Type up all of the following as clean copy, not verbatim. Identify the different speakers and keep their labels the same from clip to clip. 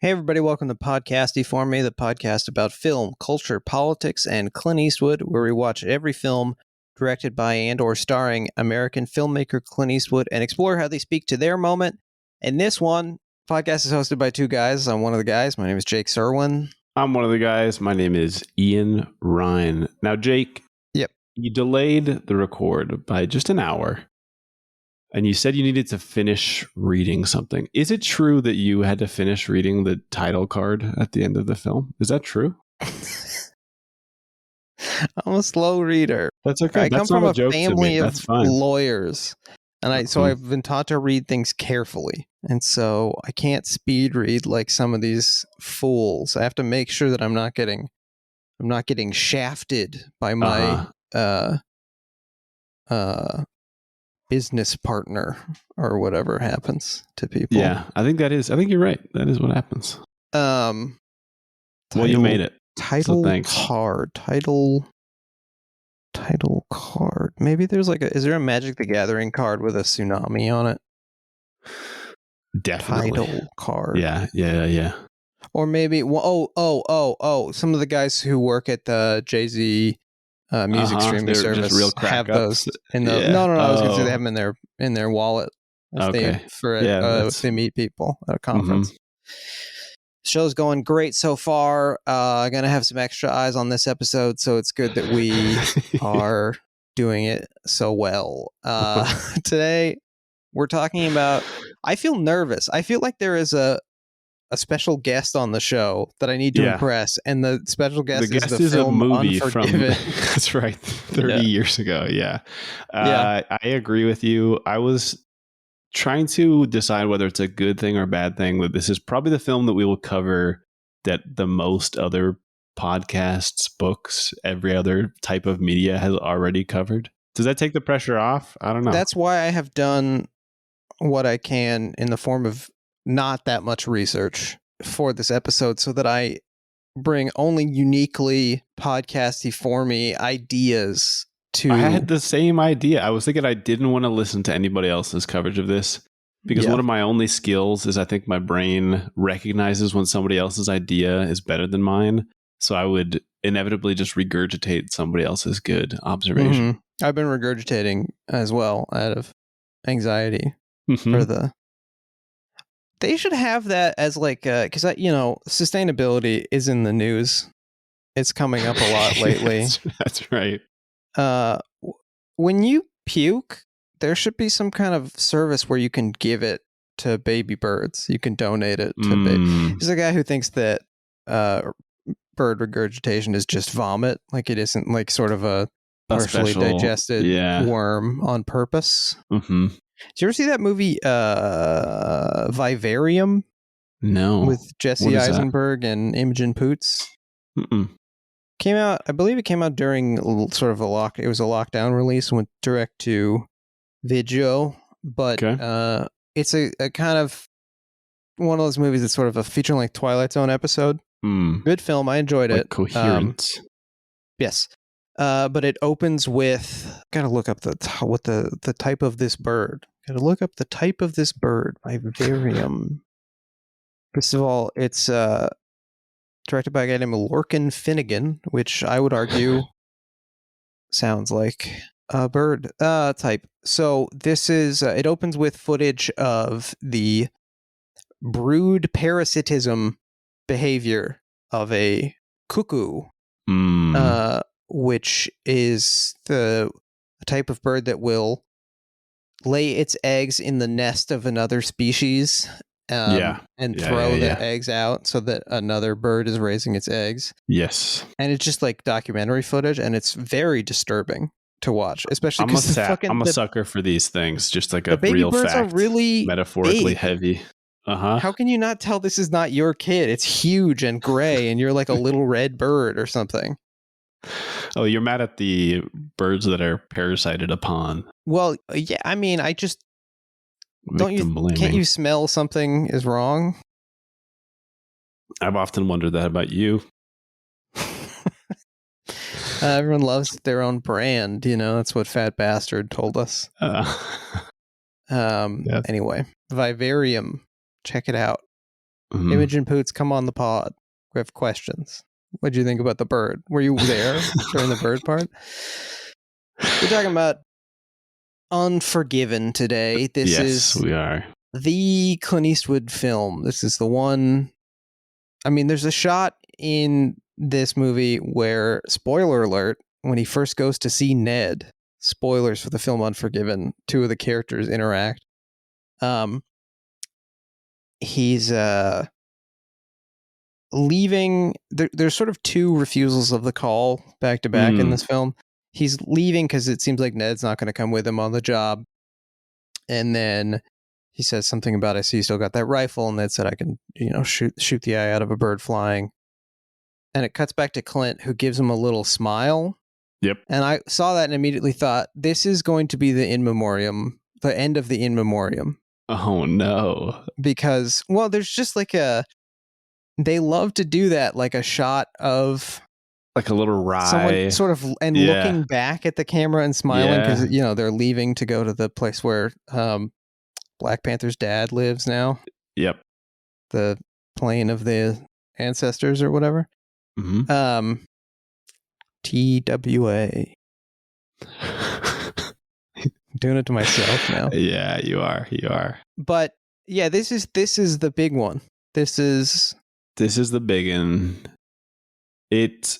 Speaker 1: Hey everybody, welcome to Pod Casty For Me, the podcast about film, culture, politics, and Clint Eastwood, where we watch every film directed by and or starring American filmmaker Clint Eastwood and explore how they speak to their moment. And this one, podcast is hosted by two guys. I'm one of the guys. My name is Jake Serwin.
Speaker 2: I'm one of the guys. My name is Ian Ryan. Now, Jake,
Speaker 1: Yep.
Speaker 2: You delayed the record by just an hour. And you said you needed to finish reading something. Is it true that you had to finish reading the title card at the end of the film? Is that true?
Speaker 1: I'm a slow reader.
Speaker 2: That's okay.
Speaker 1: I come from a family of lawyers. And I've been taught to read things carefully. And so I can't speed read like some of these fools. I have to make sure that I'm not getting shafted by my business partner or whatever happens to people.
Speaker 2: Yeah, I think you're right. That is what happens.
Speaker 1: Well,
Speaker 2: you made it.
Speaker 1: Title card. Maybe there's is there a Magic the Gathering card with a tsunami on it?
Speaker 2: Definitely.
Speaker 1: Title card.
Speaker 2: Yeah.
Speaker 1: Or maybe, some of the guys who work at the Jay-Z music streaming service
Speaker 2: real
Speaker 1: have those in the. Yeah. No. I was going to say they have them in their wallet if they meet people at a conference. Mm-hmm. Show's going great so far. Gonna have some extra eyes on this episode, so it's good that we are doing it so well. Today we're talking about. I feel nervous. I feel like there is a special guest on the show that I need to impress, and the special guest is the film
Speaker 2: a movie
Speaker 1: Unforgiven.
Speaker 2: That's right, 30 years ago. Yeah. I agree with you. I was trying to decide whether it's a good thing or a bad thing that this is probably the film that we will cover that the most other podcasts, books, every other type of media has already covered. Does that take the pressure off? I don't know.
Speaker 1: That's why I have done what I can in the form of not that much research for this episode so that I bring only uniquely podcasty for me ideas.
Speaker 2: I had the same idea. I was thinking I didn't want to listen to anybody else's coverage of this because one of my only skills is I think my brain recognizes when somebody else's idea is better than mine. So I would inevitably just regurgitate somebody else's good observation.
Speaker 1: Mm-hmm. I've been regurgitating as well out of anxiety for the... They should have that as because sustainability is in the news. It's coming up a lot lately.
Speaker 2: That's right.
Speaker 1: When you puke, there should be some kind of service where you can give it to baby birds. You can donate it to baby. There's a guy who thinks that bird regurgitation is just vomit, like it isn't like sort of a partially digested worm on purpose. Mm-hmm. Did you ever see that movie Vivarium?
Speaker 2: No.
Speaker 1: With Jesse Eisenberg and Imogen Poots? Came out, I believe it came out during sort of it was a lockdown release, went direct to video, but it's a kind of one of those movies that's sort of a feature-length Twilight Zone episode. Good film, I enjoyed it.
Speaker 2: Coherence.
Speaker 1: Yes. But it opens with, gotta look up the type of this bird. Vivarium. First of all, it's directed by a guy named Lorcan Finnegan, which I would argue sounds like a bird type. So this is, it opens with footage of the brood parasitism behavior of a cuckoo, which is the type of bird that will lay its eggs in the nest of another species and throw the eggs out so that another bird is raising its eggs.
Speaker 2: Yes.
Speaker 1: And it's just like documentary footage, and it's very disturbing to watch, especially because
Speaker 2: I'm a sucker for these things, just like
Speaker 1: a real fact, are really
Speaker 2: metaphorically
Speaker 1: big.
Speaker 2: Heavy.
Speaker 1: How can you not tell this is not your kid? It's huge and gray, and you're like a little red bird or something.
Speaker 2: Oh, you're mad at the birds that are parasited upon.
Speaker 1: Well, yeah, I mean, I just... Can't you smell something is wrong?
Speaker 2: I've often wondered that about you.
Speaker 1: Everyone loves their own brand, that's what Fat Bastard told us. Anyway, Vivarium, check it out. Imogen Poots, come on the pod. We have questions. What'd you think about the bird? Were you there during the bird part? We're talking about Unforgiven today. This is
Speaker 2: we are.
Speaker 1: The Clint Eastwood film. This is the one. I mean, there's a shot in this movie where, spoiler alert, when he first goes to see Ned, spoilers for the film Unforgiven, two of the characters interact. He's leaving. There's sort of two refusals of the call back to back in this film. He's leaving because it seems like Ned's not going to come with him on the job. And then he says something about, I see you still got that rifle. And Ned said, I can, shoot the eye out of a bird flying. And it cuts back to Clint, who gives him a little smile.
Speaker 2: Yep.
Speaker 1: And I saw that and immediately thought, this is going to be the in memoriam, the end of the in memoriam.
Speaker 2: Oh, no.
Speaker 1: Because, well, there's just like they love to do that, like a shot of
Speaker 2: like a little rye,
Speaker 1: someone sort of, and looking back at the camera and smiling because they're leaving to go to the place where Black Panther's dad lives now.
Speaker 2: Yep,
Speaker 1: the plane of the ancestors or whatever. TWA. Doing it to myself now.
Speaker 2: Yeah, you are.
Speaker 1: But yeah, this is the big one. This is
Speaker 2: the big one. It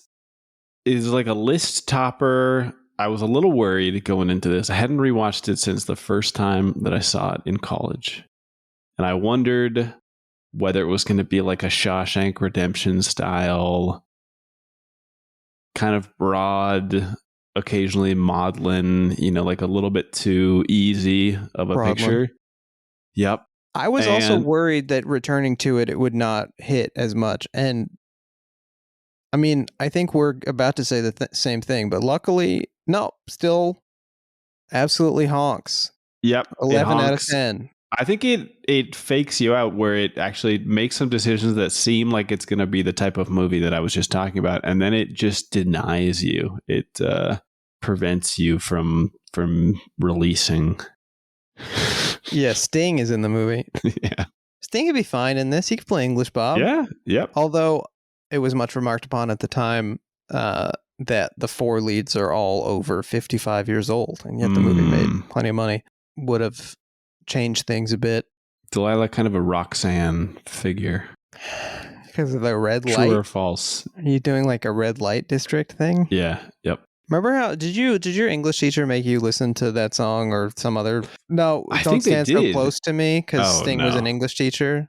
Speaker 2: is like a list topper. I was a little worried going into this. I hadn't rewatched it since the first time that I saw it in college. And I wondered whether it was going to be like a Shawshank Redemption style, kind of broad, occasionally maudlin, like a little bit too easy of a picture. Yep.
Speaker 1: I was also worried that returning to it would not hit as much. And I mean, I think we're about to say the same thing, but luckily, no, still absolutely honks.
Speaker 2: Yep.
Speaker 1: 11 out of 10.
Speaker 2: I think it fakes you out where it actually makes some decisions that seem like it's going to be the type of movie that I was just talking about. And then it just denies you. It prevents you from releasing.
Speaker 1: Yeah, Sting is in the movie.
Speaker 2: Yeah.
Speaker 1: Sting could be fine in this. He could play English Bob.
Speaker 2: Yeah, yep.
Speaker 1: Although it was much remarked upon at the time that the four leads are all over 55 years old, and yet the movie made plenty of money. Would have changed things a bit.
Speaker 2: Delilah, kind of a Roxanne figure.
Speaker 1: Because of the red light?
Speaker 2: True or false?
Speaker 1: Are you doing like a red light district thing?
Speaker 2: Yeah, yep.
Speaker 1: Remember how did your English teacher make you listen to that song or some other? No,
Speaker 2: I
Speaker 1: Don't
Speaker 2: think
Speaker 1: Stand
Speaker 2: they
Speaker 1: So
Speaker 2: did.
Speaker 1: Close to Me, because Sting was an English teacher.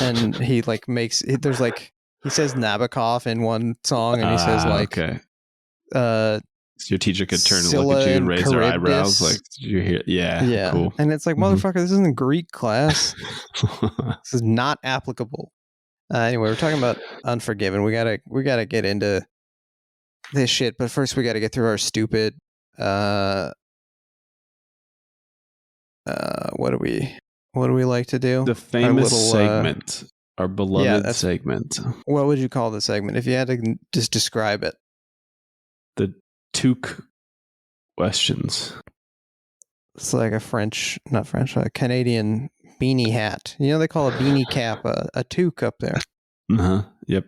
Speaker 1: And he like there's like he says Nabokov in one song, and he says like
Speaker 2: so your teacher could turn and look at you and raise their eyebrows like, did you hear? Yeah, cool.
Speaker 1: And it's like, motherfucker, this isn't Greek class. This is not applicable. Anyway, we're talking about Unforgiven. We gotta get into this shit, but first we gotta get through our stupid what do we like to do?
Speaker 2: The famous segment. Our beloved segment.
Speaker 1: What would you call the segment if you had to just describe it?
Speaker 2: The Toque questions.
Speaker 1: It's like a Canadian beanie hat. They call a beanie cap a toque up there.
Speaker 2: Yep.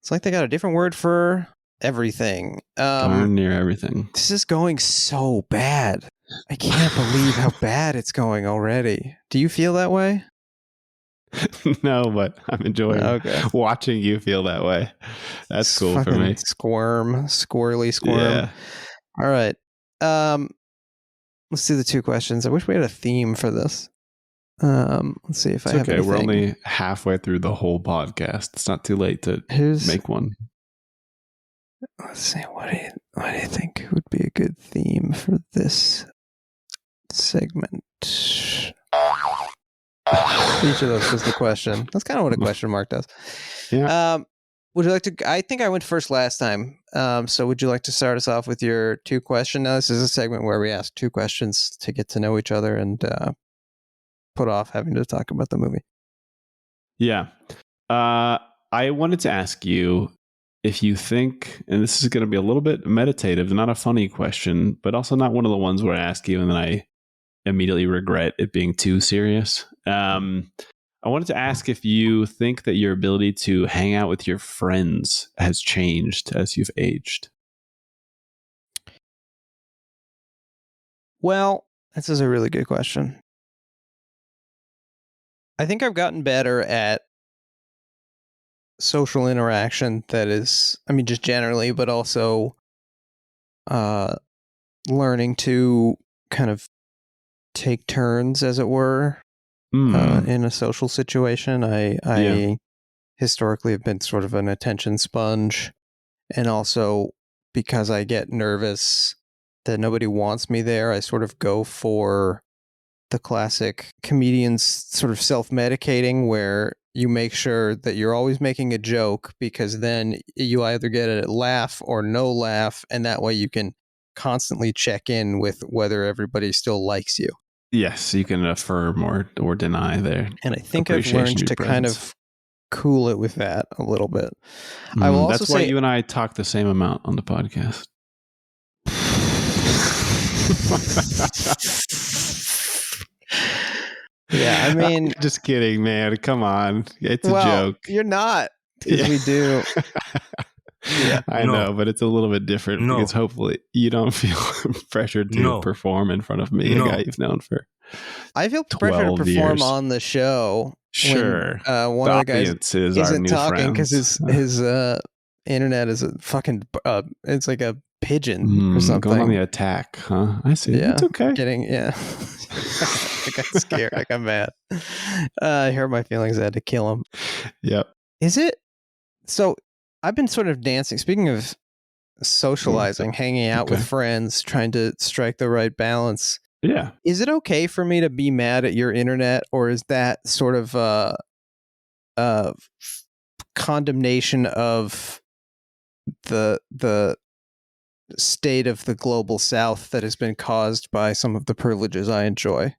Speaker 1: It's like they got a different word for everything.
Speaker 2: Darn near everything.
Speaker 1: This is going so bad. I can't believe how bad it's going already. Do you feel that way?
Speaker 2: No, but I'm enjoying watching you feel that way. That's cool for me.
Speaker 1: Squirrely squirm. Yeah. All right. Let's do the two questions. I wish we had a theme for this. Let's see if I have anything.
Speaker 2: We're only halfway through the whole podcast. It's not too late to make one.
Speaker 1: Let's see. What do you think would be a good theme for this segment? Each of those was the question. That's kind of what a question mark does.
Speaker 2: Yeah.
Speaker 1: Would you like to? I think I went first last time. So would you like to start us off with your two questions? Now, this is a segment where we ask two questions to get to know each other and put off having to talk about the movie.
Speaker 2: Yeah. I wanted to ask you if you think, and this is going to be a little bit meditative, not a funny question, but also not one of the ones where I ask you and then I immediately regret it being too serious. I wanted to ask if you think that your ability to hang out with your friends has changed as you've aged.
Speaker 1: Well, this is a really good question. I think I've gotten better at social interaction that is, I mean, just generally, but also learning to kind of take turns, as it were, in a social situation. I historically have been sort of an attention sponge, and also because I get nervous that nobody wants me there, I sort of go for the classic comedians sort of self-medicating, where you make sure that you're always making a joke, because then you either get a laugh or no laugh, and that way you can constantly check in with whether everybody still likes you.
Speaker 2: Yes, you can affirm or deny there.
Speaker 1: And I think I've learned to kind of cool it with that a little bit.
Speaker 2: I will also say, why you and I talk the same amount on the podcast.
Speaker 1: Yeah, I mean,
Speaker 2: just kidding, man. Come on, it's a joke.
Speaker 1: You're not, because we do.
Speaker 2: Yeah, I know, but it's a little bit different because hopefully you don't feel pressured to perform in front of me, a guy you've known for.
Speaker 1: I feel pressure to perform on the show.
Speaker 2: Sure,
Speaker 1: when, one of the guys isn't talking because his internet is a fucking it's like a pigeon or something.
Speaker 2: Going on the attack, huh? I see. Yeah, it's okay.
Speaker 1: I got scared. I got mad. I hurt my feelings. I had to kill him.
Speaker 2: Yep.
Speaker 1: Is it? So I've been sort of dancing. Speaking of socializing, hanging out with friends, trying to strike the right balance.
Speaker 2: Yeah.
Speaker 1: Is it okay for me to be mad at your internet, or is that sort of condemnation of the state of the global South that has been caused by some of the privileges I enjoy?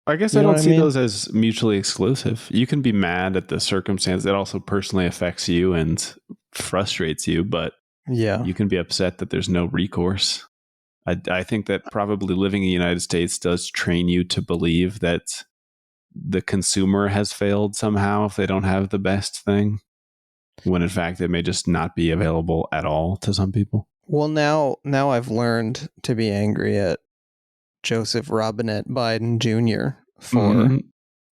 Speaker 2: I guess I don't see those as mutually exclusive. You can be mad at the circumstance that also personally affects you and frustrates you, but you can be upset that there's no recourse. I think that probably living in the United States does train you to believe that the consumer has failed somehow if they don't have the best thing, when in fact it may just not be available at all to some people.
Speaker 1: Well, now I've learned to be angry at Joseph Robinette Biden Jr. for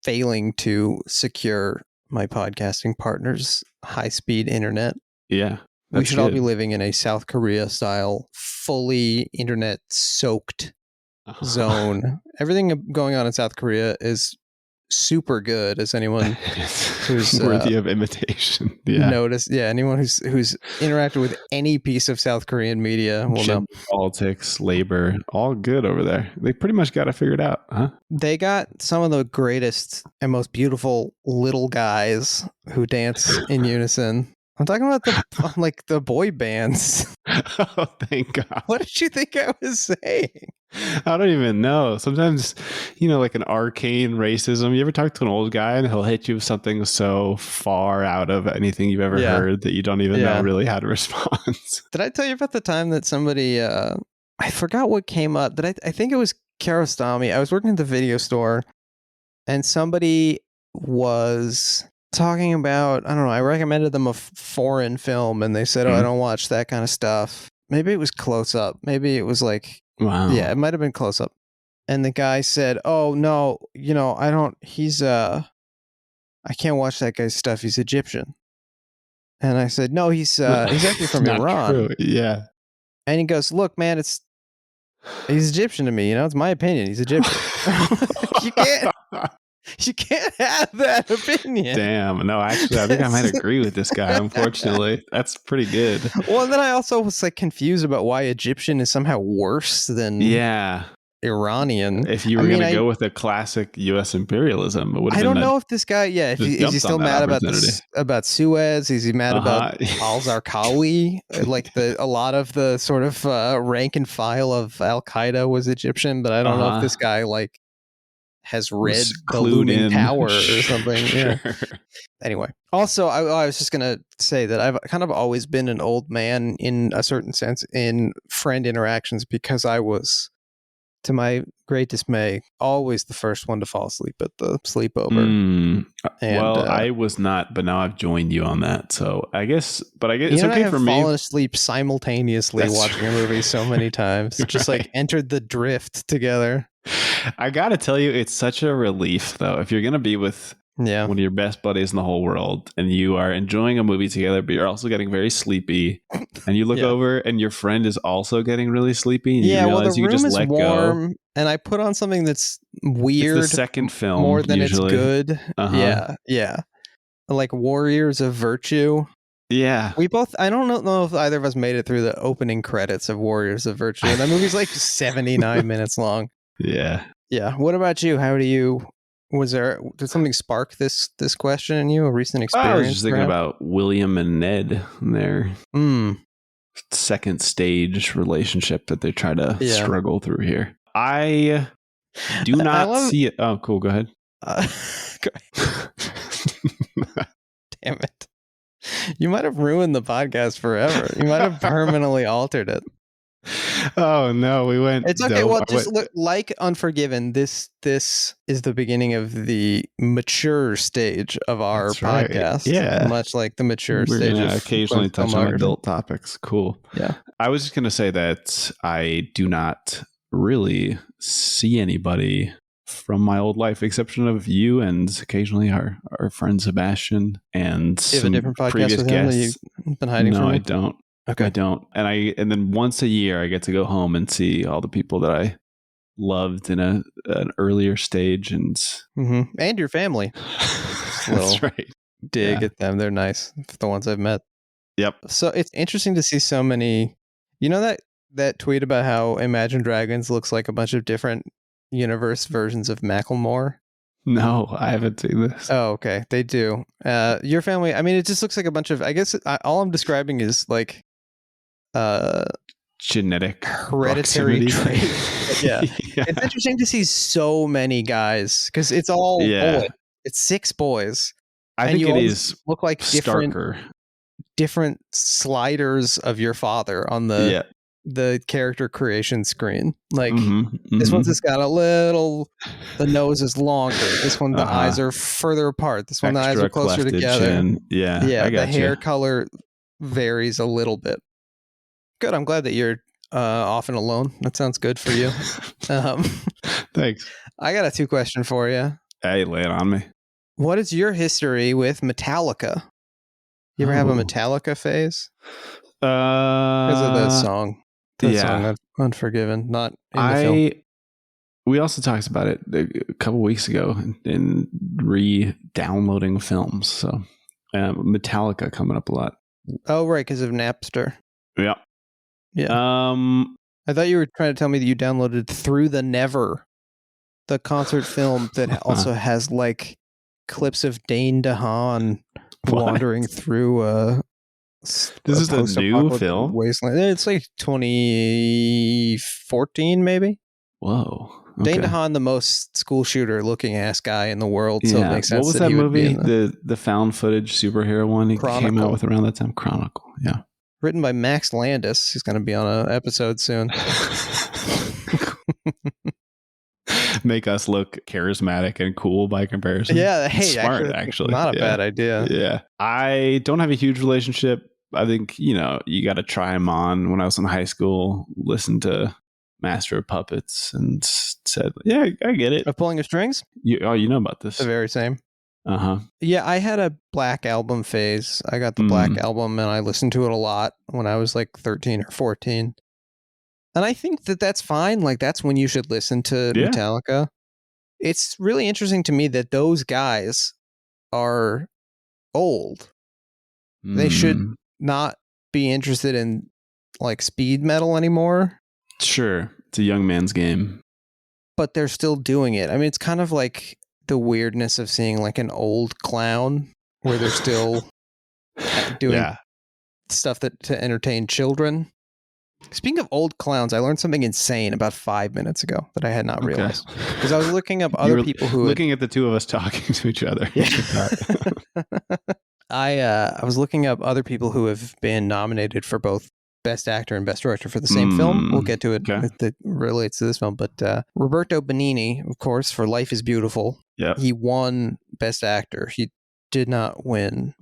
Speaker 1: failing to secure my podcasting partner's high-speed internet.
Speaker 2: Yeah.
Speaker 1: We should all be living in a South Korea style, fully internet soaked zone. Everything going on in South Korea is super good, as anyone who's
Speaker 2: worthy of imitation.
Speaker 1: Noticed. Yeah, anyone who's interacted with any piece of South Korean media will know.
Speaker 2: Politics, labor, all good over there. They pretty much got it figured out, huh?
Speaker 1: They got some of the greatest and most beautiful little guys who dance in unison. I'm talking about the boy bands.
Speaker 2: Oh, thank God.
Speaker 1: What did you think I was saying?
Speaker 2: I don't even know. Sometimes, like an arcane racism. You ever talk to an old guy and he'll hit you with something so far out of anything you've ever heard that you don't even know really how to respond.
Speaker 1: Did I tell you about the time that somebody, I forgot what came up. I think it was Kiarostami. I was working at the video store and somebody was talking about, I don't know, I recommended them a foreign film and they said, I don't watch that kind of stuff. Maybe it was Close Up. Maybe it was like, yeah, it might have been Close Up. And the guy said, oh no, I don't, I can't watch that guy's stuff. He's Egyptian. And I said, no, he's actually from Iran.
Speaker 2: True. Yeah.
Speaker 1: And he goes, look, man, he's Egyptian to me. It's my opinion. He's Egyptian. You can't have that opinion.
Speaker 2: Damn. No, actually, I think I might agree with this guy, unfortunately. That's pretty good.
Speaker 1: Well, and then I also was confused about why Egyptian is somehow worse than Iranian.
Speaker 2: If you were going to go with a classic U.S. imperialism, it would have been.
Speaker 1: I don't know if this guy, is he still mad about Suez? Is he mad about al-Zarqawi? A lot of the sort of rank and file of Al-Qaeda was Egyptian, but I don't know if this guy has read The Looming Tower or something. Sure. Yeah. Anyway, also, I was just going to say that I've kind of always been an old man in a certain sense in friend interactions because I was, to my great dismay, always the first one to fall asleep at the sleepover.
Speaker 2: Well, I was not, but now I've joined you on that. So I guess it's okay for me.
Speaker 1: I have fallen asleep simultaneously watching a movie so many times. Right. Just like entered the drift together.
Speaker 2: I got to tell you, it's such a relief, though, if you're going to be with one of your best buddies in the whole world and you are enjoying a movie together, but you're also getting very sleepy and you look over and your friend is also getting really sleepy. And you realize
Speaker 1: the room is warm and I put on something that's weird.
Speaker 2: It's the second film
Speaker 1: more than
Speaker 2: usually.
Speaker 1: It's good. Yeah. Like Warriors of Virtue.
Speaker 2: Yeah.
Speaker 1: We both, I don't know if either of us made it through the opening credits of Warriors of Virtue. That movie's like 79 minutes long.
Speaker 2: Yeah.
Speaker 1: Yeah. What about you? Did something spark this question in you? A recent experience?
Speaker 2: I was just thinking about William and Ned and their second stage relationship that they try to struggle through here. I do not see it. Oh, cool. Go ahead.
Speaker 1: Damn it. You might have ruined the podcast forever. You might have permanently altered it.
Speaker 2: Oh no, we went.
Speaker 1: It's okay. Well, just look like Unforgiven. This is the beginning of the mature stage of our podcast.
Speaker 2: Right. Yeah,
Speaker 1: much like the mature stage.
Speaker 2: We're occasionally touch on adult topics. Cool.
Speaker 1: Yeah.
Speaker 2: I was just gonna say that I do not really see anybody from my old life, exception of you and occasionally our friend Sebastian and
Speaker 1: you have a different podcast previous with him guests. That you've been hiding from me?
Speaker 2: I don't.
Speaker 1: Okay.
Speaker 2: I don't. And then once a year I get to go home and see all the people that I loved in an earlier stage and
Speaker 1: your family.
Speaker 2: That's right.
Speaker 1: Dig at them. They're nice. The ones I've met.
Speaker 2: Yep.
Speaker 1: So it's interesting to see so many, that tweet about how Imagine Dragons looks like a bunch of different universe versions of Macklemore?
Speaker 2: No, I haven't seen this.
Speaker 1: Oh, okay. They do. Your family, I mean, it just looks like a bunch of, I guess all I'm describing is like
Speaker 2: genetic
Speaker 1: hereditary trait. It's interesting to see so many guys because it's all boys. It's 6 boys.
Speaker 2: I think it is
Speaker 1: look like different sliders of your father on the character creation screen. Like this one's just got the nose is longer. This one, the eyes are further apart. This one, the eyes are closer together.
Speaker 2: Chin. Yeah.
Speaker 1: The hair color varies a little bit. Good. I'm glad that you're often alone. That sounds good for you.
Speaker 2: Thanks.
Speaker 1: I got a 2 question for you.
Speaker 2: Hey, lay it on me.
Speaker 1: What is your history with Metallica? You ever have a Metallica phase? Because of the song. The song Unforgiven, not in the film.
Speaker 2: We also talked about it a couple weeks ago in re-downloading films. So Metallica coming up a lot.
Speaker 1: Oh, right, because of Napster.
Speaker 2: Yeah.
Speaker 1: I thought you were trying to tell me that you downloaded Through the Never, the concert film that also has like clips of Dane DeHaan wandering through
Speaker 2: this is a new film
Speaker 1: wasteland. It's like 2014 maybe.
Speaker 2: Whoa. Okay.
Speaker 1: Dane DeHaan, the most school shooter looking ass guy in the world. So it makes sense.
Speaker 2: What was that movie? The found footage superhero one he came out with around that time? Chronicle. Yeah.
Speaker 1: Written by Max Landis. He's going to be on an episode soon.
Speaker 2: Make us look charismatic and cool by comparison.
Speaker 1: Yeah. Hey,
Speaker 2: smart, actually.
Speaker 1: Not a bad idea.
Speaker 2: Yeah. I don't have a huge relationship. I think, you got to try them on. When I was in high school, listen to Master of Puppets and said, yeah, I get it.
Speaker 1: Of Pulling of Strings?
Speaker 2: You know about this.
Speaker 1: The very same.
Speaker 2: Uh-huh.
Speaker 1: Yeah, I had a Black Album phase. I got the Black Album and I listened to it a lot when I was like 13 or 14. And I think that that's fine. Like, that's when you should listen to Metallica. It's really interesting to me that those guys are old. They should not be interested in like speed metal anymore.
Speaker 2: Sure. It's a young man's game.
Speaker 1: But they're still doing it. I mean, it's kind of like the weirdness of seeing like an old clown where they're still doing stuff to entertain children. Speaking of old clowns, I learned something insane about 5 minutes ago that I had not realized. Because I was looking up other people who
Speaker 2: looking at the two of us talking to each other.
Speaker 1: Yeah. I was looking up other people who have been nominated for both Best Actor and Best Director for the same film. We'll get to it.
Speaker 2: Okay.
Speaker 1: It relates to this film. But Roberto Benigni, of course, for Life is Beautiful.
Speaker 2: Yep.
Speaker 1: He won Best Actor. He did not win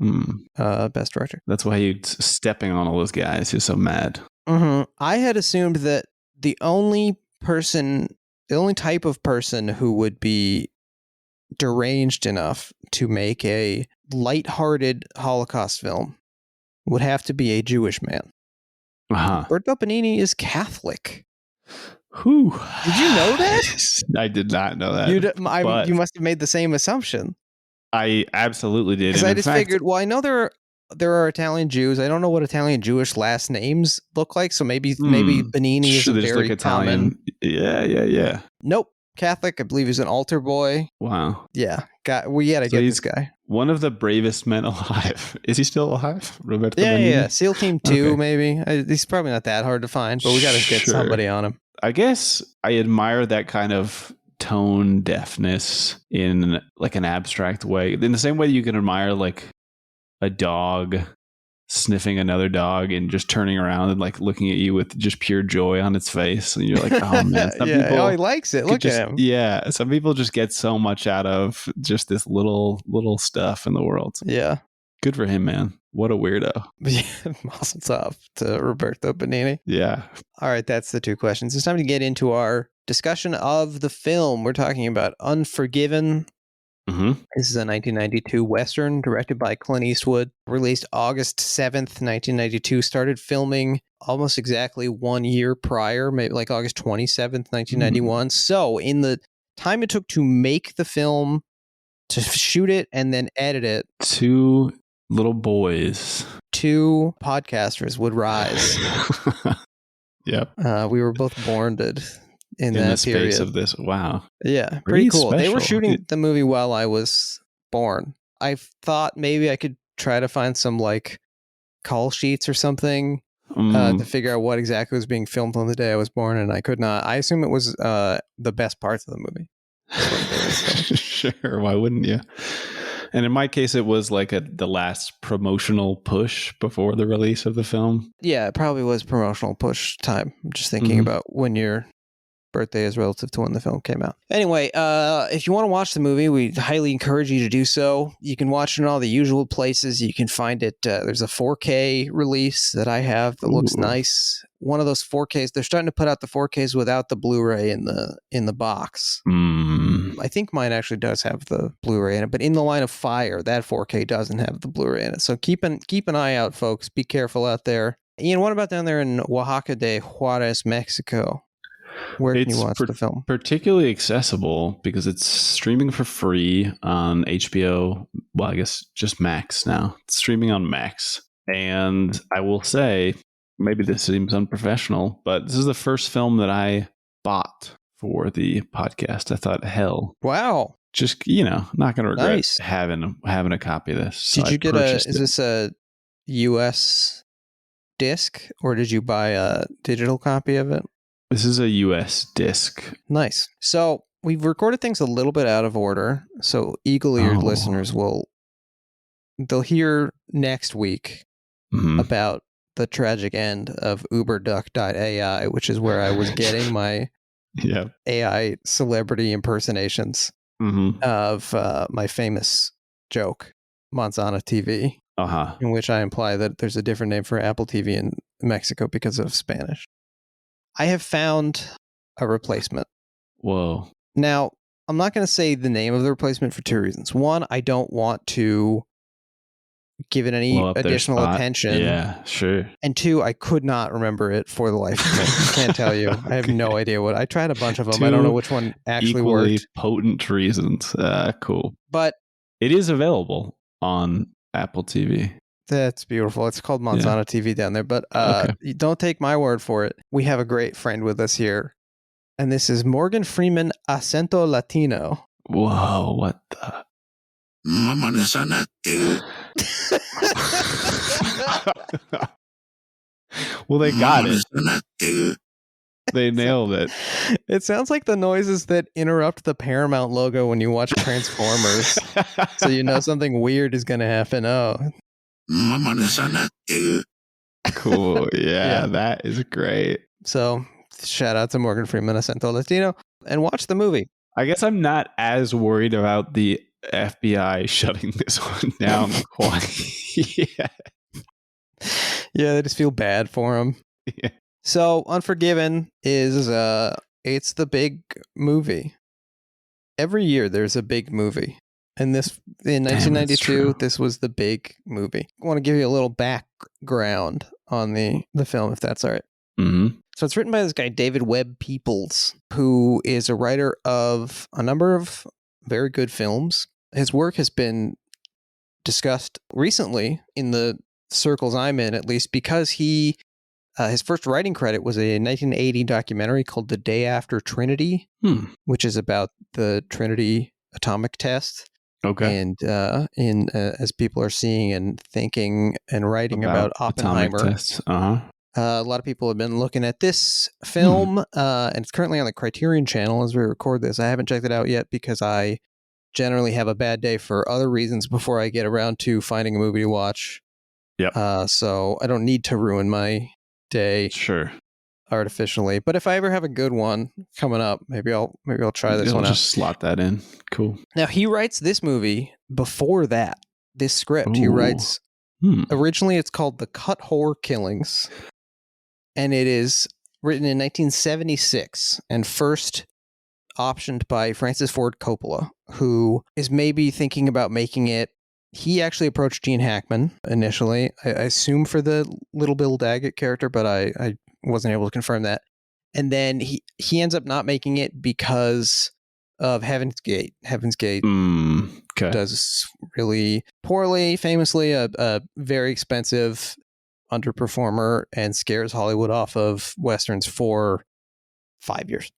Speaker 1: Best Director.
Speaker 2: That's why he's stepping on all those guys. He's so mad.
Speaker 1: Mm-hmm. I had assumed that the only type of person who would be deranged enough to make a lighthearted Holocaust film would have to be a Jewish man. Roberto Benigni is Catholic.
Speaker 2: Whew.
Speaker 1: Did you know that?
Speaker 2: I did not know that.
Speaker 1: You must have made the same assumption.
Speaker 2: I absolutely did.
Speaker 1: Because I just figured, well, I know there are Italian Jews. I don't know what Italian Jewish last names look like, so maybe Benigni is a very like common.
Speaker 2: Yeah.
Speaker 1: Nope. Catholic, I believe he's an altar boy.
Speaker 2: Wow.
Speaker 1: Yeah. We got to get this guy.
Speaker 2: One of the bravest men alive. Is he still alive? Roberto
Speaker 1: Benigni?
Speaker 2: Yeah.
Speaker 1: SEAL Team 2, maybe. He's probably not that hard to find, but we got to get somebody on him.
Speaker 2: I guess I admire that kind of tone deafness in like an abstract way. In the same way you can admire like a dog sniffing another dog and just turning around and like looking at you with just pure joy on its face, and you're like, oh man, some people,
Speaker 1: he likes it. Look at him.
Speaker 2: Yeah, some people just get so much out of just this little stuff in the world.
Speaker 1: Yeah,
Speaker 2: good for him, man. What a weirdo.
Speaker 1: Yeah, mazel tov to Roberto Benigni.
Speaker 2: Yeah.
Speaker 1: All right, that's the two questions. It's time to get into our discussion of the film. We're talking about Unforgiven. This is a 1992 Western directed by Clint Eastwood, released August 7th, 1992, started filming almost exactly 1 year prior, maybe like August 27th, 1991. So in the time it took to make the film, to shoot it, and then edit it,
Speaker 2: two little boys,
Speaker 1: two podcasters would rise.
Speaker 2: Yep.
Speaker 1: We were both born in that
Speaker 2: the space
Speaker 1: period
Speaker 2: of this. Wow.
Speaker 1: Yeah, pretty cool. Special. They were shooting the movie while I was born. I thought maybe I could try to find some like call sheets or something to figure out what exactly was being filmed on the day I was born, and I could not. I assume it was the best parts of the movie.
Speaker 2: Sure, why wouldn't you? And in my case, it was like the last promotional push before the release of the film.
Speaker 1: Yeah, it probably was promotional push time. I'm just thinking about when your birthday is relative to when the film came out. Anyway, if you want to watch the movie, we highly encourage you to do so. You can watch it in all the usual places. You can find it. There's a 4K release that I have that looks nice. One of those 4Ks. They're starting to put out the 4Ks without the Blu-ray in the box. I think mine actually does have the Blu-ray in it, but in the line of fire, that 4K doesn't have the Blu-ray in it. So keep an eye out, folks. Be careful out there. Ian, what about down there in Oaxaca de Juarez, Mexico? Where can you watch the film?
Speaker 2: Particularly accessible because it's streaming for free on HBO. Well, I guess just Max now. It's streaming on Max. And I will say, maybe this seems unprofessional, but this is the first film that I bought for the podcast. I thought, hell.
Speaker 1: Wow.
Speaker 2: Just, not going to regret having a copy of this. So
Speaker 1: did you get is this a US disc or did you buy a digital copy of it?
Speaker 2: This is a US disc.
Speaker 1: Nice. So we've recorded things a little bit out of order. So eagle-eared listeners they'll hear next week about the tragic end of uberduck.ai, which is where I was getting my AI celebrity impersonations of my famous joke, Manzana TV, in which I imply that there's a different name for Apple TV in Mexico because of Spanish. I have found a replacement.
Speaker 2: Whoa.
Speaker 1: Now, I'm not going to say the name of the replacement for two reasons. One, I don't want to give it any additional attention.
Speaker 2: Yeah, sure.
Speaker 1: And two, I could not remember it for the life of me. I can't tell you. I have no idea what. I tried a bunch of them. I don't know which one actually worked.
Speaker 2: Potent reasons. Cool.
Speaker 1: But
Speaker 2: it is available on Apple TV.
Speaker 1: That's beautiful. It's called Manzana TV down there. But don't take my word for it. We have a great friend with us here. And this is Morgan Freeman, Acento Latino.
Speaker 2: Whoa, what the? Well, they got it. They nailed it.
Speaker 1: It sounds like the noises that interrupt the Paramount logo when you watch Transformers. So you know something weird is going to happen. Oh.
Speaker 2: Cool. Yeah, that is great.
Speaker 1: So shout out to Morgan Freeman, Acento Latino, and watch the movie.
Speaker 2: I guess I'm not as worried about the FBI shutting this one down quite yet.
Speaker 1: Yeah, they just feel bad for him.
Speaker 2: Yeah.
Speaker 1: So Unforgiven is it's the big movie. Every year there's a big movie. And this in 1992, this was the big movie. I want to give you a little background on the film, if that's all right.
Speaker 2: Mm-hmm.
Speaker 1: So it's written by this guy, David Webb Peoples, who is a writer of a number of very good films. His work has been discussed recently in the circles I'm in, at least, because his first writing credit was a 1980 documentary called The Day After Trinity, which is about the Trinity atomic test.
Speaker 2: Okay.
Speaker 1: And as people are seeing and thinking and writing about Oppenheimer.
Speaker 2: Atomic tests.
Speaker 1: A lot of people have been looking at this film, and it's currently on the Criterion Channel as we record this. I haven't checked it out yet because I generally have a bad day for other reasons before I get around to finding a movie to watch.
Speaker 2: Yep.
Speaker 1: So I don't need to ruin my day artificially. But if I ever have a good one coming up, maybe I'll try this one out.
Speaker 2: Just slot that in. Cool.
Speaker 1: Now he writes this movie before that. This script he writes. Originally, it's called The Cut Whore Killings. And it is written in 1976 and first optioned by Francis Ford Coppola, who is maybe thinking about making it. He actually approached Gene Hackman initially, I assume for the Little Bill Daggett character, but I wasn't able to confirm that. And then he ends up not making it because of Heaven's Gate. Heaven's Gate does really poorly, famously a very expensive underperformer and scares Hollywood off of Westerns for 5 years.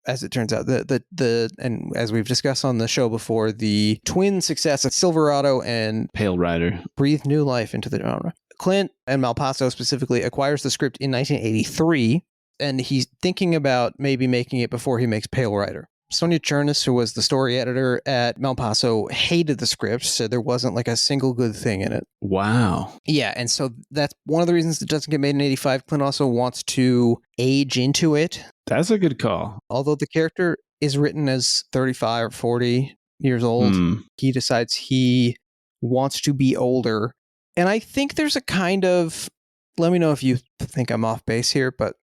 Speaker 1: As it turns out, and as we've discussed on the show before, the twin success of Silverado and
Speaker 2: Pale Rider
Speaker 1: breathed new life into the genre. Clint and Malpasso specifically acquires the script in 1983, and he's thinking about maybe making it before he makes Pale Rider. Sonia Chernus, who was the story editor at Malpasso, hated the script, said there wasn't like a single good thing in it.
Speaker 2: Wow.
Speaker 1: Yeah, and so that's one of the reasons it doesn't get made in 85. Clint also wants to age into it.
Speaker 2: That's a good call.
Speaker 1: Although the character is written as 35 or 40 years old, he decides he wants to be older. And I think there's a kind of, let me know if you think I'm off base here, but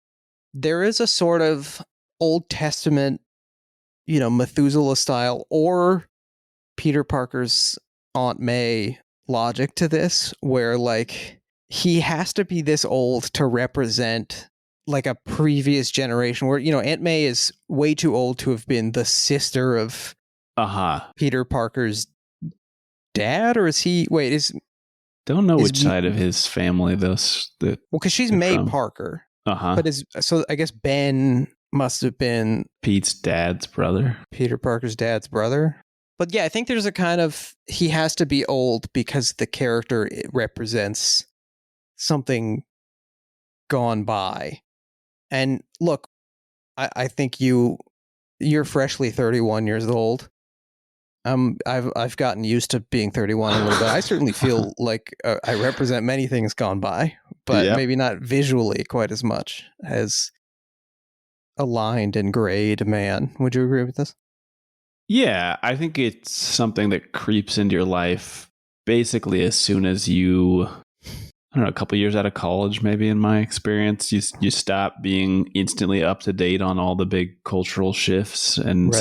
Speaker 1: there is a sort of Old Testament, Methuselah style or Peter Parker's Aunt May logic to this, where like he has to be this old to represent like a previous generation where, Aunt May is way too old to have been the sister of Peter Parker's dad, or is he,
Speaker 2: don't know which side of his family those.
Speaker 1: Well, because she's May Parker. But so I guess Ben must have been
Speaker 2: Pete's dad's brother.
Speaker 1: Peter Parker's dad's brother. But yeah, I think there's a kind of, he has to be old because the character represents something gone by. And look, I think you're freshly 31 years old. I've gotten used to being 31 a little bit. I certainly feel like I represent many things gone by, but maybe not visually quite as much as a lined and grayed man. Would you agree with this?
Speaker 2: Yeah, I think it's something that creeps into your life basically as soon as you, I don't know, a couple years out of college, maybe in my experience, you stop being instantly up to date on all the big cultural shifts, and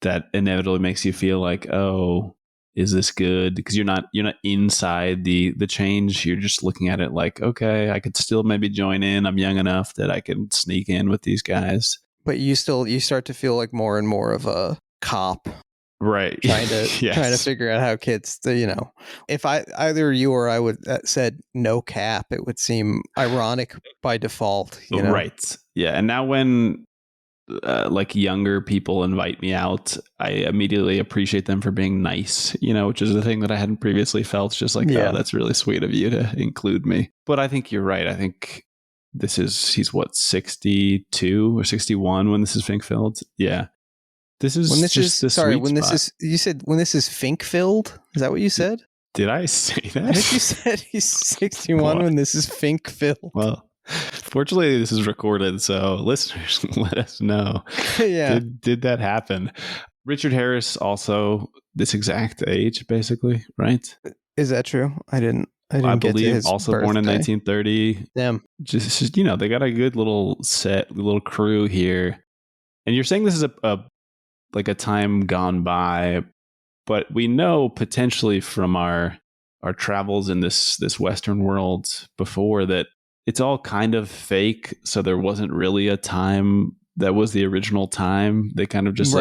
Speaker 2: that inevitably makes you feel like, oh, is this good? Because you're not inside the change. You're just looking at it like, okay, I could still maybe join in. I'm young enough that I can sneak in with these guys.
Speaker 1: But you start to feel like more and more of a cop,
Speaker 2: right?
Speaker 1: Trying to figure out how kids, if either you or I would said no cap, it would seem ironic by default,
Speaker 2: right? Yeah, and now when like younger people invite me out, I immediately appreciate them for being nice, which is the thing that I hadn't previously felt. It's just like, oh, that's really sweet of you to include me. But I think you're right. I think he's what, 62 or 61 when this is Fink filled. Yeah. You said when this is Fink filled? Is that what you said? Did I say that?
Speaker 1: I think you said he's 61 when this is Fink filled.
Speaker 2: Well, fortunately, this is recorded, so listeners, let us know.
Speaker 1: Yeah.
Speaker 2: Did that happen? Richard Harris also this exact age, basically, right?
Speaker 1: Is that true? I didn't
Speaker 2: I
Speaker 1: get
Speaker 2: believe
Speaker 1: to his
Speaker 2: also
Speaker 1: birthday.
Speaker 2: Born in 1930.
Speaker 1: Damn.
Speaker 2: Just they got a good little little crew here. And you're saying this is a time gone by, but we know potentially from our travels in this Western world before that it's all kind of fake. So there wasn't really a time that was the original time. They kind of just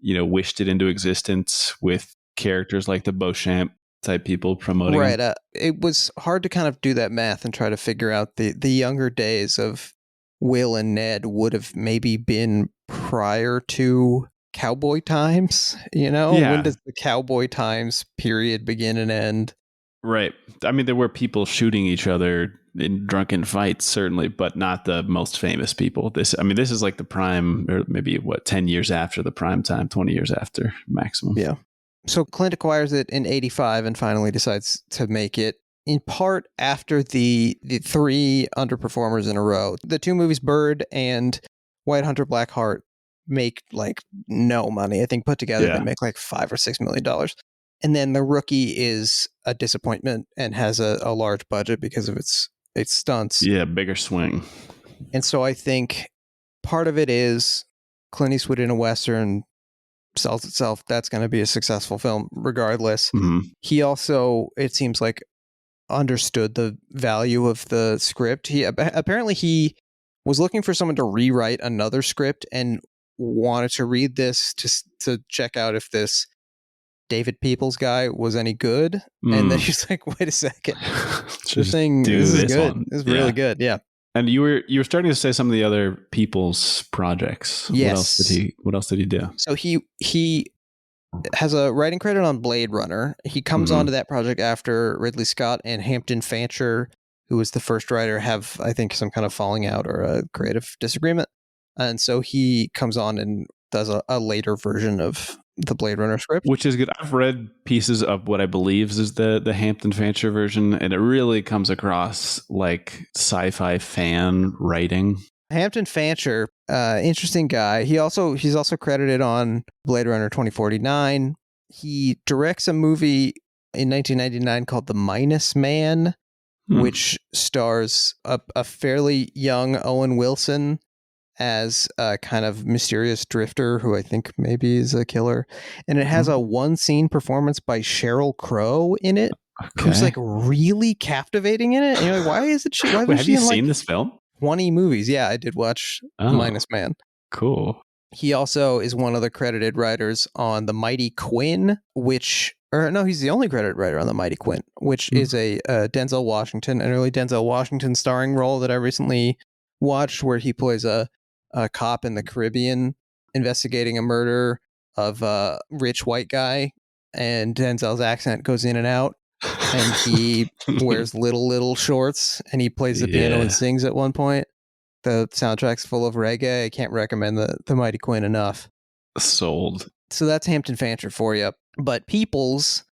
Speaker 2: wished it into existence with characters like the Beauchamp type people promoting
Speaker 1: it. It was hard to kind of do that math and try to figure out the younger days of Will and Ned would have maybe been prior to cowboy times, when does the cowboy times period begin and end?
Speaker 2: Right. I mean, there were people shooting each other in drunken fights, certainly, but not the most famous people. This is like the prime, or maybe 10 years after the prime time, 20 years after maximum.
Speaker 1: Yeah. So Clint acquires it in 85 and finally decides to make it, in part after the three underperformers in a row. The two movies, Bird and White Hunter Black Heart, make like no money. I think put together they make like $5 or $6 million. And then The Rookie is a disappointment and has a large budget because of its stunts.
Speaker 2: Yeah, bigger swing.
Speaker 1: And so I think part of it is Clint Eastwood in a Western sells itself. That's going to be a successful film regardless.
Speaker 2: Mm-hmm.
Speaker 1: He also, it seems like, understood the value of the script. Apparently he was looking for someone to rewrite another script and wanted to read this to check out if this David Peoples guy was any good. And then he's like, wait a second. This is good. This is really good. Yeah.
Speaker 2: And you were starting to say some of the other Peoples projects.
Speaker 1: Yes.
Speaker 2: What else did he do?
Speaker 1: So he has a writing credit on Blade Runner. He comes onto that project after Ridley Scott and Hampton Fancher, who was the first writer, have, I think, some kind of falling out or a creative disagreement. And so he comes on and does a later version of the Blade Runner script.
Speaker 2: Which is good. I've read pieces of what I believe is the Hampton Fancher version, and it really comes across like sci-fi fan writing.
Speaker 1: Hampton Fancher, interesting guy. He's also credited on Blade Runner 2049. He directs a movie in 1999 called The Minus Man, which stars a fairly young Owen Wilson as a kind of mysterious drifter who I think maybe is a killer. And it has a one-scene performance by Sheryl Crow in it, who's like really captivating in it. And you're like, why is it she? Why was
Speaker 2: have
Speaker 1: she
Speaker 2: you
Speaker 1: in
Speaker 2: seen this film?
Speaker 1: 20 movies. Yeah, I did watch Minus Man.
Speaker 2: Cool.
Speaker 1: He also is one of the credited writers on The Mighty Quinn, he's the only credited writer on The Mighty Quinn, which is a Denzel Washington, an early Denzel Washington starring role that I recently watched, where he plays a cop in the Caribbean investigating a murder of a rich white guy, and Denzel's accent goes in and out. And he wears little shorts, and he plays the piano and sings at one point. The soundtrack's full of reggae. I can't recommend the Mighty Quinn enough.
Speaker 2: Sold.
Speaker 1: So that's Hampton Fancher for you. But Peoples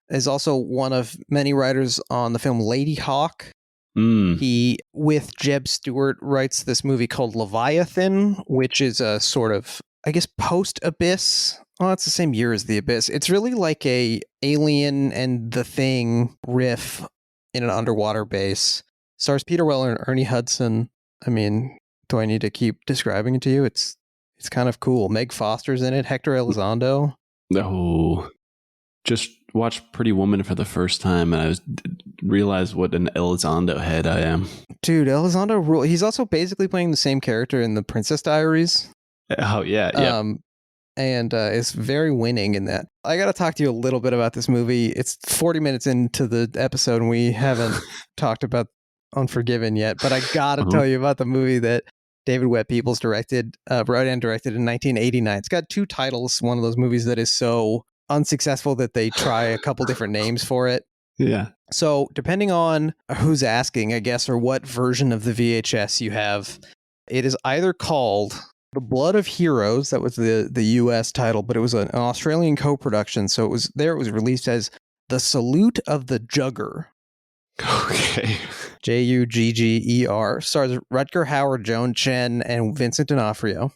Speaker 1: is also one of many writers on the film Lady Hawk. He, with Jeb Stewart, writes this movie called Leviathan, which is a sort of, I guess, post-Abyss. Well, it's the same year as The Abyss. It's really like a Alien and The Thing riff in an underwater base. Stars Peter Weller and Ernie Hudson. I mean, do I need to keep describing it to you? It's kind of cool. Meg Foster's in it. Hector Elizondo.
Speaker 2: Oh, just watched Pretty Woman for the first time, and I realized what an Elizondo head I am.
Speaker 1: Dude, Elizondo, he's also basically playing the same character in The Princess Diaries.
Speaker 2: Oh, yeah.
Speaker 1: And is very winning in that. I got to talk to you a little bit about this movie. It's 40 minutes into the episode, and we haven't talked about Unforgiven yet, but I got to tell you about the movie that David Webb Peoples wrote and directed in 1989. It's got two titles, one of those movies that is so unsuccessful that they try a couple different names for it.
Speaker 2: Yeah.
Speaker 1: So depending on who's asking, I guess, or what version of the VHS you have, it is either called The Blood of Heroes. That was the US title, but it was an Australian co-production. So it was released as The Salute of the Jugger.
Speaker 2: Okay.
Speaker 1: Jugger. Stars Rutger Hauer, Joan Chen, and Vincent D'Onofrio.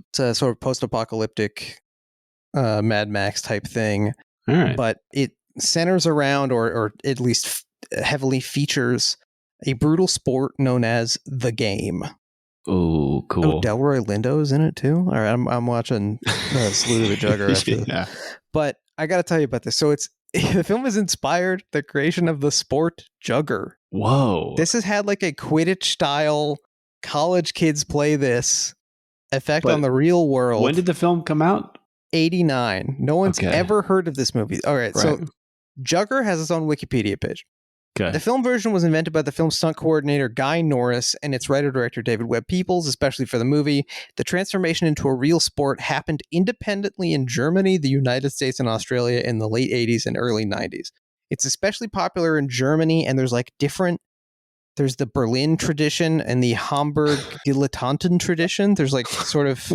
Speaker 1: It's a sort of post-apocalyptic Mad Max type thing.
Speaker 2: All right.
Speaker 1: But it centers around, or at least heavily features, a brutal sport known as the game.
Speaker 2: Oh, cool.
Speaker 1: Oh, Delroy Lindo's in it too. All right, I'm watching Salute of the Jugger after.
Speaker 2: Yeah.
Speaker 1: But I got to tell you about this. So the film is inspired the creation of the sport jugger.
Speaker 2: Whoa.
Speaker 1: This has had like a Quidditch style college kids play this effect on the real world.
Speaker 2: When did the film come out?
Speaker 1: 89. No one's ever heard of this movie. All right. So Jugger has its own Wikipedia page.
Speaker 2: Okay.
Speaker 1: The film version was invented by the film's stunt coordinator Guy Norris and its writer-director David Webb Peoples, especially for the movie. The transformation into a real sport happened independently in Germany, the United States, and Australia in the late 80s and early 90s. It's especially popular in Germany, and there's the Berlin tradition and the Hamburg Dilettanten tradition. There's like sort of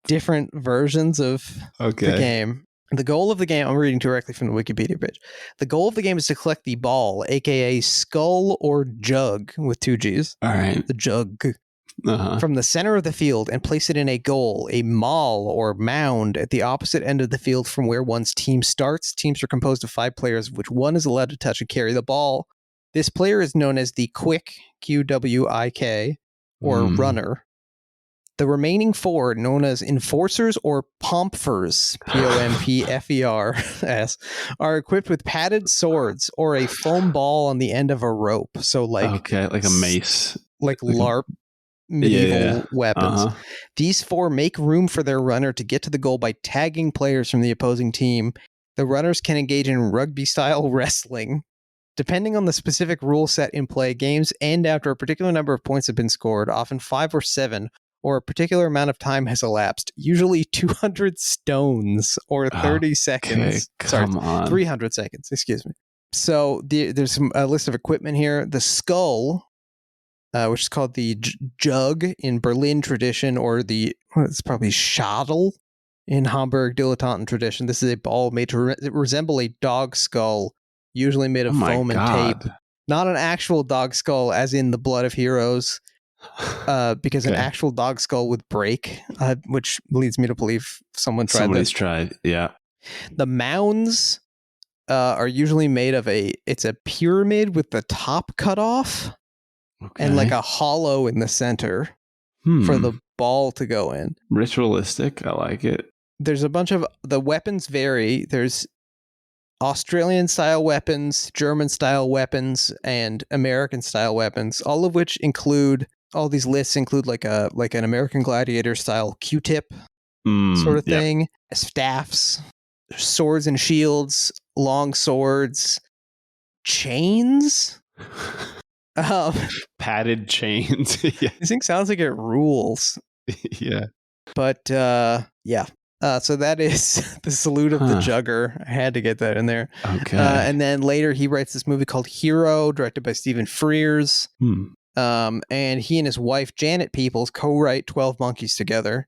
Speaker 1: different versions of the game. The goal of the game, I'm reading directly from the Wikipedia page. The goal of the game is to collect the ball, aka skull or jug with 2 G's.
Speaker 2: All right.
Speaker 1: The jug. From the center of the field and place it in a goal, a mall or mound at the opposite end of the field from where one's team starts. Teams are composed of 5 players, of which one is allowed to touch and carry the ball. This player is known as the quick, Q-W-I-K, or runner. The remaining 4, known as enforcers or pompfers, P-O-M-P-F-E-R-S, are equipped with padded swords or a foam ball on the end of a rope. So like
Speaker 2: like a mace.
Speaker 1: Like LARP medieval weapons. These 4 make room for their runner to get to the goal by tagging players from the opposing team. The runners can engage in rugby-style wrestling. Depending on the specific rule set in play, games end after a particular number of points have been scored, often 5 or 7, or a particular amount of time has elapsed, usually 200 stones or 30 seconds.
Speaker 2: Come on.
Speaker 1: 300 seconds, excuse me. So there's a list of equipment here. The skull, which is called the jug in Berlin tradition, or it's probably Schadel in Hamburg Dilettanten tradition. This is a ball made to resemble a dog skull, usually made of foam and tape. Not an actual dog skull, as in the Blood of Heroes. Because an actual dog skull would break, which leads me to believe somebody's
Speaker 2: tried. Yeah.
Speaker 1: The mounds are usually made of it's a pyramid with the top cut off and like a hollow in the center for the ball to go in.
Speaker 2: Ritualistic. I like it.
Speaker 1: There's a bunch of the weapons vary. There's Australian style weapons, German style weapons, and American style weapons, all of which include. All these lists include like an American Gladiator style Q-tip sort of thing, staffs, swords and shields, long swords, chains,
Speaker 2: padded chains.
Speaker 1: This thing sounds like it rules.
Speaker 2: Yeah,
Speaker 1: but so that is the Salute of the Jugger. I had to get that in there.
Speaker 2: Okay,
Speaker 1: and then later he writes this movie called Hero, directed by Stephen Frears. And he and his wife, Janet Peoples, co-write 12 Monkeys together.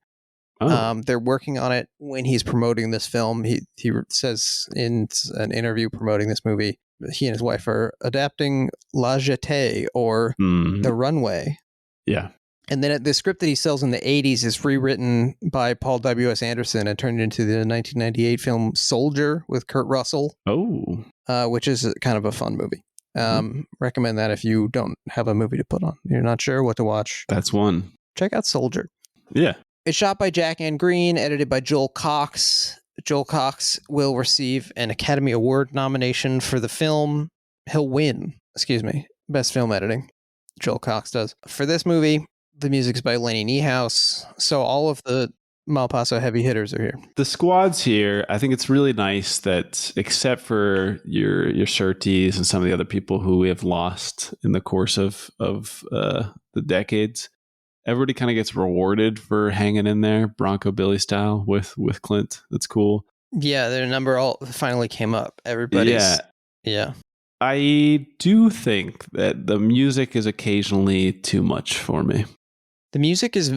Speaker 1: They're working on it when he's promoting this film. He says in an interview promoting this movie, he and his wife are adapting La Jetée, or The Runway.
Speaker 2: Yeah.
Speaker 1: And then the script that he sells in the 80s is rewritten by Paul W.S. Anderson and turned into the 1998 film Soldier with Kurt Russell. Which is kind of a fun movie. Recommend that if you don't have a movie to put on. You're not sure what to watch.
Speaker 2: That's one.
Speaker 1: Check out Soldier.
Speaker 2: Yeah.
Speaker 1: It's shot by Jack Ann Green, edited by Joel Cox. Joel Cox will receive an Academy Award nomination for the film. He'll win, Best Film Editing. Joel Cox does. For this movie, the music's by Lenny Niehaus. So all of the Malpaso heavy hitters are here.
Speaker 2: The squad's here. I think it's really nice that, except for your Surtees and some of the other people who we have lost in the course of the decades, everybody kind of gets rewarded for hanging in there, Bronco Billy style, with Clint. That's cool.
Speaker 1: Yeah, their number all finally came up. Everybody's yeah.
Speaker 2: I do think that the music is occasionally too much for me.
Speaker 1: The music is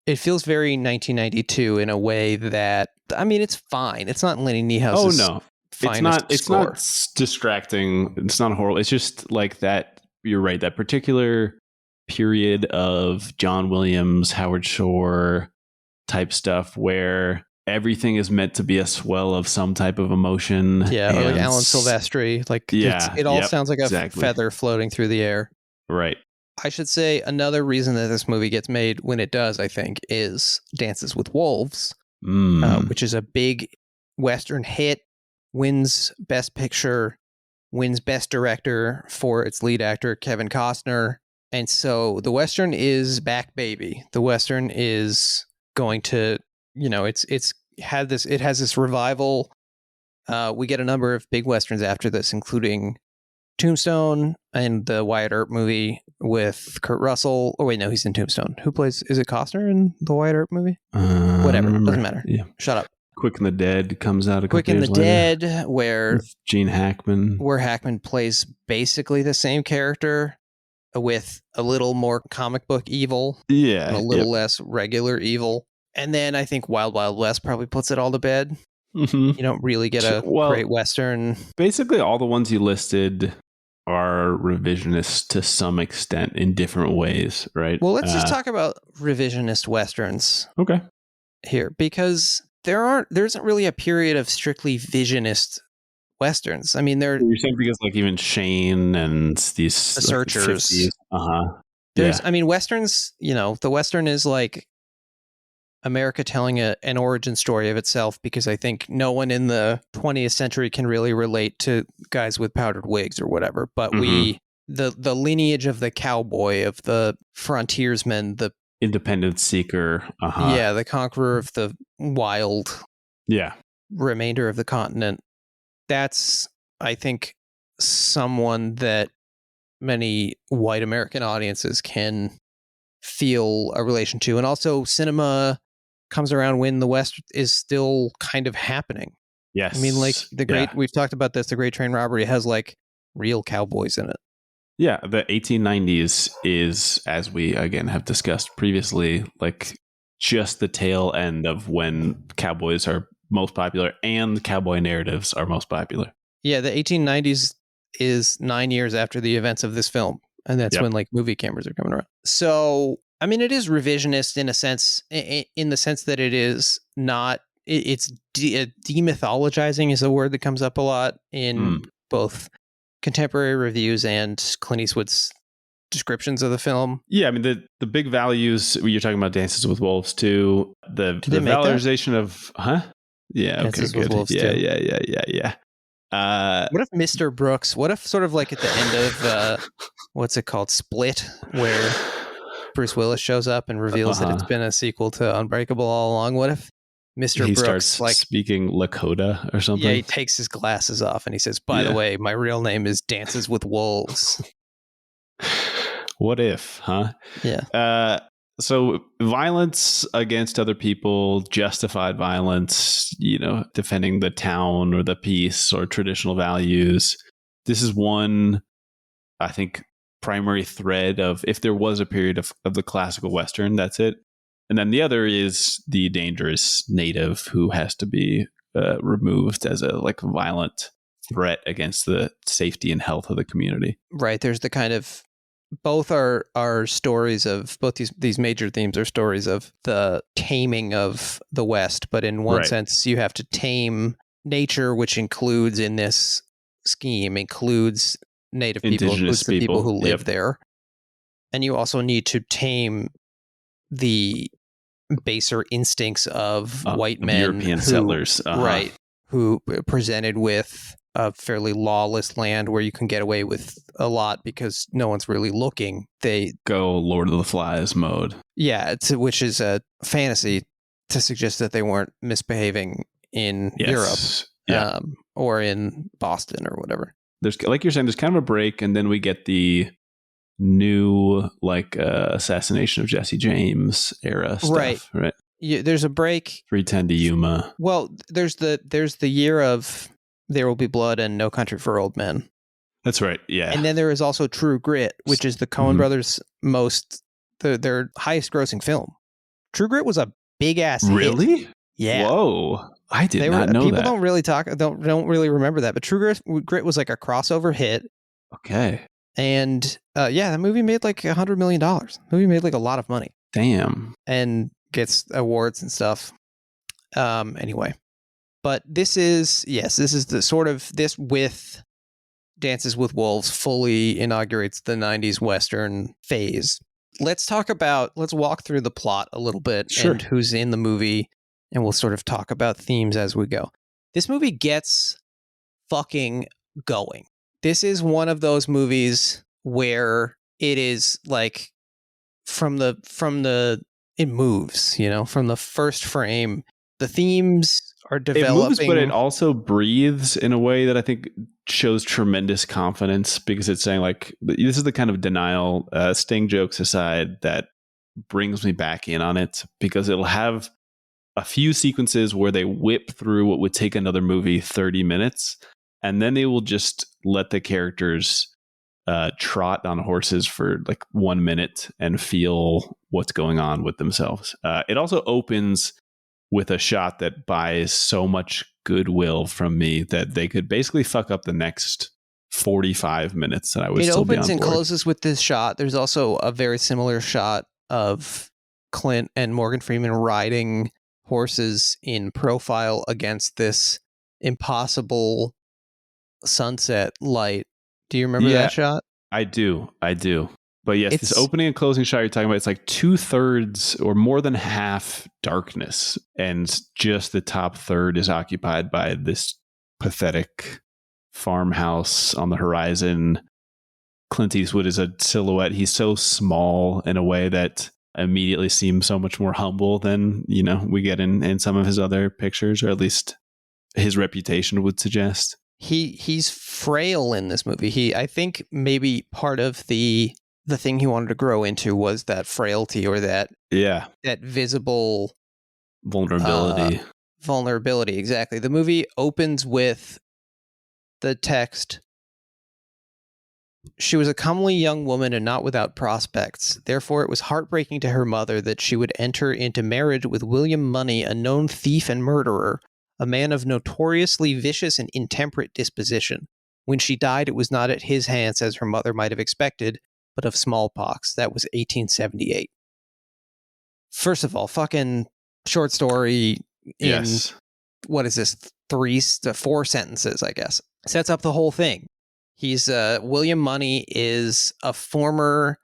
Speaker 1: it feels very 1992 in a way that, I mean, it's fine. It's not Lenny Niehaus's finest
Speaker 2: it's
Speaker 1: score.
Speaker 2: not distracting. It's not horrible. It's just like that. You're right. That particular period of John Williams, Howard Shore type stuff where everything is meant to be a swell of some type of emotion.
Speaker 1: Yeah, or like Alan Silvestri. Like, it all sounds like a feather floating through the air.
Speaker 2: Right.
Speaker 1: I should say another reason that this movie gets made when it does, I think, is Dances with Wolves, which is a big Western hit, wins Best Picture, wins Best Director for its lead actor, Kevin Costner. And so the Western is back, baby. The Western is going to, it has this revival. We get a number of big Westerns after this, including Tombstone and the Wyatt Earp movie with Kurt Russell. Oh wait, no, he's in Tombstone. Is it Costner in the Wyatt Earp movie? Whatever, doesn't matter. Yeah. Shut up.
Speaker 2: Quick and the Dead comes out a couple
Speaker 1: Quick and
Speaker 2: years
Speaker 1: the
Speaker 2: later,
Speaker 1: Dead, where
Speaker 2: Gene Hackman,
Speaker 1: plays basically the same character with a little more comic book evil, and a little less regular evil. And then I think Wild Wild West probably puts it all to bed. Mm-hmm. You don't really get a great Western.
Speaker 2: Basically, all the ones you listed are revisionist to some extent in different ways, right?
Speaker 1: Well, let's just talk about revisionist Westerns.
Speaker 2: Okay.
Speaker 1: Here, because there isn't really a period of strictly visionist Westerns. I mean, you're
Speaker 2: saying because like even Shane and these
Speaker 1: The Searchers.
Speaker 2: Yeah.
Speaker 1: I mean, Westerns, the Western is like America telling an origin story of itself, because I think no one in the 20th century can really relate to guys with powdered wigs or whatever. But the lineage of the cowboy, of the frontiersman, the
Speaker 2: independence seeker.
Speaker 1: Yeah, the conqueror of the wild remainder of the continent. That's, I think, someone that many white American audiences can feel a relation to. And also cinema comes around when the West is still kind of happening.
Speaker 2: Yes.
Speaker 1: I mean, like we've talked about this, the Great Train Robbery has like real cowboys in it.
Speaker 2: Yeah, the 1890s is, as we again have discussed previously, like just the tail end of when cowboys are most popular and cowboy narratives are most popular.
Speaker 1: Yeah, the 1890s is 9 years after the events of this film. And that's when like movie cameras are coming around. So, I mean, it is revisionist in a sense, in the sense that it is not, it's demythologizing is a word that comes up a lot in both contemporary reviews and Clint Eastwood's descriptions of the film.
Speaker 2: Yeah, I mean, the big values, you're talking about Dances with Wolves too, the valorization of, Yeah,
Speaker 1: Dances
Speaker 2: okay,
Speaker 1: with
Speaker 2: good.
Speaker 1: Wolves
Speaker 2: Yeah.
Speaker 1: What if Mr. Brooks, what if sort of like at the end of, what's it called, Split, where Bruce Willis shows up and reveals that it's been a sequel to Unbreakable all along? What if Mr.
Speaker 2: He
Speaker 1: Brooks
Speaker 2: starts like speaking Lakota or something?
Speaker 1: Yeah, he takes his glasses off and he says, by the way, my real name is Dances with Wolves.
Speaker 2: What if, huh?
Speaker 1: Yeah.
Speaker 2: So violence against other people, justified violence, defending the town or the peace or traditional values. This is one, I think, primary thread of, if there was a period of the classical Western, that's it. And then the other is the dangerous native who has to be removed as a like violent threat against the safety and health of the community.
Speaker 1: Right. There's the kind of, both are stories of, both these major themes are stories of the taming of the West. But in one sense, you have to tame nature, which includes, in this scheme, includes native people, includes the people who live there. And you also need to tame the baser instincts of white men,
Speaker 2: European settlers,
Speaker 1: who presented with a fairly lawless land where you can get away with a lot because no one's really looking. They
Speaker 2: go Lord of the Flies mode.
Speaker 1: Yeah, which is a fantasy to suggest that they weren't misbehaving in Europe or in Boston or whatever.
Speaker 2: There's, like you're saying, there's kind of a break, and then we get the new assassination of Jesse James era stuff, right?
Speaker 1: Yeah, there's a break.
Speaker 2: 3:10 to Yuma.
Speaker 1: Well, there's the year of There Will Be Blood and No Country for Old Men.
Speaker 2: That's right. Yeah.
Speaker 1: And then there is also True Grit, which is the Coen brothers' their highest grossing film. True Grit was a big ass hit.
Speaker 2: Really?
Speaker 1: Yeah.
Speaker 2: Whoa. I did not know
Speaker 1: people
Speaker 2: that.
Speaker 1: Don't really remember that, but True Grit was like a crossover hit.
Speaker 2: Okay.
Speaker 1: And the movie made like $100 million. The movie made like a lot of money.
Speaker 2: Damn.
Speaker 1: And gets awards and stuff. Anyway, but this is the sort of this with Dances with Wolves fully inaugurates the 90s Western phase. Let's walk through the plot a little bit and who's in the movie, and we'll sort of talk about themes as we go. This movie gets fucking going. This is one of those movies where it is like it moves, from the first frame. The themes are developing.
Speaker 2: It moves, but it also breathes in a way that I think shows tremendous confidence, because it's saying like, this is the kind of denial, Sting jokes aside, that brings me back in on it, because it'll have a few sequences where they whip through what would take another movie 30 minutes, and then they will just let the characters trot on horses for like 1 minute and feel what's going on with themselves. It also opens with a shot that buys so much goodwill from me that they could basically fuck up the next 45 minutes and I would still be on board. It opens
Speaker 1: and closes with this shot. There's also a very similar shot of Clint and Morgan Freeman riding horses in profile against this impossible sunset light. Do you remember that shot?
Speaker 2: I do. But yes, this opening and closing shot you're talking about, it's like 2/3 or more than half darkness, and just the top third is occupied by this pathetic farmhouse on the horizon. Clint Eastwood is a silhouette. He's so small in a way that immediately seems so much more humble than, we get in some of his other pictures, or at least his reputation would suggest.
Speaker 1: He's frail in this movie. I think maybe part of the thing he wanted to grow into was that frailty, or that visible vulnerability. Exactly. The movie opens with the text: "She was a comely young woman and not without prospects. Therefore, it was heartbreaking to her mother that she would enter into marriage with William Money, a known thief and murderer, a man of notoriously vicious and intemperate disposition. When she died, it was not at his hands, as her mother might have expected, but of smallpox." That was 1878. First of all, fucking short story in, what is this, 3 to 4 sentences, I guess. Sets up the whole thing. He's William Money is a former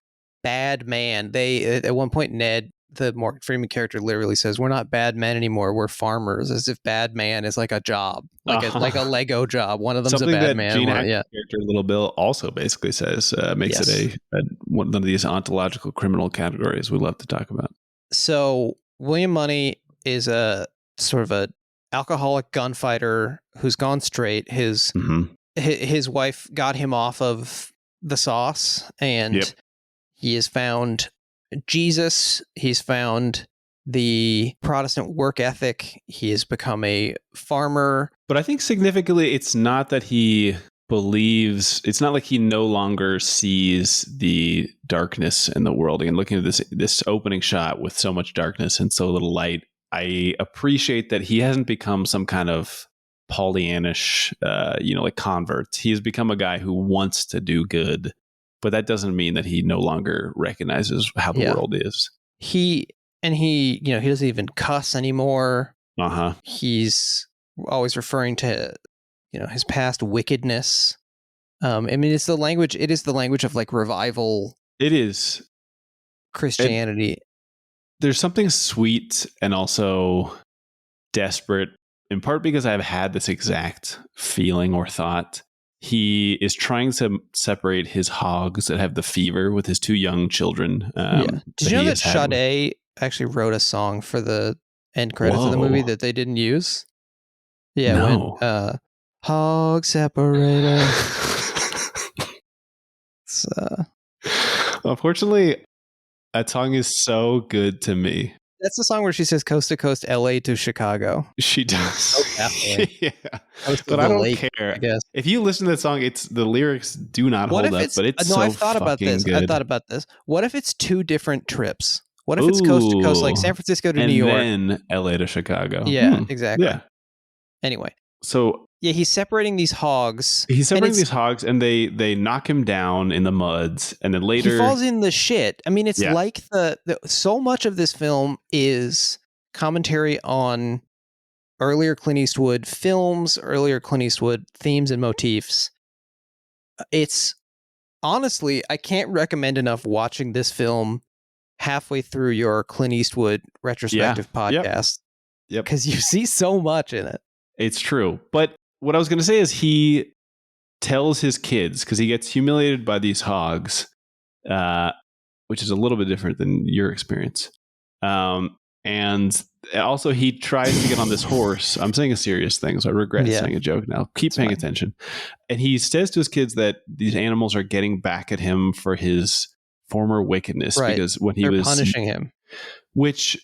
Speaker 1: bad man. They at one point, Ned, the Morgan Freeman character, literally says, "We're not bad men anymore. We're farmers," as if bad man is like a job, like a Lego job. One of them's
Speaker 2: something
Speaker 1: a bad
Speaker 2: that
Speaker 1: man.
Speaker 2: Gene character Little Bill also basically says, makes it one of these ontological criminal categories we love to talk about.
Speaker 1: So William Money is a sort of a alcoholic gunfighter who's gone straight. His wife got him off of the sauce, and he has found Jesus. He's found the Protestant work ethic. He has become a farmer.
Speaker 2: But I think significantly, it's not that he believes, it's not like he no longer sees the darkness in the world. Again, looking at this opening shot with so much darkness and so little light, I appreciate that he hasn't become some kind of Pollyannish, like convert. He's become a guy who wants to do good, but that doesn't mean that he no longer recognizes how the world is. He
Speaker 1: doesn't even cuss anymore. He's always referring to, his past wickedness. It is the language of like revival.
Speaker 2: It is
Speaker 1: Christianity.
Speaker 2: There's something sweet and also desperate, in part because I've had this exact feeling or thought. He is trying to separate his hogs that have the fever with his 2 young children.
Speaker 1: Did you know that Sade actually wrote a song for the end credits of the movie that they didn't use? Yeah, no. When hog separator.
Speaker 2: Unfortunately, that song is so good to me.
Speaker 1: That's the song where she says coast to coast, LA to Chicago.
Speaker 2: She does.
Speaker 1: Oh, definitely.
Speaker 2: But I don't care. I guess. If you listen to the song, the lyrics do not hold up, but it's
Speaker 1: I've thought about this. Good. I thought about this. What if it's 2 different trips? What if it's coast to coast, like San Francisco to New York?
Speaker 2: And then LA to Chicago?
Speaker 1: Yeah, exactly.
Speaker 2: Yeah.
Speaker 1: Anyway.
Speaker 2: So
Speaker 1: yeah, he's separating these hogs.
Speaker 2: And they knock him down in the muds, and then later
Speaker 1: he falls in the shit. I mean, it's like so much of this film is commentary on earlier Clint Eastwood films, earlier Clint Eastwood themes and motifs. It's honestly, I can't recommend enough watching this film halfway through your Clint Eastwood retrospective podcast.
Speaker 2: Yep.
Speaker 1: Because you see so much in it.
Speaker 2: It's true. But what I was going to say is he tells his kids, because he gets humiliated by these hogs, which is a little bit different than your experience. And also he tries to get on this horse. I'm saying a serious thing, so I regret saying a joke now. Keep paying attention. And he says to his kids that these animals are getting back at him for his former wickedness, because when he was
Speaker 1: punishing him,
Speaker 2: which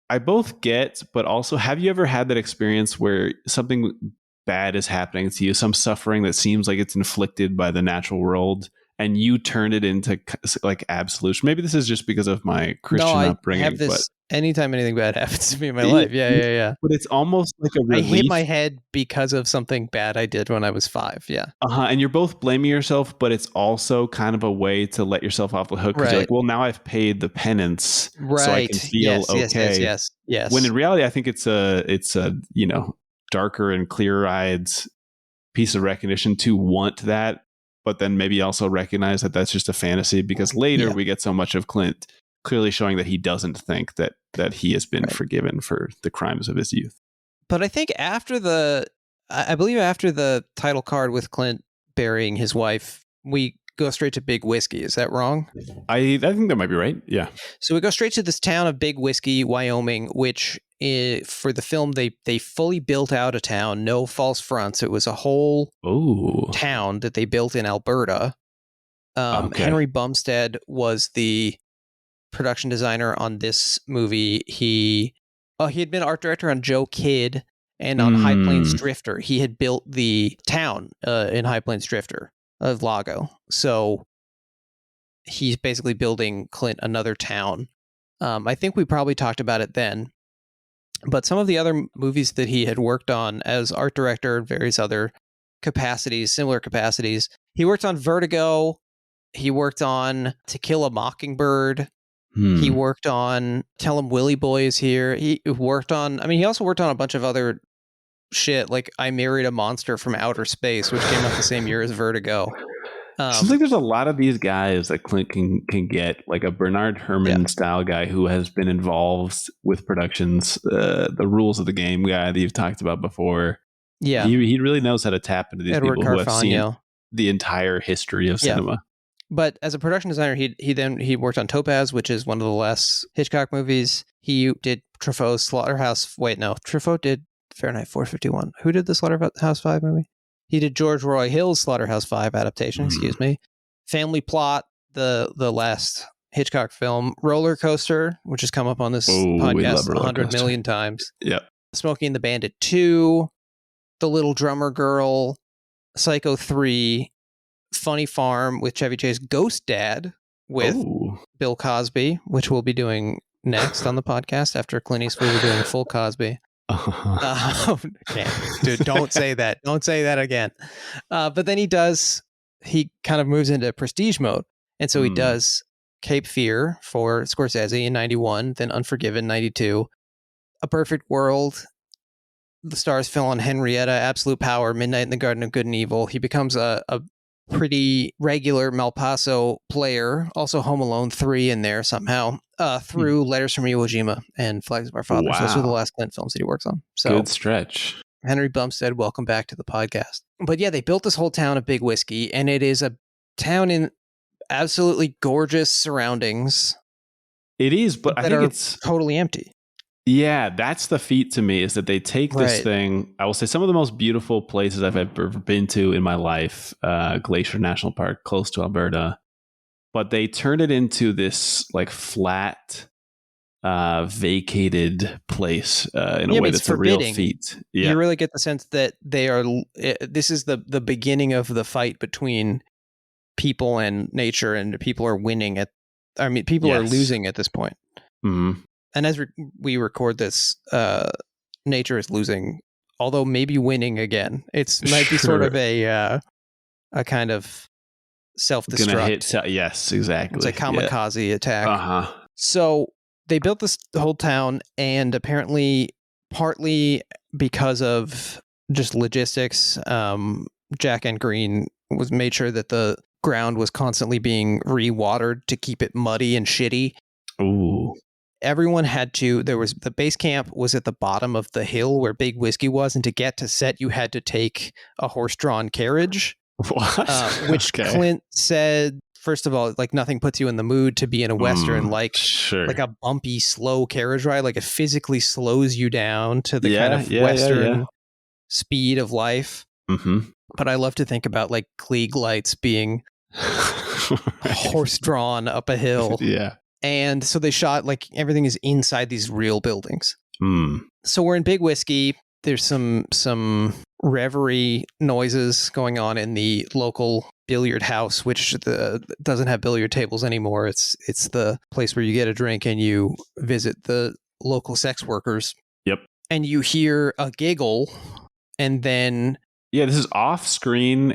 Speaker 2: I both get, but also, have you ever had that experience where something bad is happening to you, some suffering that seems like it's inflicted by the natural world, and you turn it into like absolution? Maybe this is just because of my Christian upbringing.
Speaker 1: I have this anytime anything bad happens to me in my life. Yeah.
Speaker 2: But it's almost like a relief.
Speaker 1: I hit my head because of something bad I did when I was 5. Yeah.
Speaker 2: And you're both blaming yourself, but it's also kind of a way to let yourself off the hook, because you're like, well, now I've paid the penance, so I can feel okay.
Speaker 1: Yes.
Speaker 2: When in reality, I think it's a darker and clear-eyed piece of recognition to want that, but then maybe also recognize that that's just a fantasy, because later we get so much of Clint clearly showing that he doesn't think that he has been forgiven for the crimes of his youth.
Speaker 1: But I think I believe after the title card with Clint burying his wife, we go straight to Big Whiskey. Is that wrong?
Speaker 2: I think that might be right. Yeah.
Speaker 1: So we go straight to this town of Big Whiskey, Wyoming, which for the film, they fully built out a town, no false fronts. It was a whole town that they built in Alberta. Henry Bumstead was the production designer on this movie. He had been art director on Joe Kidd and on High Plains Drifter. He had built the town in High Plains Drifter of Lago. So he's basically building Clint another town. I think we probably talked about it then. But some of the other movies that he had worked on as art director, various other capacities, similar capacities. He worked on Vertigo. He worked on To Kill a Mockingbird. He worked on Tell 'Em Willie Boy Is Here. He also worked on a bunch of other shit, like I Married a Monster from Outer Space, which came out the same year as Vertigo.
Speaker 2: Seems like there's a lot of these guys that Clint can get, like a Bernard Herrmann style guy who has been involved with productions, the rules of the game guy that you've talked about before. Yeah, he really knows how to tap into these people who have seen the entire history of cinema.
Speaker 1: But as a production designer, he worked on Topaz, which is one of the last Hitchcock movies. He did Truffaut's Slaughterhouse. Wait, no, Truffaut did Fahrenheit 451. Who did the Slaughterhouse 5 movie? He did George Roy Hill's Slaughterhouse 5 adaptation. Excuse me. Family Plot, the last Hitchcock film. Roller Coaster, which has come up on this podcast 100 million times.
Speaker 2: Yeah.
Speaker 1: Smokey and the Bandit 2, The Little Drummer Girl, Psycho 3. Funny Farm with Chevy Chase, Ghost Dad with Bill Cosby, which we'll be doing next on the podcast after Clint Eastwood. We're doing full Cosby. Dude, don't say that. Don't say that again. But then he kind of moves into prestige mode. And so he does Cape Fear for Scorsese in 91, then Unforgiven 92, A Perfect World, The Stars Fell on Henrietta, Absolute Power, Midnight in the Garden of Good and Evil. He becomes a pretty regular Malpaso player, also Home Alone 3 in there somehow, through Letters from Iwo Jima and Flags of Our Fathers. Wow. Those are the last Clint films that he works on. So
Speaker 2: good stretch.
Speaker 1: Henry Bumstead, welcome back to the podcast. But yeah, they built this whole town of Big Whiskey, and it is a town in absolutely gorgeous surroundings.
Speaker 2: It is, but I think it's
Speaker 1: totally empty.
Speaker 2: Yeah, that's the feat to me, is that they take this thing. I will say some of the most beautiful places I've ever been to in my life, Glacier National Park, close to Alberta, but they turn it into this like flat, vacated place in a way that's a real feat. Yeah.
Speaker 1: You really get the sense that this is the beginning of the fight between people and nature, and people are winning people are losing at this point.
Speaker 2: Mm-hmm.
Speaker 1: And as we record this, nature is losing although maybe winning again. It's might be sort of a kind of self-destruct.
Speaker 2: Gonna hit. Yes, exactly.
Speaker 1: It's a kamikaze attack.
Speaker 2: Uh-huh.
Speaker 1: So they built this whole town, and apparently, partly because of just logistics, Jack and Green was made sure that the ground was constantly being re-watered to keep it muddy and shitty.
Speaker 2: Ooh.
Speaker 1: Everyone had to, the base camp was at the bottom of the hill where Big Whiskey was, and to get to set, you had to take a horse-drawn carriage.
Speaker 2: What?
Speaker 1: Which Clint said, first of all, like nothing puts you in the mood to be in a Western, like a bumpy, slow carriage ride. Like it physically slows you down to the kind of Western speed of life.
Speaker 2: Mm-hmm.
Speaker 1: But I love to think about like Klieg lights being horse-drawn up a hill.
Speaker 2: Yeah.
Speaker 1: And so they shot, like, everything is inside these real buildings.
Speaker 2: Mm.
Speaker 1: So we're in Big Whiskey. There's some reverie noises going on in the local billiard house, which doesn't have billiard tables anymore. It's the place where you get a drink and you visit the local sex workers.
Speaker 2: Yep.
Speaker 1: And you hear a giggle, and then...
Speaker 2: Yeah, this is off screen.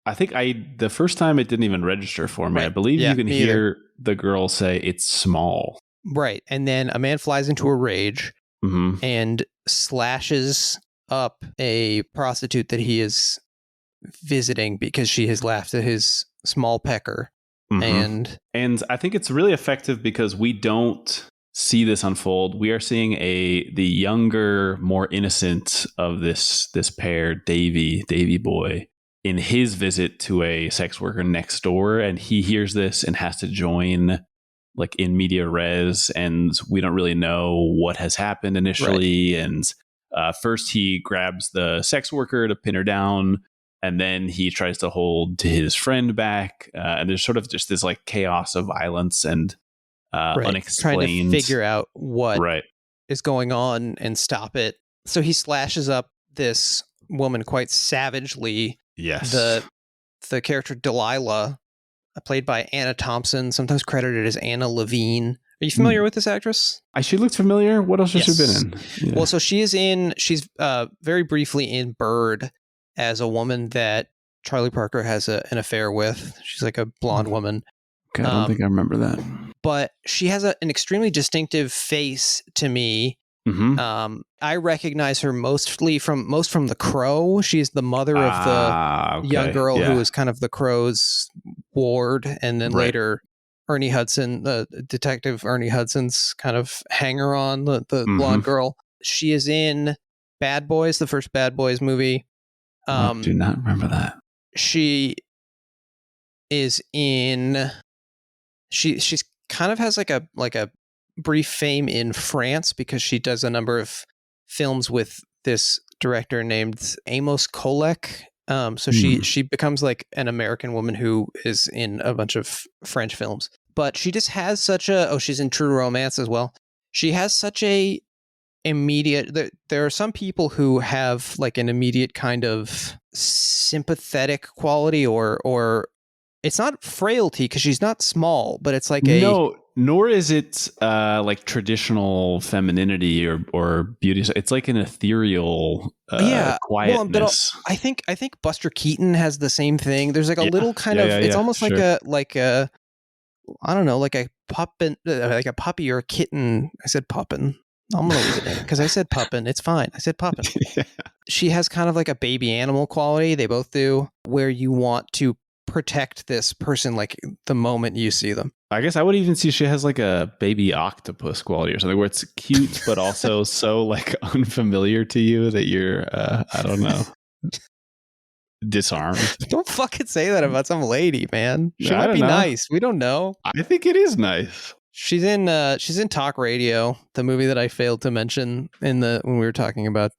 Speaker 2: I think the first time it didn't even register for me. Right. I believe you can hear the girl say it's small.
Speaker 1: Right. And then a man flies into a rage and slashes up a prostitute that he is visiting because she has laughed at his small pecker. And
Speaker 2: I think it's really effective because we don't see this unfold. We are seeing the younger, more innocent of this pair, Davy boy, in his visit to a sex worker next door, and he hears this and has to join like in media res, and we don't really know what has happened initially. Right. And first he grabs the sex worker to pin her down, and then he tries to hold his friend back, and there's sort of just this like chaos of violence and unexplained,
Speaker 1: trying to figure out what is going on and stop it. So he slashes up this woman quite savagely.
Speaker 2: Yes.
Speaker 1: The character Delilah, played by Anna Thompson, sometimes credited as Anna Levine. Are you familiar with this actress?
Speaker 2: She looked familiar. What else has she been in?
Speaker 1: Yeah. Well, so she's very briefly in Bird as a woman that Charlie Parker has an affair with. She's like a blonde woman.
Speaker 2: Okay, I don't think I remember that.
Speaker 1: But she has an extremely distinctive face to me. I recognize her most from The Crow. She's the mother of the young girl who is kind of the Crow's ward, and then later Ernie Hudson, the detective Ernie Hudson's kind of hanger on, the blonde girl. She is in Bad Boys, the first Bad Boys movie.
Speaker 2: I do not remember that.
Speaker 1: She is in. She's kind of has like a brief fame in France because she does a number of films with this director named Amos Kolek. So she becomes like an American woman who is in a bunch of French films. But she just has such she's in True Romance as well. She has such a immediate... There are some people who have like an immediate kind of sympathetic quality or it's not frailty because she's not small, but it's like
Speaker 2: nor is it like traditional femininity or beauty. It's like an ethereal quietness.
Speaker 1: Well, I think Buster Keaton has the same thing. There's like a little kind of it's almost like a I don't know, like a puppet, like a puppy or a kitten. I said puppin. I'm gonna leave it in because I said puppin. It's fine. I said puppin. She has kind of like a baby animal quality. They both do, where you want to protect this person like the moment you see them.
Speaker 2: I guess I would even see she has like a baby octopus quality or something where it's cute but also so like unfamiliar to you that you're I don't know, disarmed.
Speaker 1: Don't fucking say that about some lady, man. She might be nice. We don't know.
Speaker 2: I think it is nice.
Speaker 1: She's in Talk Radio, the movie that I failed to mention when we were talking about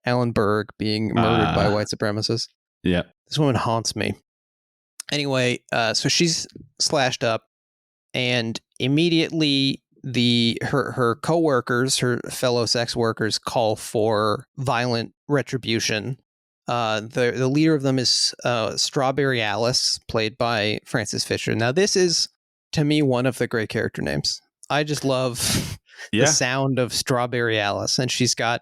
Speaker 1: Alan Berg being murdered by white supremacists.
Speaker 2: Yeah.
Speaker 1: This woman haunts me. Anyway, so she's slashed up, and immediately her coworkers, her fellow sex workers, call for violent retribution. The leader of them is Strawberry Alice, played by Frances Fisher. Now, this is, to me, one of the great character names. I just love the sound of Strawberry Alice, and she's got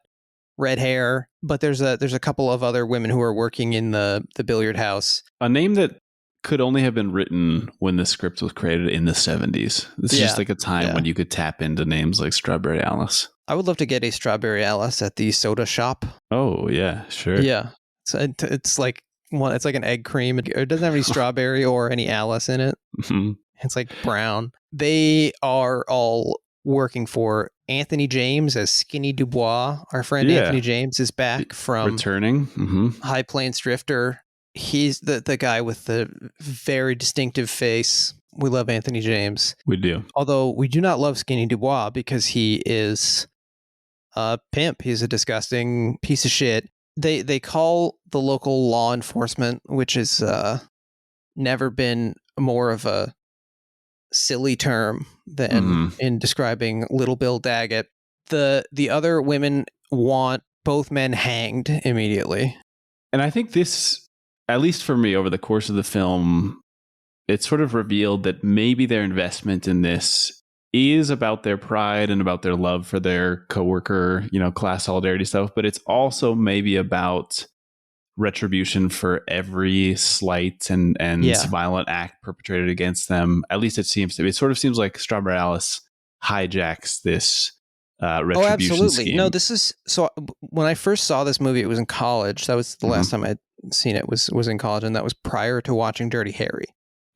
Speaker 1: red hair, but there's a couple of other women who are working in the billiard house.
Speaker 2: A name that could only have been written when the script was created in the 70s. This is just like a time when you could tap into names like Strawberry Alice.
Speaker 1: I would love to get a Strawberry Alice at the soda shop.
Speaker 2: Oh, yeah, sure.
Speaker 1: Yeah. So it's like it's like an egg cream. It doesn't have any strawberry or any Alice in it.
Speaker 2: Mm-hmm.
Speaker 1: It's like brown. They are all working for Anthony James as Skinny Dubois. Our friend Anthony James is back from
Speaker 2: returning.
Speaker 1: High Plains Drifter. He's the guy with the very distinctive face. We love Anthony James.
Speaker 2: We do.
Speaker 1: Although we do not love Skinny Dubois because he is a pimp. He's a disgusting piece of shit. They call the local law enforcement, which has never been more of a silly term than in describing Little Bill Daggett. The other women want both men hanged immediately.
Speaker 2: And I think this, at least for me, over the course of the film, it sort of revealed that maybe their investment in this is about their pride and about their love for their coworker, class solidarity stuff, but it's also maybe about retribution for every slight and violent act perpetrated against them. At least it seems to be. It sort of seems like Strawberry Alice hijacks this retribution
Speaker 1: absolutely.
Speaker 2: scheme.
Speaker 1: No, this is so. When I first saw this movie, it was in college. That was the last time I'd seen it. Was in college, and that was prior to watching Dirty Harry.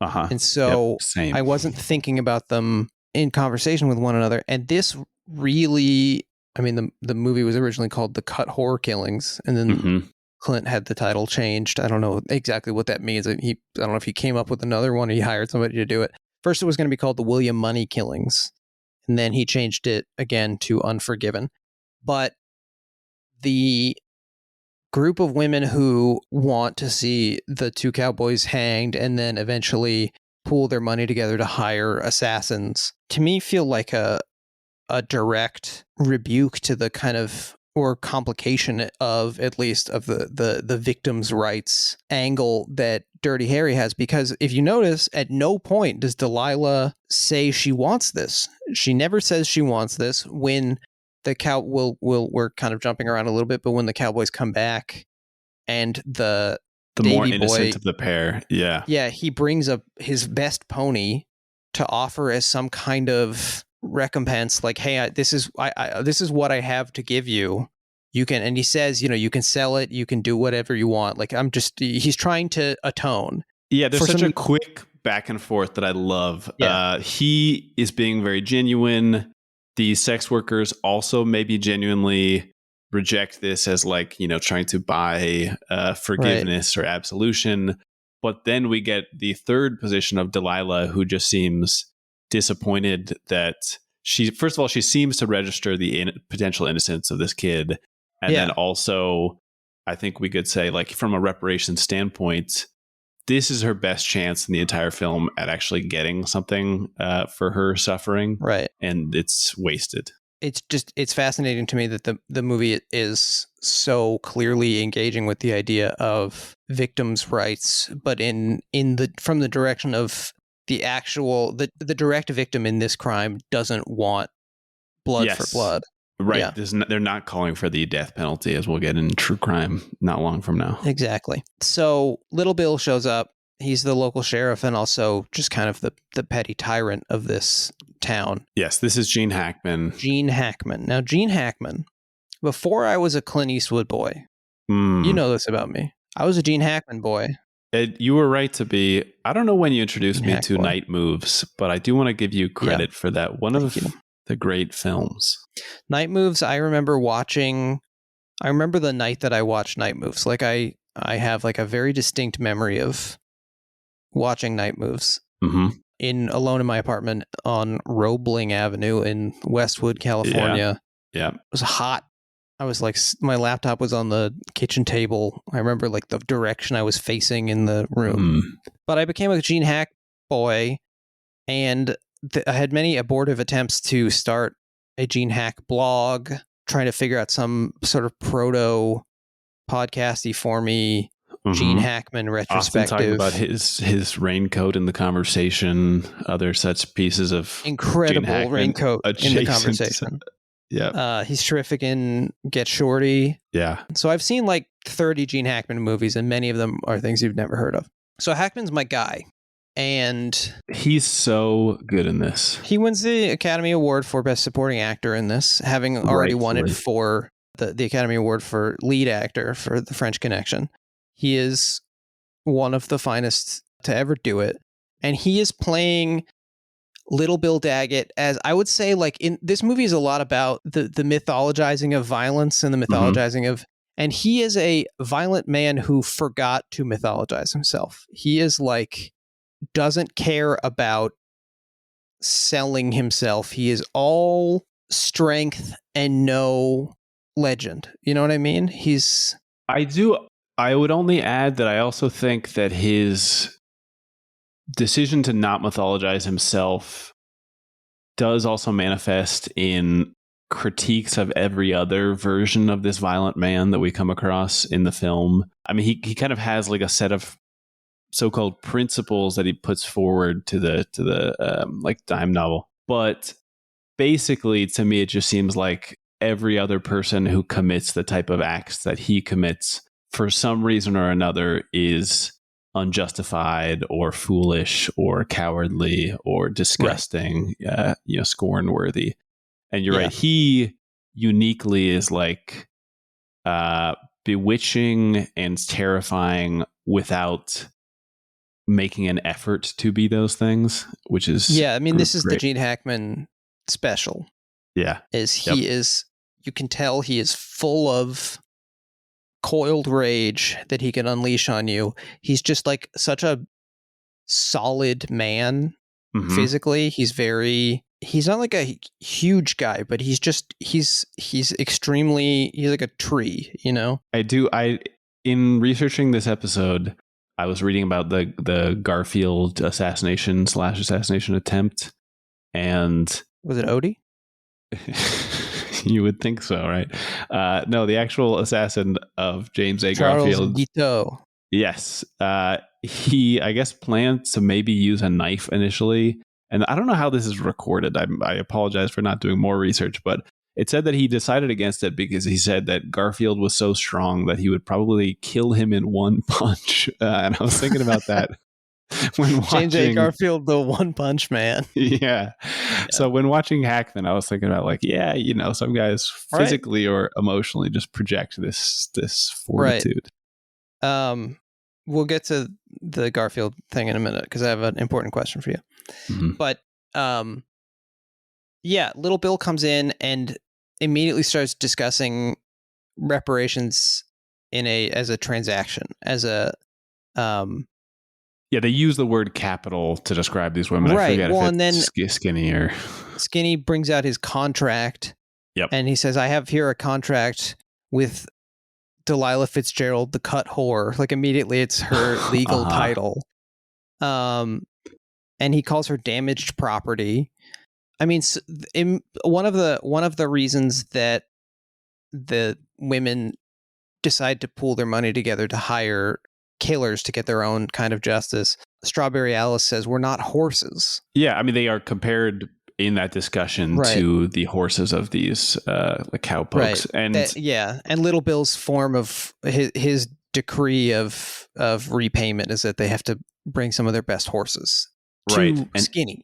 Speaker 1: And so I wasn't thinking about them in conversation with one another. And this really, I mean, the movie was originally called The Cut Horror Killings, and then Clint had the title changed. I don't know exactly what that means. I don't know if he came up with another one or he hired somebody to do it. First, it was going to be called The William Money Killings, and then he changed it again to Unforgiven. But the group of women who want to see the two cowboys hanged and then eventually pool their money together to hire assassins, to me feel like a direct rebuke to the kind of, or complication of, at least of the victim's rights angle that Dirty Harry has. Because if you notice, at no point does Delilah say she wants this. She never says she wants this. When the we're kind of jumping around a little bit, but when the cowboys come back and the
Speaker 2: more innocent of the pair,
Speaker 1: he brings up his best pony to offer as some kind of recompense, like, hey, this is what I have to give you. You can, and he says, you can sell it, you can do whatever you want. Like, he's trying to atone.
Speaker 2: Yeah, there's such a quick back and forth that I love. Yeah. He is being very genuine. The sex workers also maybe genuinely reject this as like, trying to buy forgiveness or absolution. But then we get the third position of Delilah, who just seems disappointed that first of all, she seems to register the potential innocence of this kid. And then also, I think we could say, like, from a reparations standpoint, this is her best chance in the entire film at actually getting something for her suffering.
Speaker 1: Right.
Speaker 2: And it's wasted.
Speaker 1: It's fascinating to me that the movie is so clearly engaging with the idea of victims' rights, but from the direction of the actual, the direct victim in this crime doesn't want blood for blood.
Speaker 2: Right. Yeah. They're not calling for the death penalty, as we'll get in True Crime not long from now.
Speaker 1: Exactly. So Little Bill shows up. He's the local sheriff and also just kind of the petty tyrant of this town.
Speaker 2: Yes, this is Gene Hackman.
Speaker 1: Gene Hackman. Now, Gene Hackman, before I was a Clint Eastwood boy, you know this about me. I was a Gene Hackman boy.
Speaker 2: You were right to be. I don't know when you introduced me to Night Moves, but I do want to give you credit for that. One of the great films.
Speaker 1: Night Moves, I remember the night that I watched Night Moves. Like I have like a very distinct memory of watching Night Moves alone in my apartment on Roebling Avenue in Westwood, California.
Speaker 2: Yeah.
Speaker 1: It was hot. I was like, my laptop was on the kitchen table. I remember like the direction I was facing in the room. But I became a Gene Hack boy, and I had many abortive attempts to start a Gene Hack blog, trying to figure out some sort of proto Pod Casty For Me Gene Hackman retrospective.
Speaker 2: Talking about his raincoat in the conversation, other such pieces of
Speaker 1: incredible raincoat in the conversation.
Speaker 2: Yeah.
Speaker 1: He's terrific in Get Shorty.
Speaker 2: Yeah.
Speaker 1: So I've seen like 30 Gene Hackman movies, and many of them are things you've never heard of. So Hackman's my guy. And
Speaker 2: he's so good in this.
Speaker 1: He wins the Academy Award for Best Supporting Actor in this, having already won it for the Academy Award for Lead Actor for The French Connection. He is one of the finest to ever do it. And he is playing Little Bill Daggett, as I would say, like, in this movie is a lot about the mythologizing of violence and the mythologizing of, and he is a violent man who forgot to mythologize himself. He is like, doesn't care about selling himself. He is all strength and no legend. You know what I mean?
Speaker 2: I would only add that I also think that his decision to not mythologize himself does also manifest in critiques of every other version of this violent man that we come across in the film. I mean, he kind of has like a set of so-called principles that he puts forward to the like dime novel. But basically, to me, it just seems like every other person who commits the type of acts that he commits for some reason or another is unjustified or foolish or cowardly or disgusting, scorn worthy. And you're right. He uniquely is like bewitching and terrifying without making an effort to be those things, which is
Speaker 1: this is the Gene Hackman special.
Speaker 2: He
Speaker 1: is, you can tell he is full of coiled rage that he can unleash on you. He's just like such a solid man physically. He's not like a huge guy, but he's like a tree, you know?
Speaker 2: In researching this episode, I was reading about the Garfield assassination attempt, and
Speaker 1: was it Odie?
Speaker 2: You would think so, right? No, the actual assassin of James A.
Speaker 1: Charles
Speaker 2: Garfield.
Speaker 1: Guiteau.
Speaker 2: Yes, he I guess planned to maybe use a knife initially, and I don't know how this is recorded. I apologize for not doing more research, but it said that he decided against it because he said that Garfield was so strong that he would probably kill him in one punch. And I was thinking about that when watching
Speaker 1: James A. Garfield, the One Punch Man.
Speaker 2: Yeah. So when watching Hackman, I was thinking about like, some guys physically or emotionally just project this fortitude.
Speaker 1: Right. We'll get to the Garfield thing in a minute because I have an important question for you. But Little Bill comes in and immediately starts discussing reparations as a transaction, as a
Speaker 2: they use the word capital to describe these women.
Speaker 1: Right.
Speaker 2: I forget if it's Skinny or
Speaker 1: Skinny brings out his contract.
Speaker 2: Yep.
Speaker 1: And he says, I have here a contract with Delilah Fitzgerald, the cut whore. Like immediately it's her legal title. And he calls her damaged property. I mean, one of the reasons that the women decide to pool their money together to hire killers to get their own kind of justice, Strawberry Alice says, we're not horses.
Speaker 2: Yeah, I mean, they are compared in that discussion to the horses of these like cowpokes.
Speaker 1: Right. And Little Bill's form of his decree of repayment is that they have to bring some of their best horses to Skinny.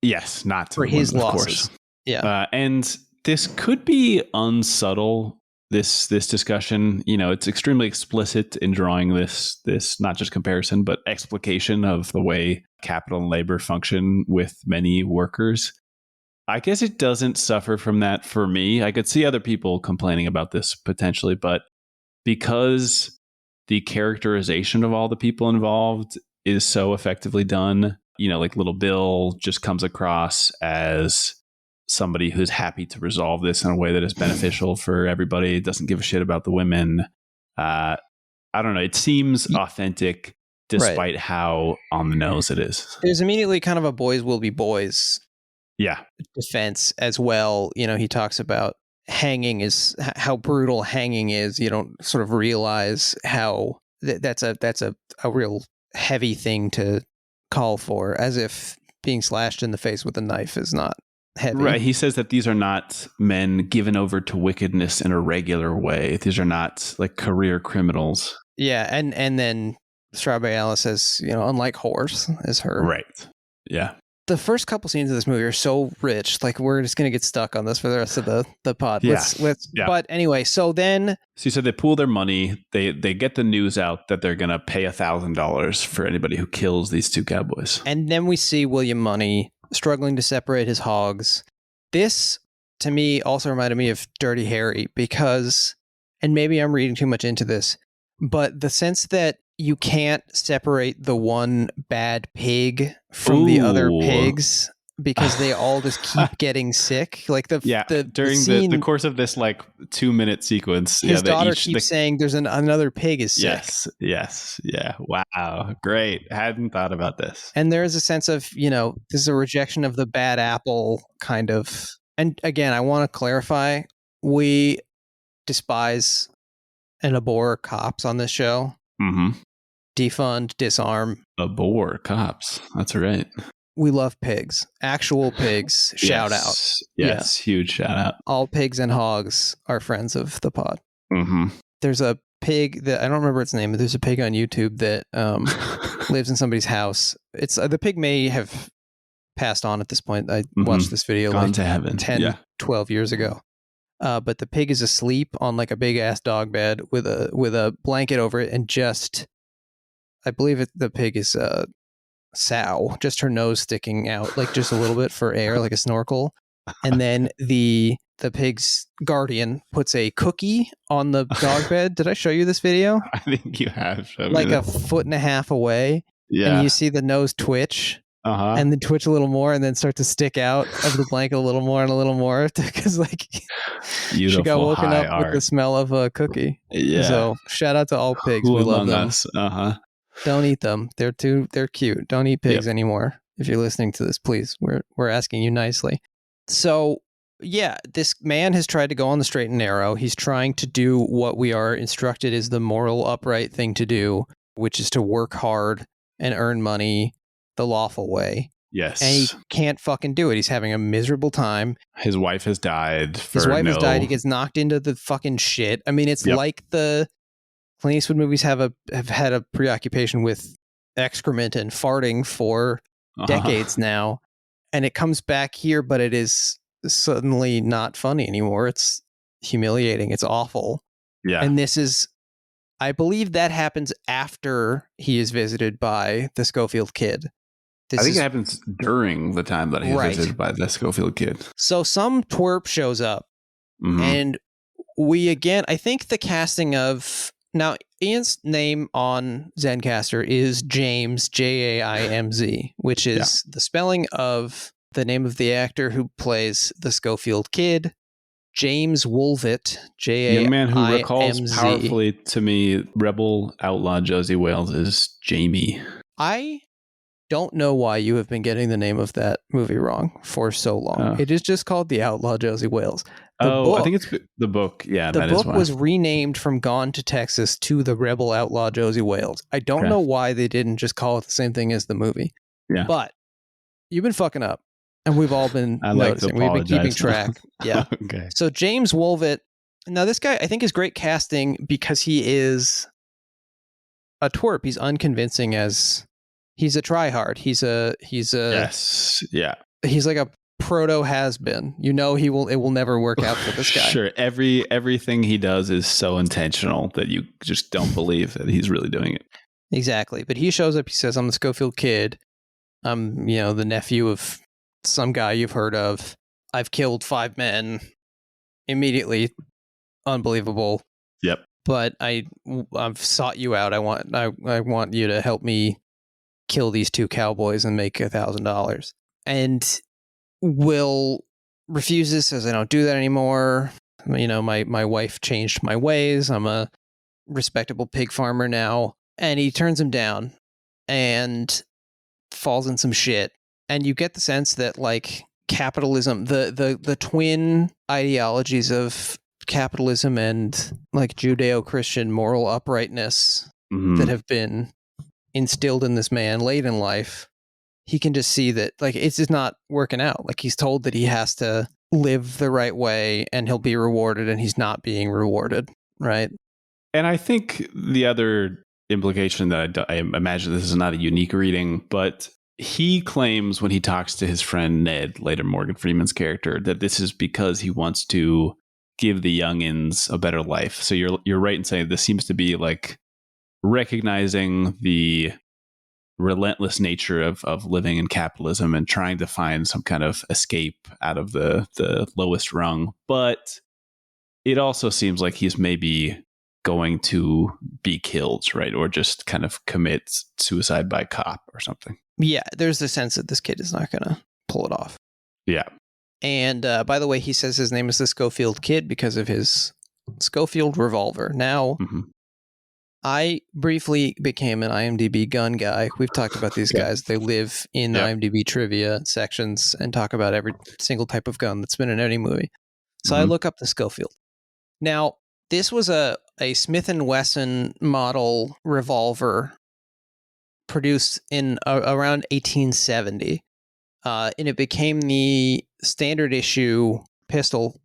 Speaker 2: Yes, not
Speaker 1: for his
Speaker 2: women,
Speaker 1: losses.
Speaker 2: Of course.
Speaker 1: Yeah.
Speaker 2: And this could be unsubtle, this discussion. You know, it's extremely explicit in drawing this not just comparison, but explication of the way capital and labor function with many workers. I guess it doesn't suffer from that for me. I could see other people complaining about this potentially, but because the characterization of all the people involved is so effectively done, you know, like Little Bill just comes across as somebody who's happy to resolve this in a way that is beneficial for everybody, doesn't give a shit about the women. I don't know. It seems authentic despite how on the nose it is.
Speaker 1: There's immediately kind of a boys will be boys defense as well. You know, he talks about how brutal hanging is. You don't sort of realize how that's a real heavy thing to call for, as if being slashed in the face with a knife is not heavy.
Speaker 2: Right. He says that these are not men given over to wickedness in a regular way. These are not like career criminals.
Speaker 1: Yeah. And then Strawberry Alice says, unlike whores is her.
Speaker 2: Right. Yeah.
Speaker 1: The first couple scenes of this movie are so rich. Like, we're just going to get stuck on this for the rest of the pod.
Speaker 2: Yeah.
Speaker 1: But anyway, so
Speaker 2: you said they pool their money. They get the news out that they're going to pay $1,000 for anybody who kills these two cowboys.
Speaker 1: And then we see William Money struggling to separate his hogs. This, to me, also reminded me of Dirty Harry because, and maybe I'm reading too much into this, but the sense that you can't separate the one bad pig from the other pigs because they all just keep getting sick. Like
Speaker 2: during the course of this 2-minute sequence,
Speaker 1: his daughter keeps saying there's another pig is sick.
Speaker 2: Yes. Yeah. Wow. Great. Hadn't thought about this.
Speaker 1: And there is a sense of, this is a rejection of the bad apple kind of. And again, I want to clarify, we despise and abhor cops on this show.
Speaker 2: Mm-hmm.
Speaker 1: Defund, disarm.
Speaker 2: Abhor cops. That's right.
Speaker 1: We love pigs. Actual pigs. Shout out.
Speaker 2: Yes, huge shout out.
Speaker 1: All pigs and hogs are friends of the pod.
Speaker 2: Mm-hmm.
Speaker 1: There's a pig that I don't remember its name, but there's a pig on YouTube that lives in somebody's house. It's the pig may have passed on at this point. I watched this video
Speaker 2: Gone to heaven.
Speaker 1: 10, 12 years ago. But the pig is asleep on like a big ass dog bed with a blanket over it, and just, I believe the pig is sow, just her nose sticking out like just a little bit for air, like a snorkel. And then the pig's guardian puts a cookie on the dog bed. Did I show you this video?
Speaker 2: I think you have.
Speaker 1: Like a foot and a half away.
Speaker 2: Yeah.
Speaker 1: And you see the nose twitch. And then twitch a little more and then start to stick out of the blanket a little more and a little more because she got woken up with the smell of a cookie.
Speaker 2: Yeah.
Speaker 1: So shout out to all pigs. We love them. Don't eat them. They're cute. Don't eat pigs anymore. If you're listening to this, please, we're asking you nicely. So yeah, this man has tried to go on the straight and narrow. He's trying to do what we are instructed is the moral upright thing to do, which is to work hard and earn money the lawful way.
Speaker 2: Yes.
Speaker 1: And he can't fucking do it. He's having a miserable time.
Speaker 2: His wife has died.
Speaker 1: Has died. He gets knocked into the fucking shit. I mean, it's like the Clint Eastwood movies have had a preoccupation with excrement and farting for decades now. And it comes back here, but it is suddenly not funny anymore. It's humiliating. It's awful.
Speaker 2: Yeah.
Speaker 1: And this is, I believe that happens after he is visited by the Schofield kid.
Speaker 2: I think it happens during the time that he's visited by the Schofield kid.
Speaker 1: So some twerp shows up, and I think the casting of, now Ian's name on Zencastr is James, Jaimz, which is the spelling of the name of the actor who plays the Schofield kid, James Woolvett, Jaimz.
Speaker 2: Young man who recalls powerfully to me Rebel Outlaw Josie Wales is Jamie.
Speaker 1: I don't know why you have been getting the name of that movie wrong for so long. It is just called The Outlaw Josie Wales.
Speaker 2: I think it's the book. Yeah,
Speaker 1: the book was renamed from Gone to Texas to The Rebel Outlaw Josie Wales. I don't know why they didn't just call it the same thing as the movie.
Speaker 2: Yeah,
Speaker 1: but you've been fucking up, and we've all been noticing. We've been keeping track. Yeah.
Speaker 2: Okay.
Speaker 1: So James Woolvett. Now this guy, I think, is great casting because he is a twerp. He's unconvincing as. He's a tryhard. He's a
Speaker 2: yes, yeah.
Speaker 1: He's like a proto has been. It will never work out for this guy.
Speaker 2: Sure, everything he does is so intentional that you just don't believe that he's really doing it.
Speaker 1: Exactly. But he shows up. He says, "I'm the Schofield kid. I'm the nephew of some guy you've heard of. I've killed 5 men." Immediately, unbelievable.
Speaker 2: Yep.
Speaker 1: But I've sought you out. I want you to help me kill these 2 cowboys and make $1,000. And Will refuses, says, "I don't do that anymore. My wife changed my ways. I'm a respectable pig farmer now." And he turns him down and falls in some shit. And you get the sense that like capitalism, the twin ideologies of capitalism and like Judeo-Christian moral uprightness that have been instilled in this man late in life, he can just see that like it's just not working out. Like he's told that he has to live the right way and he'll be rewarded, and he's not being rewarded, right?
Speaker 2: And I think the other implication that I imagine this is not a unique reading, but he claims when he talks to his friend Ned, later Morgan Freeman's character, that this is because he wants to give the youngins a better life. So you're right in saying this seems to be like recognizing the relentless nature of living in capitalism and trying to find some kind of escape out of the lowest rung. But it also seems like he's maybe going to be killed, right? Or just kind of commit suicide by cop or something.
Speaker 1: Yeah, there's the sense that this kid is not going to pull it off.
Speaker 2: Yeah.
Speaker 1: And by the way, he says his name is the Schofield Kid because of his Schofield revolver. Now, I briefly became an IMDb gun guy. We've talked about these guys. They live in IMDb trivia sections and talk about every single type of gun that's been in any movie. So I look up the Schofield. Now, this was a Smith & Wesson model revolver produced in around 1870. And it became the standard issue pistol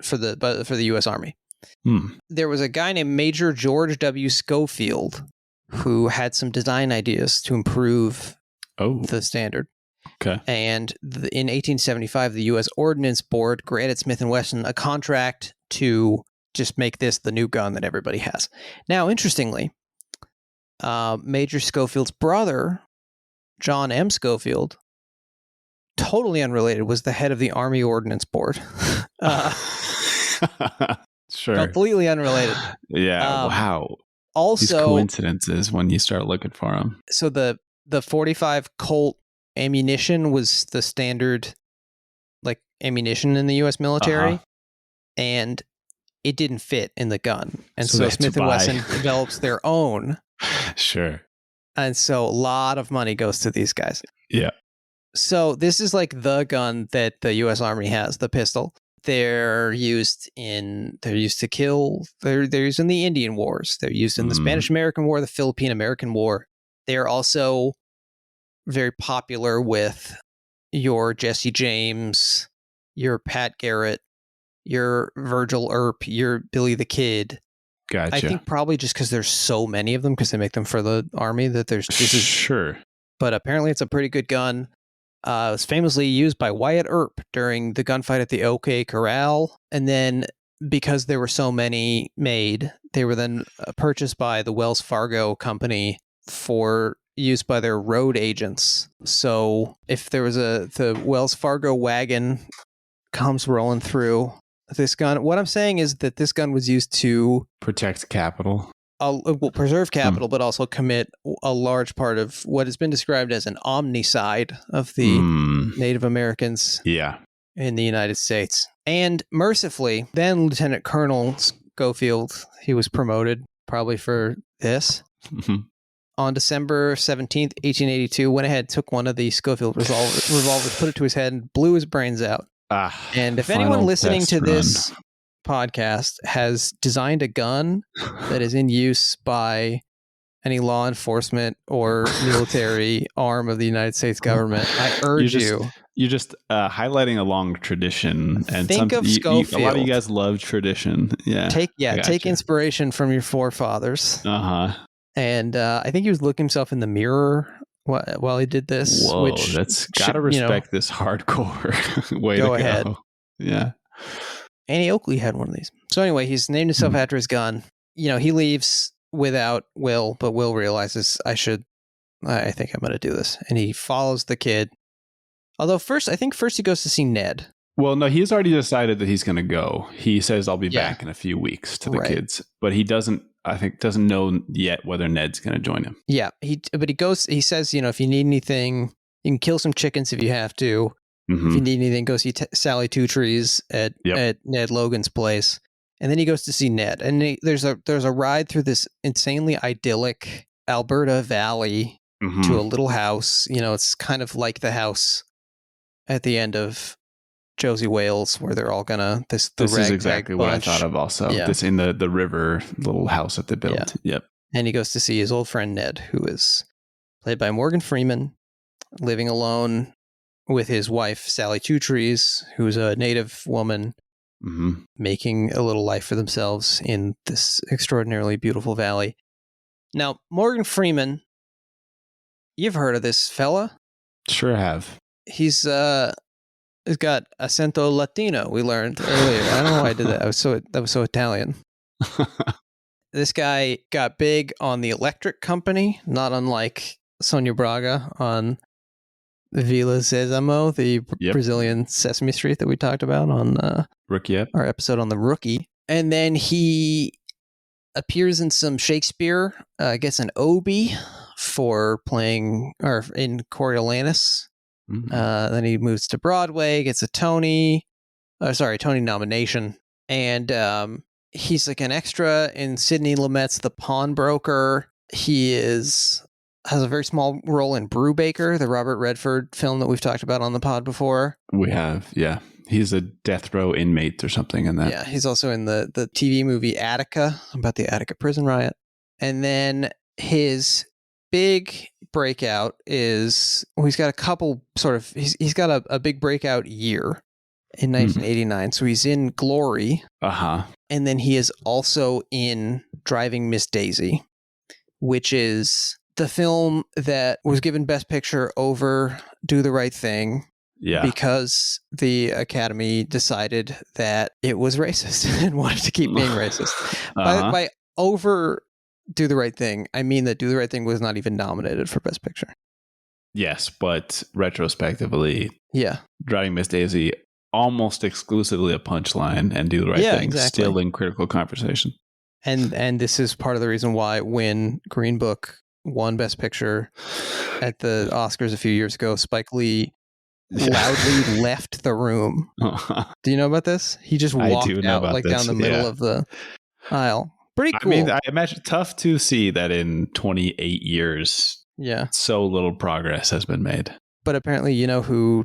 Speaker 1: for the U.S. Army. There was a guy named Major George W. Schofield who had some design ideas to improve the standard.
Speaker 2: Okay.
Speaker 1: And in 1875, the U.S. Ordnance Board granted Smith & Wesson a contract to just make this the new gun that everybody has. Now, interestingly, Major Schofield's brother, John M. Schofield, totally unrelated, was the head of the Army Ordnance Board.
Speaker 2: Sure.
Speaker 1: Completely unrelated.
Speaker 2: Yeah. Wow.
Speaker 1: Also,
Speaker 2: these coincidences when you start looking for them.
Speaker 1: So the 45 Colt ammunition was the standard like ammunition in the U.S. military, and it didn't fit in the gun. And so Smith & Wesson develops their own.
Speaker 2: Sure.
Speaker 1: And so a lot of money goes to these guys.
Speaker 2: Yeah.
Speaker 1: So this is like the gun that the U.S. Army has, the pistol. They're used to kill. They're used in the Indian Wars. They're used in the Spanish-American War, the Philippine-American War. They're also very popular with your Jesse James, your Pat Garrett, your Virgil Earp, your Billy the Kid.
Speaker 2: Gotcha.
Speaker 1: I think probably just because there's so many of them because they make them for the Army that this is
Speaker 2: sure.
Speaker 1: But apparently it's a pretty good gun. It was famously used by Wyatt Earp during the gunfight at the OK Corral. And then because there were so many made, they were then purchased by the Wells Fargo company for use by their road agents. So if there was the Wells Fargo wagon comes rolling through this gun, what I'm saying is that this gun was used to
Speaker 2: protect capital.
Speaker 1: Preserve capital, but also commit a large part of what has been described as an omnicide of the Native Americans in the United States. And mercifully, then Lieutenant Colonel Schofield, he was promoted probably for this. On December 17th, 1882, went ahead, took one of the Schofield revolvers, put it to his head, and blew his brains out. And if anyone listening to this podcast has designed a gun that is in use by any law enforcement or military arm of the United States government, I urge you.
Speaker 2: You're just highlighting a long tradition, and
Speaker 1: think of Schofield.
Speaker 2: A lot of you guys love tradition. Yeah,
Speaker 1: take inspiration from your forefathers. And I think he was looking himself in the mirror while he did this.
Speaker 2: Whoa,
Speaker 1: which
Speaker 2: that's gotta respect this hardcore way to go.
Speaker 1: Ahead.
Speaker 2: Yeah.
Speaker 1: Annie Oakley had one of these. So anyway, he's named himself after his gun. He leaves without Will, but Will realizes I think I'm going to do this. And he follows the kid. Although first he goes to see Ned.
Speaker 2: Well, no, he's already decided that he's going to go. He says, I'll be back in a few weeks to the kids. But he doesn't know yet whether Ned's going to join him. Yeah.
Speaker 1: He says, if you need anything, you can kill some chickens if you have to. If you need anything, go see Sally Two Trees at Ned Logan's place. And then he goes to see Ned. And there's a ride through this insanely idyllic Alberta valley to a little house. It's kind of like the house at the end of Josie Wales, where they're all gonna this
Speaker 2: is exactly what I thought of also. Yeah. This in the river little house that they built. Yeah.
Speaker 1: Yep. And he goes to see his old friend Ned, who is played by Morgan Freeman. living alone with his wife, Sally Two Trees, who's a native woman, making a little life for themselves in this extraordinarily beautiful valley. Now, Morgan Freeman, you've heard of this fella?
Speaker 2: Sure have.
Speaker 1: He's got acento Latino, we learned earlier. I don't know why I did that. That was so Italian. This guy got big on The Electric Company, not unlike Sonia Braga on Vila Sésamo, the Brazilian Sesame Street that we talked about on
Speaker 2: Rookie,
Speaker 1: our episode on The Rookie. And then he appears in some Shakespeare, gets an Obie for playing in Coriolanus. Then he moves to Broadway, gets a Tony nomination. And he's like an extra in Sidney Lumet's The Pawnbroker. He has a very small role in Brubaker, the Robert Redford film that we've talked about on the pod before.
Speaker 2: We have, yeah. He's a death row inmate or something in that.
Speaker 1: Yeah, he's also in the TV movie Attica, about the Attica prison riot. And then his big breakout is, he's got a couple he's got a big breakout year in 1989. So he's in Glory. And then he is also in Driving Miss Daisy, which is the film that was given Best Picture over Do the Right Thing.
Speaker 2: Yeah.
Speaker 1: Because the Academy decided that it was racist and wanted to keep being racist. By over Do the Right Thing, I mean that Do the Right Thing was not even nominated for Best Picture.
Speaker 2: Yes, but retrospectively, Driving Miss Daisy, almost exclusively a punchline, and Do the Right Thing still in critical conversation.
Speaker 1: And this is part of the reason why when Green Book won Best Picture at the Oscars a few years ago, Spike Lee loudly left the room. Do you know about this? He just walked out down the middle of the aisle. Pretty cool.
Speaker 2: I mean, I imagine tough to see that in 28 years, so little progress has been made.
Speaker 1: But apparently, you know who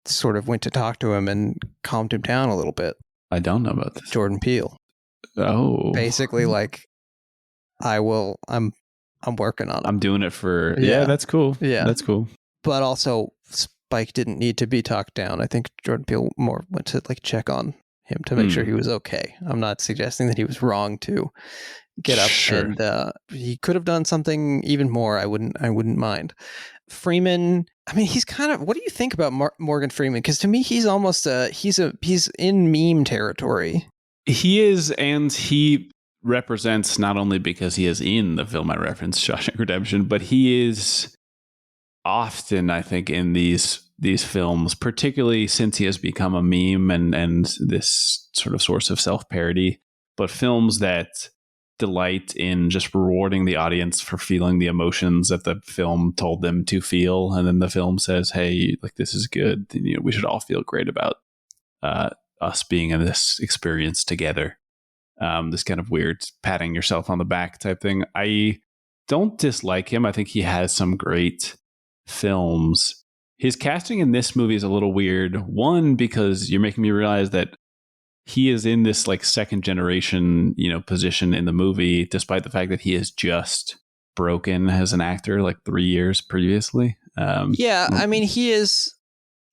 Speaker 1: sort of went to talk to him and calmed him down a little bit?
Speaker 2: I don't know about this.
Speaker 1: Jordan Peele.
Speaker 2: Oh.
Speaker 1: Basically, like, I'm working on it.
Speaker 2: I'm doing it for... Yeah, that's cool.
Speaker 1: Yeah.
Speaker 2: That's cool.
Speaker 1: But also, Spike didn't need to be talked down. I think Jordan Peele more went to like check on him to make sure he was okay. I'm not suggesting that he was wrong to get up, and he could have done something even more. I wouldn't mind. Freeman, I mean, he's kind of, what do you think about Morgan Freeman? Because to me, he's almost he's in meme territory.
Speaker 2: He is, and he represents, not only because he is in the film I referenced, Shawshank Redemption, but he is often, I think, in these films, particularly since he has become a meme and this sort of source of self-parody, but films that delight in just rewarding the audience for feeling the emotions that the film told them to feel, and then the film says, hey, like, this is good, you know, we should all feel great about us being in this experience together. This kind of weird patting yourself on the back type thing. I don't dislike him. I think he has some great films. His casting in this movie is a little weird. One, because you're making me realize that he is in this like second generation, you know, position in the movie, despite the fact that he is just broken as an actor like 3 years previously.
Speaker 1: I mean, he is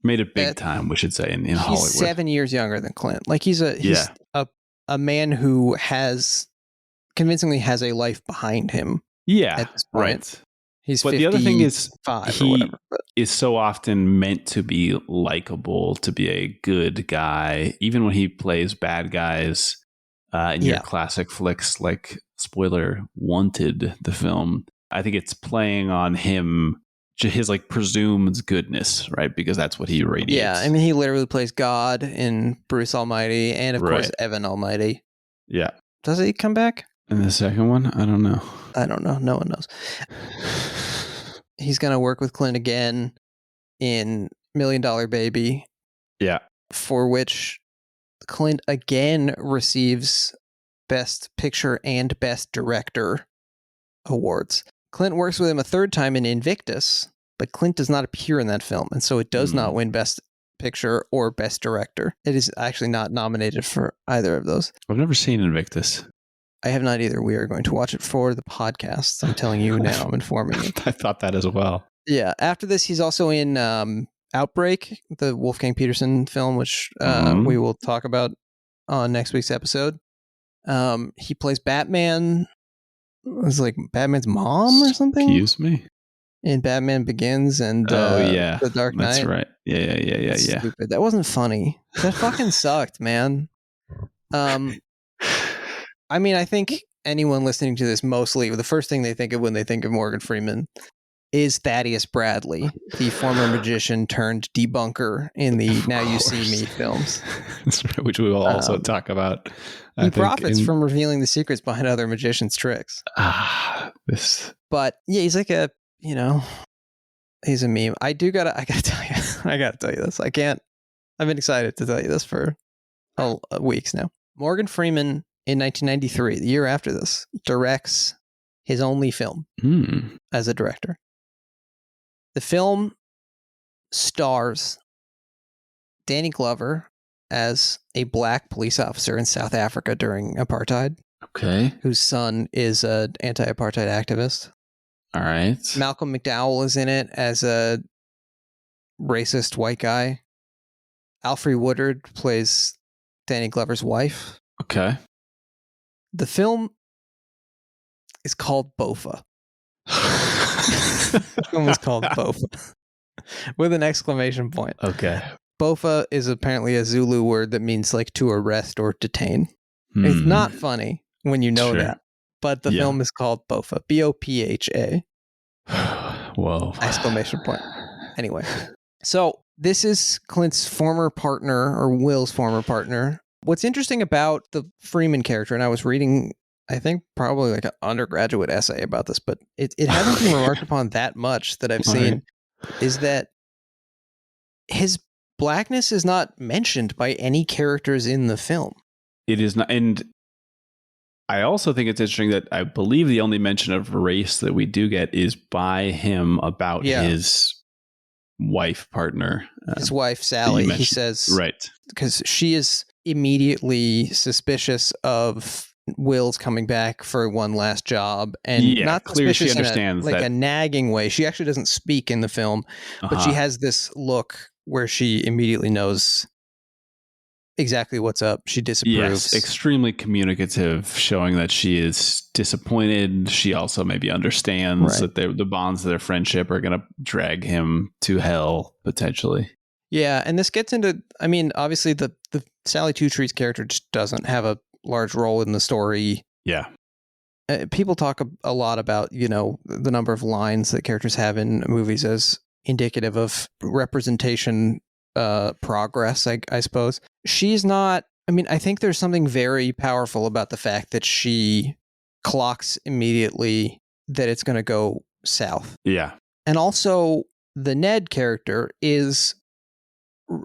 Speaker 2: made it big time, we should say, in Hollywood.
Speaker 1: He's 7 years younger than Clint. Like he's a man who has convincingly has a life behind him.
Speaker 2: Yeah,
Speaker 1: at this point.
Speaker 2: Right.
Speaker 1: He's
Speaker 2: but the other thing is,
Speaker 1: he
Speaker 2: is so often meant to be likable, to be a good guy, even when he plays bad guys in your classic flicks, like, spoiler, Wanted, the film. I think it's playing on him, his like presumed goodness, right? Because that's what he radiates.
Speaker 1: Yeah, I mean, he literally plays God in Bruce Almighty, and of course Evan Almighty.
Speaker 2: Yeah.
Speaker 1: Does he come back
Speaker 2: in the second one? I don't know.
Speaker 1: No one knows. He's going to work with Clint again in $1 Million Baby.
Speaker 2: Yeah.
Speaker 1: For which Clint again receives Best Picture and Best Director awards. Clint works with him a third time in Invictus, but Clint does not appear in that film, and so it does not win Best Picture or Best Director. It is actually not nominated for either of those.
Speaker 2: I've never seen Invictus.
Speaker 1: I have not either. We are going to watch it for the podcast. I'm telling you now. I'm informing you.
Speaker 2: I thought that as well.
Speaker 1: Yeah. After this, he's also in Outbreak, the Wolfgang Peterson film, which we will talk about on next week's episode. He plays Batman. It was like Batman's mom or something.
Speaker 2: Excuse me.
Speaker 1: In Batman Begins and The Dark Knight.
Speaker 2: That's right. Yeah.
Speaker 1: Stupid. That wasn't funny. That fucking sucked, man. I mean, I think anyone listening to this, mostly the first thing they think of when they think of Morgan Freeman is Thaddeus Bradley, the former magician turned debunker in the Now You See Me films.
Speaker 2: Which we will also talk about.
Speaker 1: He profits from revealing the secrets behind other magicians' tricks. But yeah, he's like a, he's a meme. I gotta tell you this. I've been excited to tell you this for weeks now. Morgan Freeman in 1993, the year after this, directs his only film as a director. The film stars Danny Glover as a black police officer in South Africa during apartheid.
Speaker 2: Okay.
Speaker 1: Whose son is an anti-apartheid activist.
Speaker 2: All right.
Speaker 1: Malcolm McDowell is in it as a racist white guy. Alfre Woodard plays Danny Glover's wife.
Speaker 2: Okay.
Speaker 1: The film is called Bofa. The film is called Bofa. With an exclamation point.
Speaker 2: Okay.
Speaker 1: Bofa is apparently a Zulu word that means like to arrest or detain. It's not funny when you know that. But the film is called Bofa. Bopha.
Speaker 2: Whoa.
Speaker 1: Exclamation point. Anyway. So this is Clint's former partner, or Will's former partner. What's interesting about the Freeman character, and I was reading, I think probably like an undergraduate essay about this, but it hasn't been remarked upon that much that I've seen, is that his blackness is not mentioned by any characters in the film.
Speaker 2: It is not, and I also think it's interesting that I believe the only mention of race that we do get is by him about his wife partner.
Speaker 1: His wife, Sally. He says,
Speaker 2: right.
Speaker 1: Because she is immediately suspicious of Will's coming back for one last job, and not
Speaker 2: clearly
Speaker 1: suspicious
Speaker 2: she understands
Speaker 1: in a nagging way. She actually doesn't speak in the film, but she has this look where she immediately knows exactly what's up. She disapproves.
Speaker 2: Yes, extremely communicative, showing that she is disappointed. She also maybe understands that the bonds of their friendship are going to drag him to hell, potentially.
Speaker 1: Yeah, and this gets into, I mean, obviously the Sally Two Trees character just doesn't have a large role in the story.
Speaker 2: Yeah.
Speaker 1: People talk a lot about, the number of lines that characters have in movies as indicative of representation progress, I suppose. She's not, I think there's something very powerful about the fact that she clocks immediately that it's going to go south.
Speaker 2: Yeah.
Speaker 1: And also the Ned character is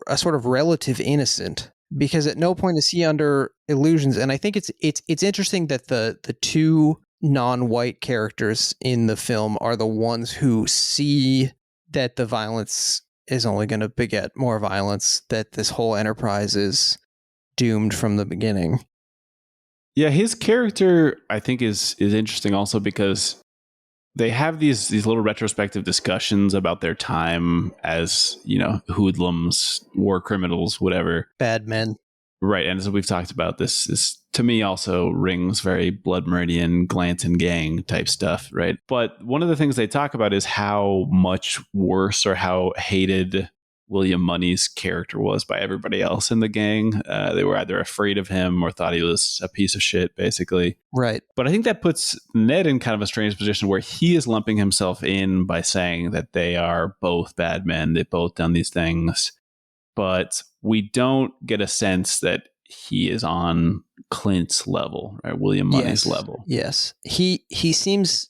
Speaker 1: a sort of relative innocent, because at no point is he under illusions. And I think it's interesting that the two non-white characters in the film are the ones who see that the violence is only going to beget more violence, that this whole enterprise is doomed from the beginning.
Speaker 2: Yeah, his character, I think, is interesting also because they have these little retrospective discussions about their time as, hoodlums, war criminals, whatever.
Speaker 1: Bad men.
Speaker 2: Right. And as we've talked about, this to me also rings very Blood Meridian, Glanton gang type stuff. Right. But one of the things they talk about is how much worse or how hated William Money's character was by everybody else in the gang. They were either afraid of him or thought he was a piece of shit, basically.
Speaker 1: Right.
Speaker 2: But I think that puts Ned in kind of a strange position where he is lumping himself in by saying that they are both bad men. They've both done these things. But we don't get a sense that he is on Clint's level, right? William Money's level.
Speaker 1: Yes. He seems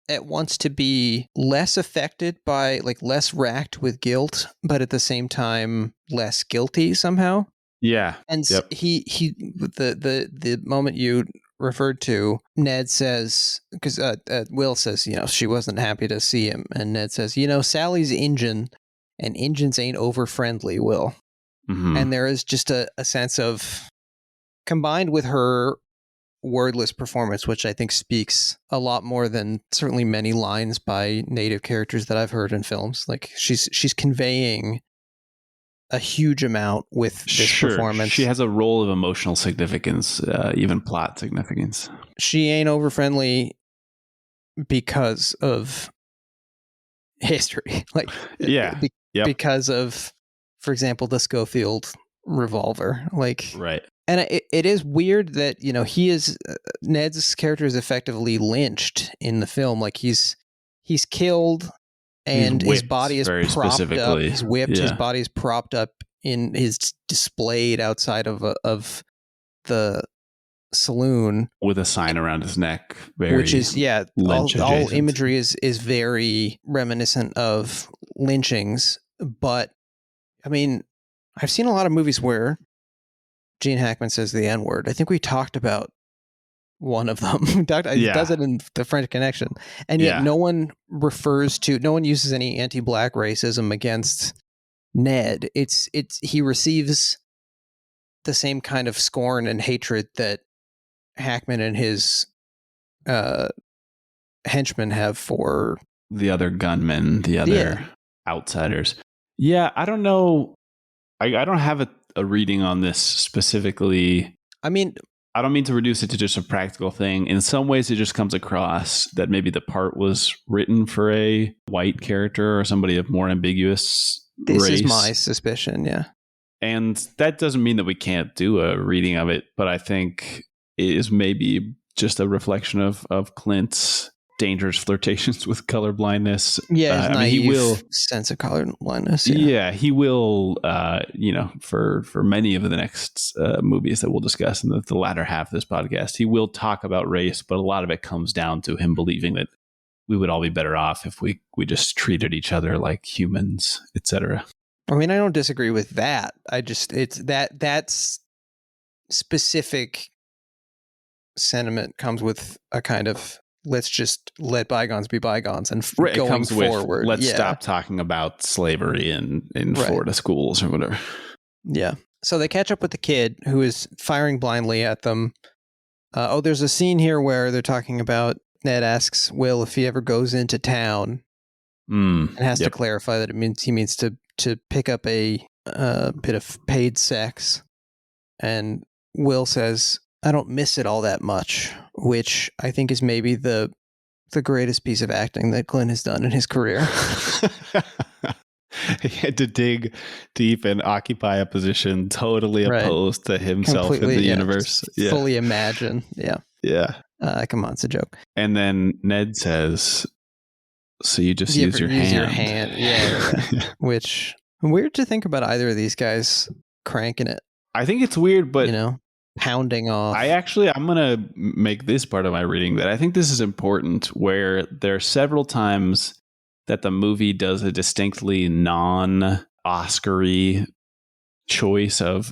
Speaker 1: at once to be less affected by, less racked with guilt, but at the same time less guilty somehow.
Speaker 2: Yeah.
Speaker 1: And he the moment you referred to, Ned says, because Will says, she wasn't happy to see him, and Ned says, Sally's Injun, and Injuns ain't over friendly, Will. Mm-hmm. And there is just a sense of, combined with her wordless performance, which I think speaks a lot more than certainly many lines by native characters that I've heard in films. Like she's conveying a huge amount with this performance.
Speaker 2: She has a role of emotional significance, even plot significance.
Speaker 1: She ain't over friendly because of history, like because of, for example, the Schofield revolver, like
Speaker 2: right.
Speaker 1: And it is weird that, you know, Ned's character is effectively lynched in the film. Like he's killed and his body is propped up. He's whipped. His body is propped up displayed outside of the saloon
Speaker 2: with a sign around his neck.
Speaker 1: Which is, all imagery is very reminiscent of lynchings. But I mean, I've seen a lot of movies where Gene Hackman says the N-word. I think we talked about one of them. He does it in The French Connection. And yet no one uses any anti-black racism against Ned. He receives the same kind of scorn and hatred that Hackman and his henchmen have for
Speaker 2: the other gunmen, the other outsiders. Yeah, I don't know. I don't have a reading on this specifically.
Speaker 1: I mean,
Speaker 2: I don't mean to reduce it to just a practical thing. In some ways, it just comes across that maybe the part was written for a white character or somebody of more ambiguous race.
Speaker 1: This is my suspicion, yeah.
Speaker 2: And that doesn't mean that we can't do a reading of it, but I think it is maybe just a reflection of Clint's dangerous flirtations with colorblindness.
Speaker 1: Yeah, I mean, he will sense of colorblindness.
Speaker 2: Yeah, he will. For many of the next movies that we'll discuss in the latter half of this podcast, he will talk about race, but a lot of it comes down to him believing that we would all be better off if we just treated each other like humans, etc.
Speaker 1: I mean, I don't disagree with that. It's that's specific sentiment comes with a kind of let's just let bygones be bygones and going forward.
Speaker 2: Let's stop talking about slavery in Florida schools or whatever.
Speaker 1: Yeah. So they catch up with the kid who is firing blindly at them. There's a scene here where they're talking about Ned asks Will if he ever goes into town and has to clarify that he means to pick up a bit of paid sex. And Will says, I don't miss it all that much, which I think is maybe the greatest piece of acting that Clint has done in his career.
Speaker 2: He had to dig deep and occupy a position totally opposed to himself completely, in the universe.
Speaker 1: Fully imagine. Yeah.
Speaker 2: Yeah.
Speaker 1: Come on, it's a joke.
Speaker 2: And then Ned says, so you just use your hand.
Speaker 1: Yeah. Which, weird to think about either of these guys cranking it.
Speaker 2: I think it's weird, but...
Speaker 1: You know? Pounding off.
Speaker 2: I'm going to make this part of my reading that I think this is important, where there are several times that the movie does a distinctly non-Oscar-y choice of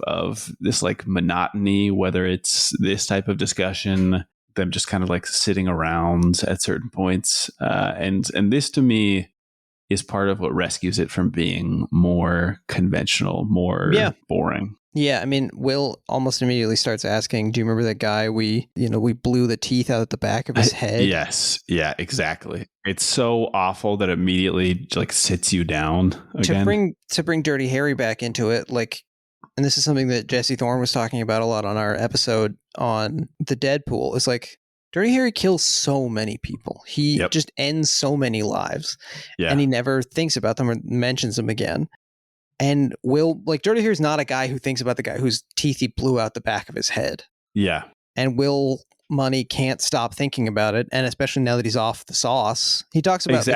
Speaker 2: this like monotony, whether it's this type of discussion, them just kind of like sitting around at certain points. And this to me is part of what rescues it from being more conventional, more boring.
Speaker 1: Yeah, I mean, Will almost immediately starts asking, do you remember that guy we blew the teeth out at the back of his head?
Speaker 2: Yes. Yeah, exactly. It's so awful that immediately like sits you down again.
Speaker 1: To bring Dirty Harry back into it, like, and this is something that Jesse Thorne was talking about a lot on our episode on the Deadpool. It's like, Dirty Harry kills so many people. He just ends so many lives. Yeah. And he never thinks about them or mentions them again. And Will, like, Dirty Harry's not a guy who thinks about the guy whose teeth he blew out the back of his head.
Speaker 2: Yeah.
Speaker 1: And Will Money can't stop thinking about it. And especially now that he's off the sauce, he talks about,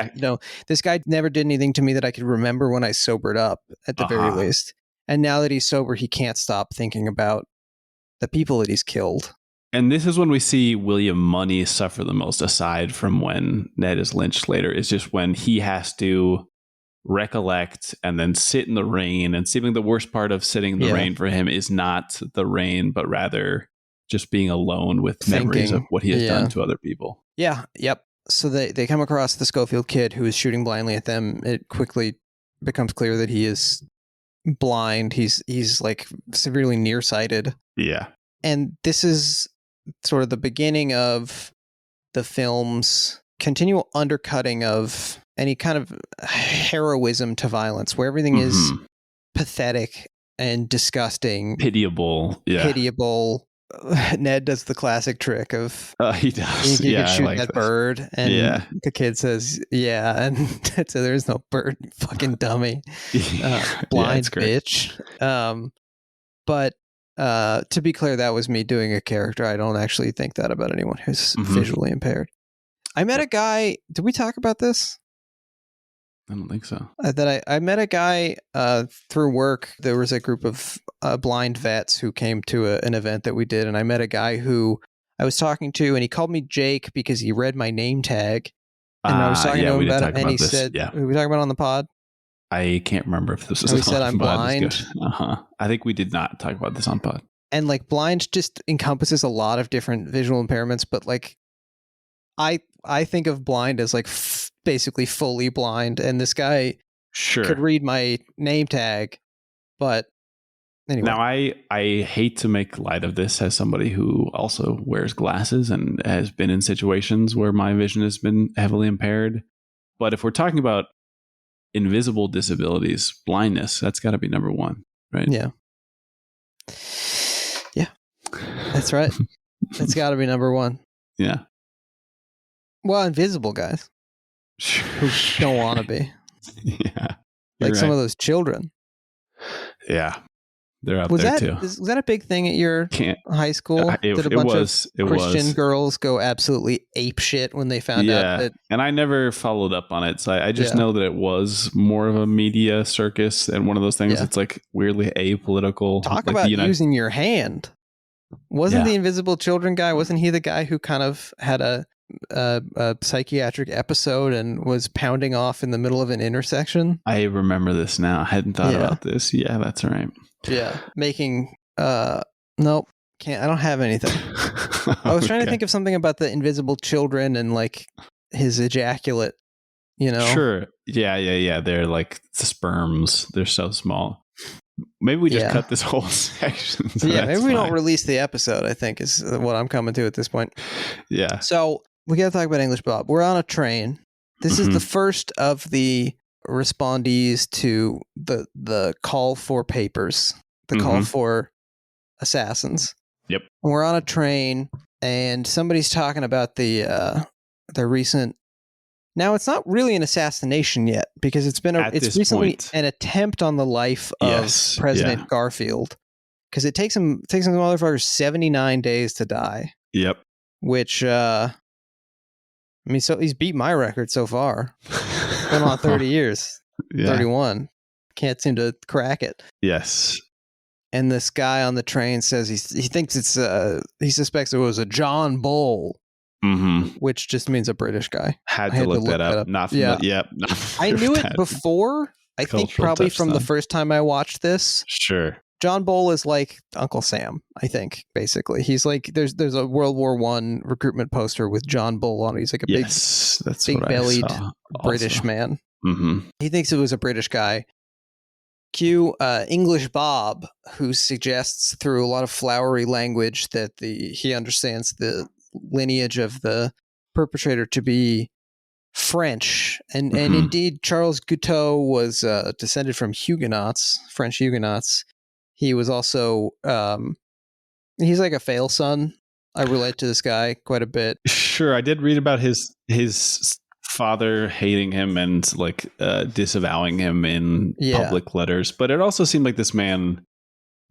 Speaker 1: this guy never did anything to me that I could remember when I sobered up, at the very least. And now that he's sober, he can't stop thinking about the people that he's killed.
Speaker 2: And this is when we see William Money suffer the most, aside from when Ned is lynched later. It's just when he has to recollect and then sit in the rain, and seemingly the worst part of sitting in the rain for him is not the rain, but rather just being alone with memories of what he has done to other people.
Speaker 1: Yeah. Yep. So they come across the Schofield kid who is shooting blindly at them. It quickly becomes clear that he is blind. He's like severely nearsighted.
Speaker 2: Yeah.
Speaker 1: And this is sort of the beginning of the film's continual undercutting of any kind of heroism to violence, where everything is pathetic and disgusting,
Speaker 2: pitiable.
Speaker 1: Ned does the classic trick of
Speaker 2: he does.
Speaker 1: You could shoot that bird, and the kid says, "Yeah," and Ned says, "There's no bird, you fucking dummy, blind bitch." But to be clear, that was me doing a character. I don't actually think that about anyone who's visually impaired. I met a guy. Did we talk about this?
Speaker 2: I don't think so.
Speaker 1: I met a guy through work. There was a group of blind vets who came to an event that we did, and I met a guy who I was talking to, and he called me Jake because he read my name tag. And I was talking to him about it, and he said, "We talking about it on the pod?"
Speaker 2: I can't remember if this was
Speaker 1: on pod. He said, "I'm blind."
Speaker 2: I think we did not talk about this on pod.
Speaker 1: And like blind just encompasses a lot of different visual impairments, but like I think of blind as like basically fully blind, and this guy could read my name tag, but anyway.
Speaker 2: Now I hate to make light of this as somebody who also wears glasses and has been in situations where my vision has been heavily impaired, but if we're talking about invisible disabilities, blindness, that's got to be number one, right?
Speaker 1: Yeah, that's right. That's got to be number one.
Speaker 2: Yeah.
Speaker 1: Well, invisible guys who don't want to be.
Speaker 2: Yeah.
Speaker 1: Like some of those children.
Speaker 2: Yeah. They're out there too.
Speaker 1: Was that a big thing at your high school? Did a bunch of Christian girls go absolutely apeshit when they found out that?
Speaker 2: And I never followed up on it. So I just know that it was more of a media circus and one of those things that's like weirdly apolitical.
Speaker 1: Talk
Speaker 2: like
Speaker 1: about using your hand. Wasn't the Invisible Children guy, wasn't he the guy who kind of had a psychiatric episode and was pounding off in the middle of an intersection?
Speaker 2: I remember this now. I hadn't thought about this. Yeah, that's right.
Speaker 1: Yeah, making nope, can't. I don't have anything. I was trying to think of something about the Invisible Children and like his ejaculate. You know,
Speaker 2: sure, yeah. They're like the sperms. They're so small. Maybe we just cut this whole section. So
Speaker 1: maybe we don't release the episode, I think is what I'm coming to at this point.
Speaker 2: Yeah.
Speaker 1: So we got to talk about English Bob. We're on a train. This is the first of the respondees to the call for papers, the call for assassins.
Speaker 2: Yep.
Speaker 1: We're on a train, and somebody's talking about the recent. Now it's not really an assassination yet because it's recently an attempt on the life of President Garfield, because it takes him the motherfucker 79 days to die.
Speaker 2: Yep.
Speaker 1: Which so he's beat my record so far. Been on 30 years. 31. Can't seem to crack it.
Speaker 2: Yes.
Speaker 1: And this guy on the train says he thinks he suspects it was a John Bull. Which just means a British guy.
Speaker 2: Had to look that up. Not from
Speaker 1: I knew it before. I think probably from the first time I watched this.
Speaker 2: Sure.
Speaker 1: John Bull is like Uncle Sam, I think, basically. He's like, there's a World War I recruitment poster with John Bull on it. He's like a big-bellied British man. He thinks it was a British guy. Cue English Bob, who suggests through a lot of flowery language that he understands the lineage of the perpetrator to be French. And indeed, Charles Guiteau was descended from Huguenots, French Huguenots. He was also, he's like a fail son. I relate to this guy quite a bit.
Speaker 2: Sure. I did read about his father hating him and like disavowing him in public letters. But it also seemed like this man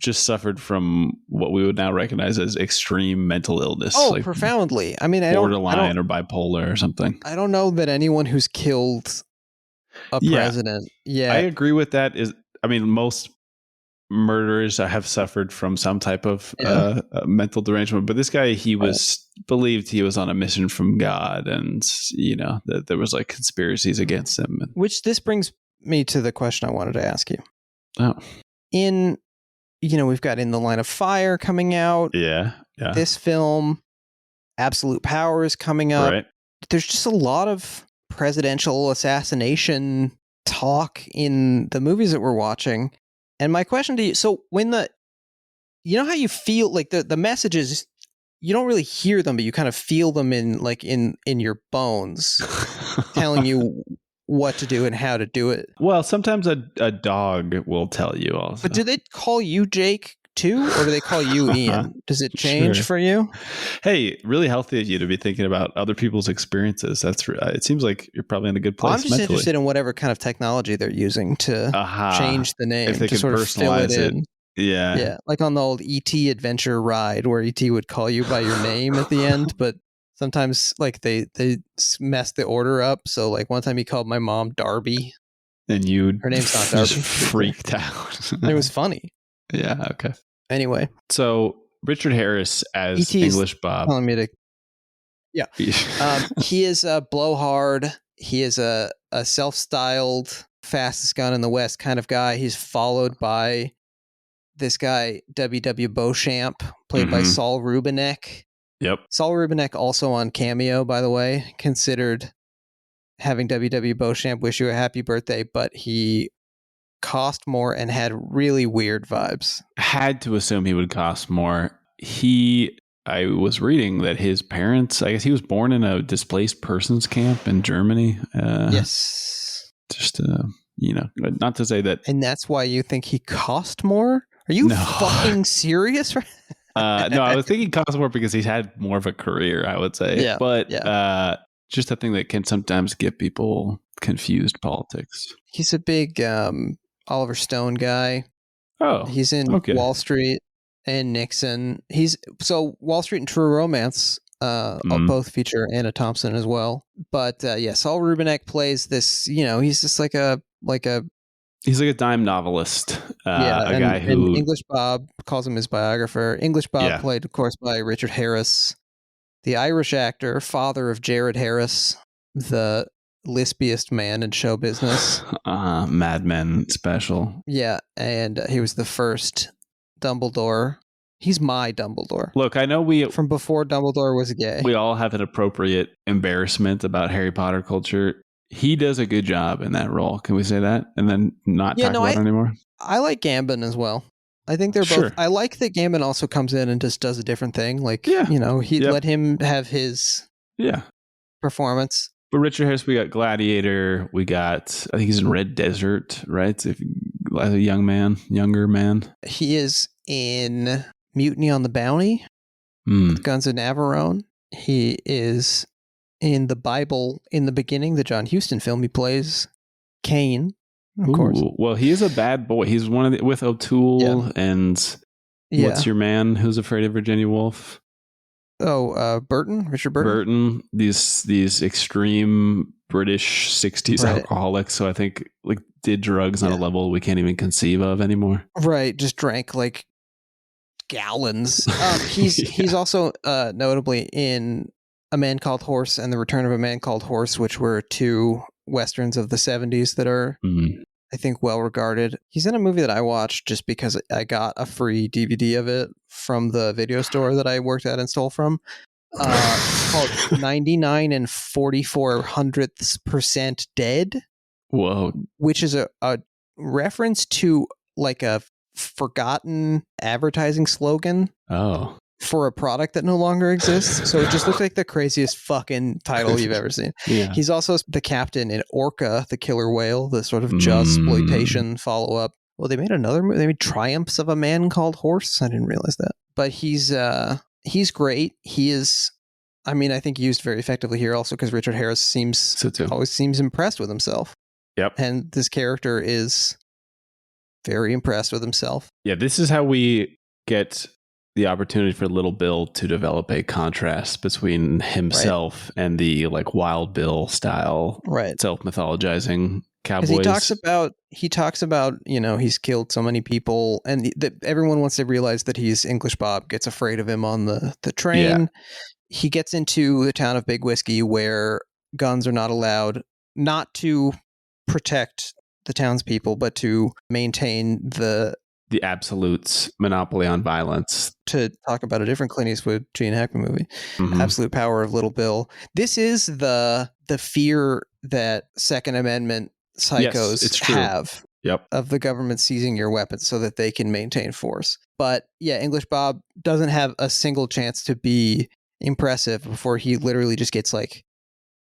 Speaker 2: just suffered from what we would now recognize as extreme mental illness.
Speaker 1: Oh, like profoundly. I mean,
Speaker 2: borderline or bipolar or something.
Speaker 1: I don't know that anyone who's killed a president. Yeah.
Speaker 2: I agree with that. Most murderers have suffered from some type of mental derangement, but this guy, he was believed he was on a mission from God, and that there was like conspiracies against him.
Speaker 1: Which this brings me to the question I wanted to ask you. We've got In the Line of Fire coming out.
Speaker 2: Yeah.
Speaker 1: This film, Absolute Power, is coming up.
Speaker 2: Right.
Speaker 1: There's just a lot of presidential assassination talk in the movies that we're watching. And my question to you, so when you know how you feel like the message is, you don't really hear them, but you kind of feel them in your bones, telling you what to do and how to do it.
Speaker 2: Well, sometimes a dog will tell you also.
Speaker 1: But do they call you Jake too, or do they call you Ian? Does it change for you?
Speaker 2: Hey, really healthy of you to be thinking about other people's experiences. That's it seems like you're probably in a good place.
Speaker 1: I'm just
Speaker 2: mentally
Speaker 1: interested in whatever kind of technology they're using to change the name,
Speaker 2: if they
Speaker 1: to
Speaker 2: can
Speaker 1: sort of fill it in.
Speaker 2: Yeah.
Speaker 1: Like on the old E.T. adventure ride where E.T. would call you by your name at the end, but sometimes like they mess the order up. So like one time he called my mom Darby.
Speaker 2: And
Speaker 1: her name's not Darby.
Speaker 2: Just freaked out.
Speaker 1: It was funny.
Speaker 2: Yeah, okay.
Speaker 1: Anyway.
Speaker 2: So Richard Harris as
Speaker 1: E.T.'s
Speaker 2: English Bob.
Speaker 1: Telling me to he is a blowhard. He is a self-styled fastest gun in the West kind of guy. He's followed by this guy, W.W. Beauchamp, played by Saul Rubinek.
Speaker 2: Yep.
Speaker 1: Saul Rubinek also on Cameo, by the way, considered having W.W. Beauchamp wish you a happy birthday, but he cost more and had really weird vibes.
Speaker 2: Had to assume he would cost more. I was reading that his parents, I guess he was born in a displaced persons camp in Germany.
Speaker 1: Yes.
Speaker 2: Just, not to say that.
Speaker 1: And that's why you think he cost more? Are you fucking serious?
Speaker 2: No, I was thinking cost more because he's had more of a career, I would say.
Speaker 1: Yeah.
Speaker 2: But just a thing that can sometimes get people confused politics.
Speaker 1: He's a big Oliver Stone guy.
Speaker 2: Oh.
Speaker 1: He's in Wall Street and Nixon. Wall Street and True Romance both feature Anna Thompson as well. But Saul Rubinek plays this, he's just like a
Speaker 2: he's like a dime novelist. Guy who...
Speaker 1: And English Bob calls him his biographer. English Bob played, of course, by Richard Harris, the Irish actor, father of Jared Harris, the lispiest man in show business.
Speaker 2: Mad Men special.
Speaker 1: Yeah, and he was the first Dumbledore. He's my Dumbledore.
Speaker 2: Look, I know
Speaker 1: from before Dumbledore was gay.
Speaker 2: We all have an appropriate embarrassment about Harry Potter culture. He does a good job in that role. Can we say that? And then not talk about it anymore?
Speaker 1: I like Gambon as well. I think they're both. I like that Gambon also comes in and just does a different thing. Like, let him have his performance.
Speaker 2: But Richard Harris, we got Gladiator. We got, I think he's in Red Desert, right? As a younger man.
Speaker 1: He is in Mutiny on the Bounty, Guns of Navarone. He is in the Bible in the beginning, the John Huston film. He plays Cain, of course.
Speaker 2: Well, he is a bad boy. He's one of with O'Toole and what's your man who's afraid of Virginia Woolf?
Speaker 1: Burton, Richard Burton.
Speaker 2: These extreme British 60s alcoholics. So I think did drugs on a level we can't even conceive of anymore.
Speaker 1: Right, just drank like gallons. He's also notably in A Man Called Horse and The Return of a Man Called Horse, which were two westerns of the 70s that are, I think, well regarded. He's in a movie that I watched just because I got a free DVD of it from the video store that I worked at and stole from. Called 99 44/100% Dead.
Speaker 2: Whoa.
Speaker 1: Which is a reference to like a forgotten advertising slogan.
Speaker 2: Oh.
Speaker 1: For a product that no longer exists. So it just looks like the craziest fucking title you've ever seen.
Speaker 2: Yeah.
Speaker 1: He's also the captain in Orca, the Killer Whale, the sort of Jawsploitation follow-up. Well, they made another movie. They made Triumphs of a Man Called Horse. I didn't realize that. But he's great. He is, I think used very effectively here also because Richard Harris always seems impressed with himself.
Speaker 2: Yep.
Speaker 1: And this character is very impressed with himself.
Speaker 2: Yeah, this is how we get the opportunity for Little Bill to develop a contrast between himself and the Wild Bill style self-mythologizing cowboys. He talks about he's killed so many people and everyone wants to realize that he's English Bob, gets afraid of him on the train. Yeah. He gets into the town of Big Whiskey where guns are not allowed, not to protect the townspeople, but to maintain the absolute monopoly on violence.
Speaker 1: To talk about a different Clint Eastwood, Gene Hackman movie, Absolute Power of Little Bill. This is the fear that Second Amendment psychos have. of the government seizing your weapons so that they can maintain force. But yeah, English Bob doesn't have a single chance to be impressive before he literally just gets like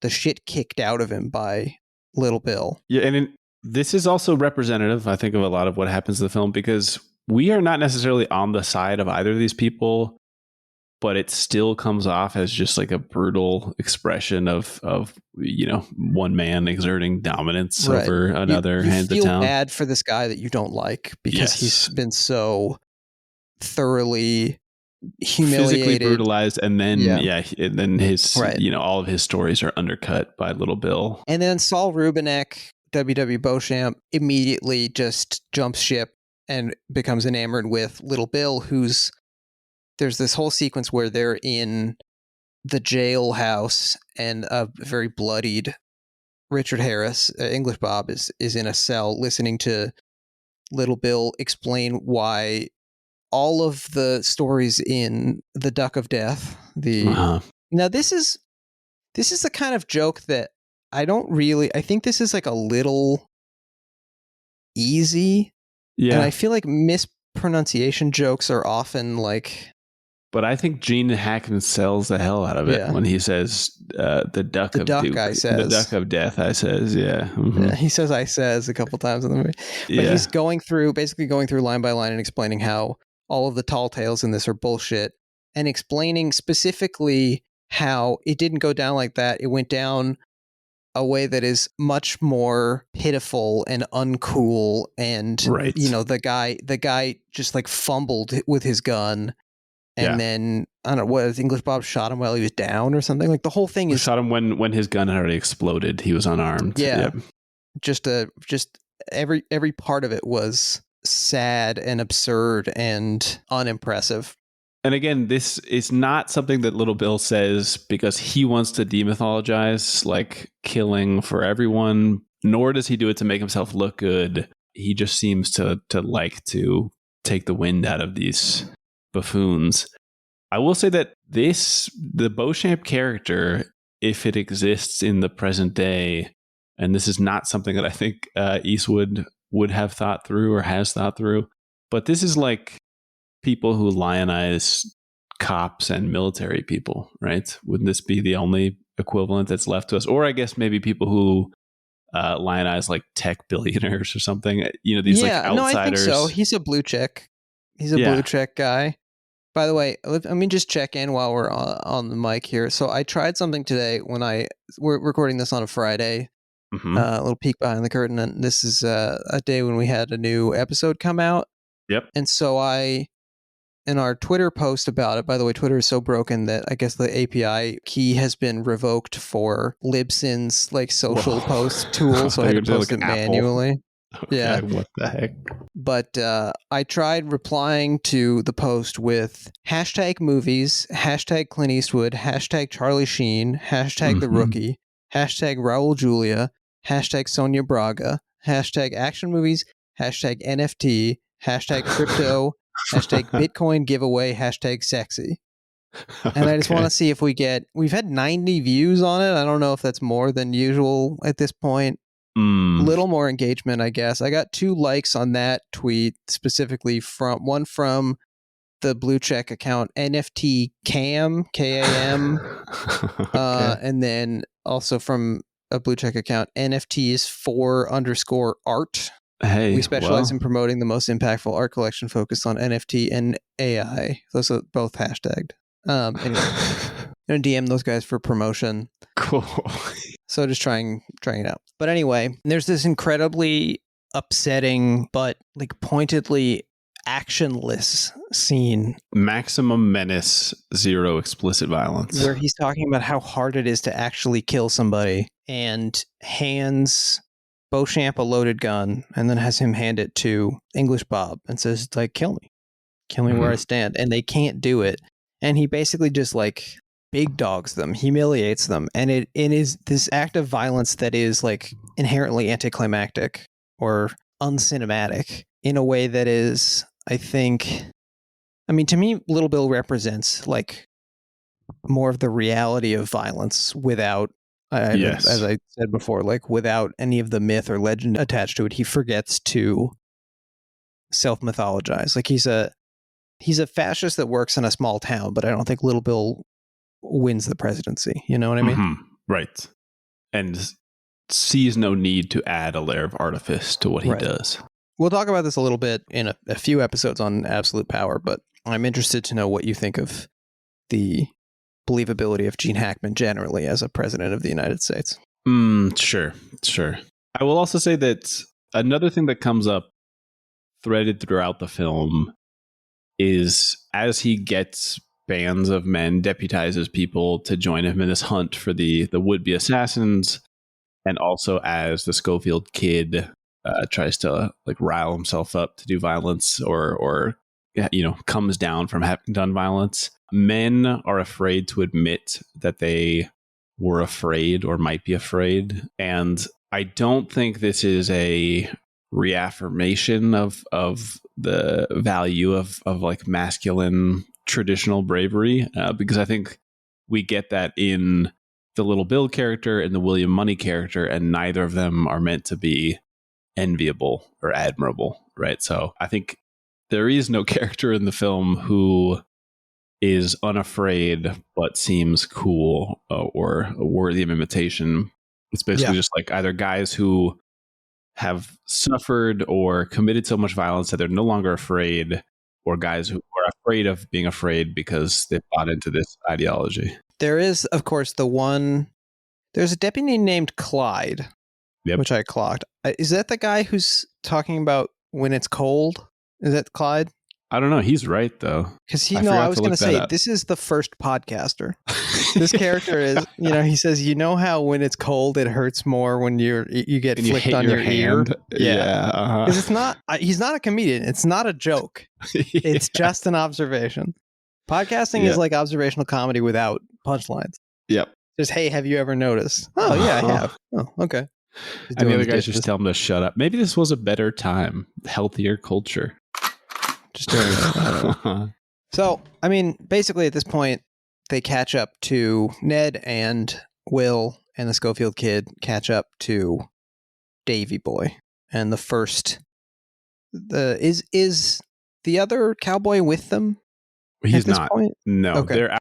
Speaker 1: the shit kicked out of him by Little Bill.
Speaker 2: Yeah, and this is also representative, I think, of a lot of what happens in the film, because we are not necessarily on the side of either of these people, but it still comes off as just like a brutal expression of one man exerting dominance over another.
Speaker 1: You feel bad for this guy that you don't like because he's been so thoroughly humiliated,
Speaker 2: physically brutalized, and then and then his all of his stories are undercut by Little Bill.
Speaker 1: And then Saul Rubinek, W.W. Beauchamp, immediately just jumps ship and becomes enamored with Little Bill, there's this whole sequence where they're in the jailhouse and a very bloodied Richard Harris, English Bob, is in a cell listening to Little Bill explain why all of the stories in The Duck of Death, now this is the kind of joke that I think this is like a little easy. Yeah. And I feel like mispronunciation jokes are often like...
Speaker 2: But I think Gene Hackman sells the hell out of it when he says the duck of Duke. The duck of death, I says, yeah. Mm-hmm.
Speaker 1: Yeah. He says I says a couple times in the movie. But he's going through line by line and explaining how all of the tall tales in this are bullshit, and explaining specifically how it didn't go down like that. It went down a way that is much more pitiful and uncool. And, the guy just like fumbled with his gun. And then, I don't know, what, English Bob shot him while he was down or something? Like, the whole thing is...
Speaker 2: Shot him when his gun had already exploded. He was unarmed.
Speaker 1: Yeah. Yep. Just every part of it was sad and absurd and unimpressive.
Speaker 2: And again, this is not something that Little Bill says because he wants to demythologize, like, killing for everyone, nor does he do it to make himself look good. He just seems to like to take the wind out of these buffoons. I will say that the Beauchamp character, if it exists in the present day, and this is not something that I think Eastwood would have thought through or has thought through, but this is like people who lionize cops and military people, right? Wouldn't this be the only equivalent that's left to us? Or I guess maybe people who lionize like tech billionaires or something. These like outsiders.
Speaker 1: No, I think so. He's a blue check. He's a blue check guy. By the way, let me just check in while we're on the mic here. So I tried something today we're recording this on a Friday. Mm-hmm. A little peek behind the curtain. And this is a day when we had a new episode come out.
Speaker 2: Yep.
Speaker 1: And so in our Twitter post about it, by the way, Twitter is so broken that I guess the API key has been revoked for Libsyn's like social post tool. So I had to post it manually.
Speaker 2: Okay, yeah. What the heck?
Speaker 1: But I tried replying to the post with #movies, #Clint Eastwood, #Charlie Sheen, #The Rookie, #Raul Julia, #Sonia Braga, #action movies, #NFT, #crypto, #Bitcoin giveaway, #sexy. And I just want to see if we've had 90 views on it. I don't know if that's more than usual at this point. Little more engagement, I guess. I got 2 likes on that tweet, specifically from the blue check account NFT Cam, KAM, okay. And then also from a blue check account NFTs _art.
Speaker 2: Hey,
Speaker 1: we specialize in promoting the most impactful art collection focused on NFT and AI. Those are both hashtagged. Anyway, I'm gonna DM those guys for promotion.
Speaker 2: Cool.
Speaker 1: So just trying it out. But anyway, there's this incredibly upsetting but like pointedly actionless scene.
Speaker 2: Maximum menace, 0 explicit violence.
Speaker 1: Where he's talking about how hard it is to actually kill somebody and hands Beauchamp a loaded gun and then has him hand it to English Bob and says, like, kill me where I stand. And they can't do it. And he basically just like big dogs them, humiliates them. And it is this act of violence that is like inherently anticlimactic or uncinematic in a way that is, I think, I mean, to me, Little Bill represents like more of the reality of violence without
Speaker 2: Yes.
Speaker 1: As I said before, like without any of the myth or legend attached to it, he forgets to self-mythologize. Like he's a fascist that works in a small town, but I don't think Little Bill wins the presidency. You know what I mean?
Speaker 2: Mm-hmm. Right. And sees no need to add a layer of artifice to what he does.
Speaker 1: We'll talk about this a little bit in a few episodes on absolute power, but I'm interested to know what you think of the believability of Gene Hackman generally as a president of the United States.
Speaker 2: Sure. I will also say that another thing that comes up threaded throughout the film is as he gets bands of men, deputizes people to join him in this hunt for the would-be assassins, and also as the Schofield kid tries to like rile himself up to do violence or comes down from having done violence. Men are afraid to admit that they were afraid or might be afraid. And I don't think this is a reaffirmation of the value of like masculine traditional bravery, because I think we get that in the Little Bill character and the William Money character, and neither of them are meant to be enviable or admirable, right? So I think there is no character in the film who is unafraid but seems cool or worthy of imitation. It's basically just like either guys who have suffered or committed so much violence that they're no longer afraid, or guys who are afraid of being afraid because they've bought into this ideology.
Speaker 1: There is, of course, there's a deputy named Clyde, which I clocked. Is that the guy who's talking about when it's cold? Is that Clyde?
Speaker 2: I don't know. He's right, though.
Speaker 1: Because I was going to say, this is the first podcaster. This character is, he says, how when it's cold, it hurts more when you get flicked on your ear.
Speaker 2: Yeah.
Speaker 1: Because it's not, he's not a comedian. It's not a joke. It's just an observation. Podcasting is like observational comedy without punchlines.
Speaker 2: Yep.
Speaker 1: Just, hey, have you ever noticed? Oh, yeah, I have. Oh, okay.
Speaker 2: And the other guys just tell him to shut up. Maybe this was a better time, healthier culture.
Speaker 1: Just doing it. I don't know. So, I mean, basically at this point, they catch up to Ned, and Will and the Schofield kid catch up to Davy Boy. And the first, is the other cowboy with them?
Speaker 2: He's not.
Speaker 1: Point?
Speaker 2: No, okay. They're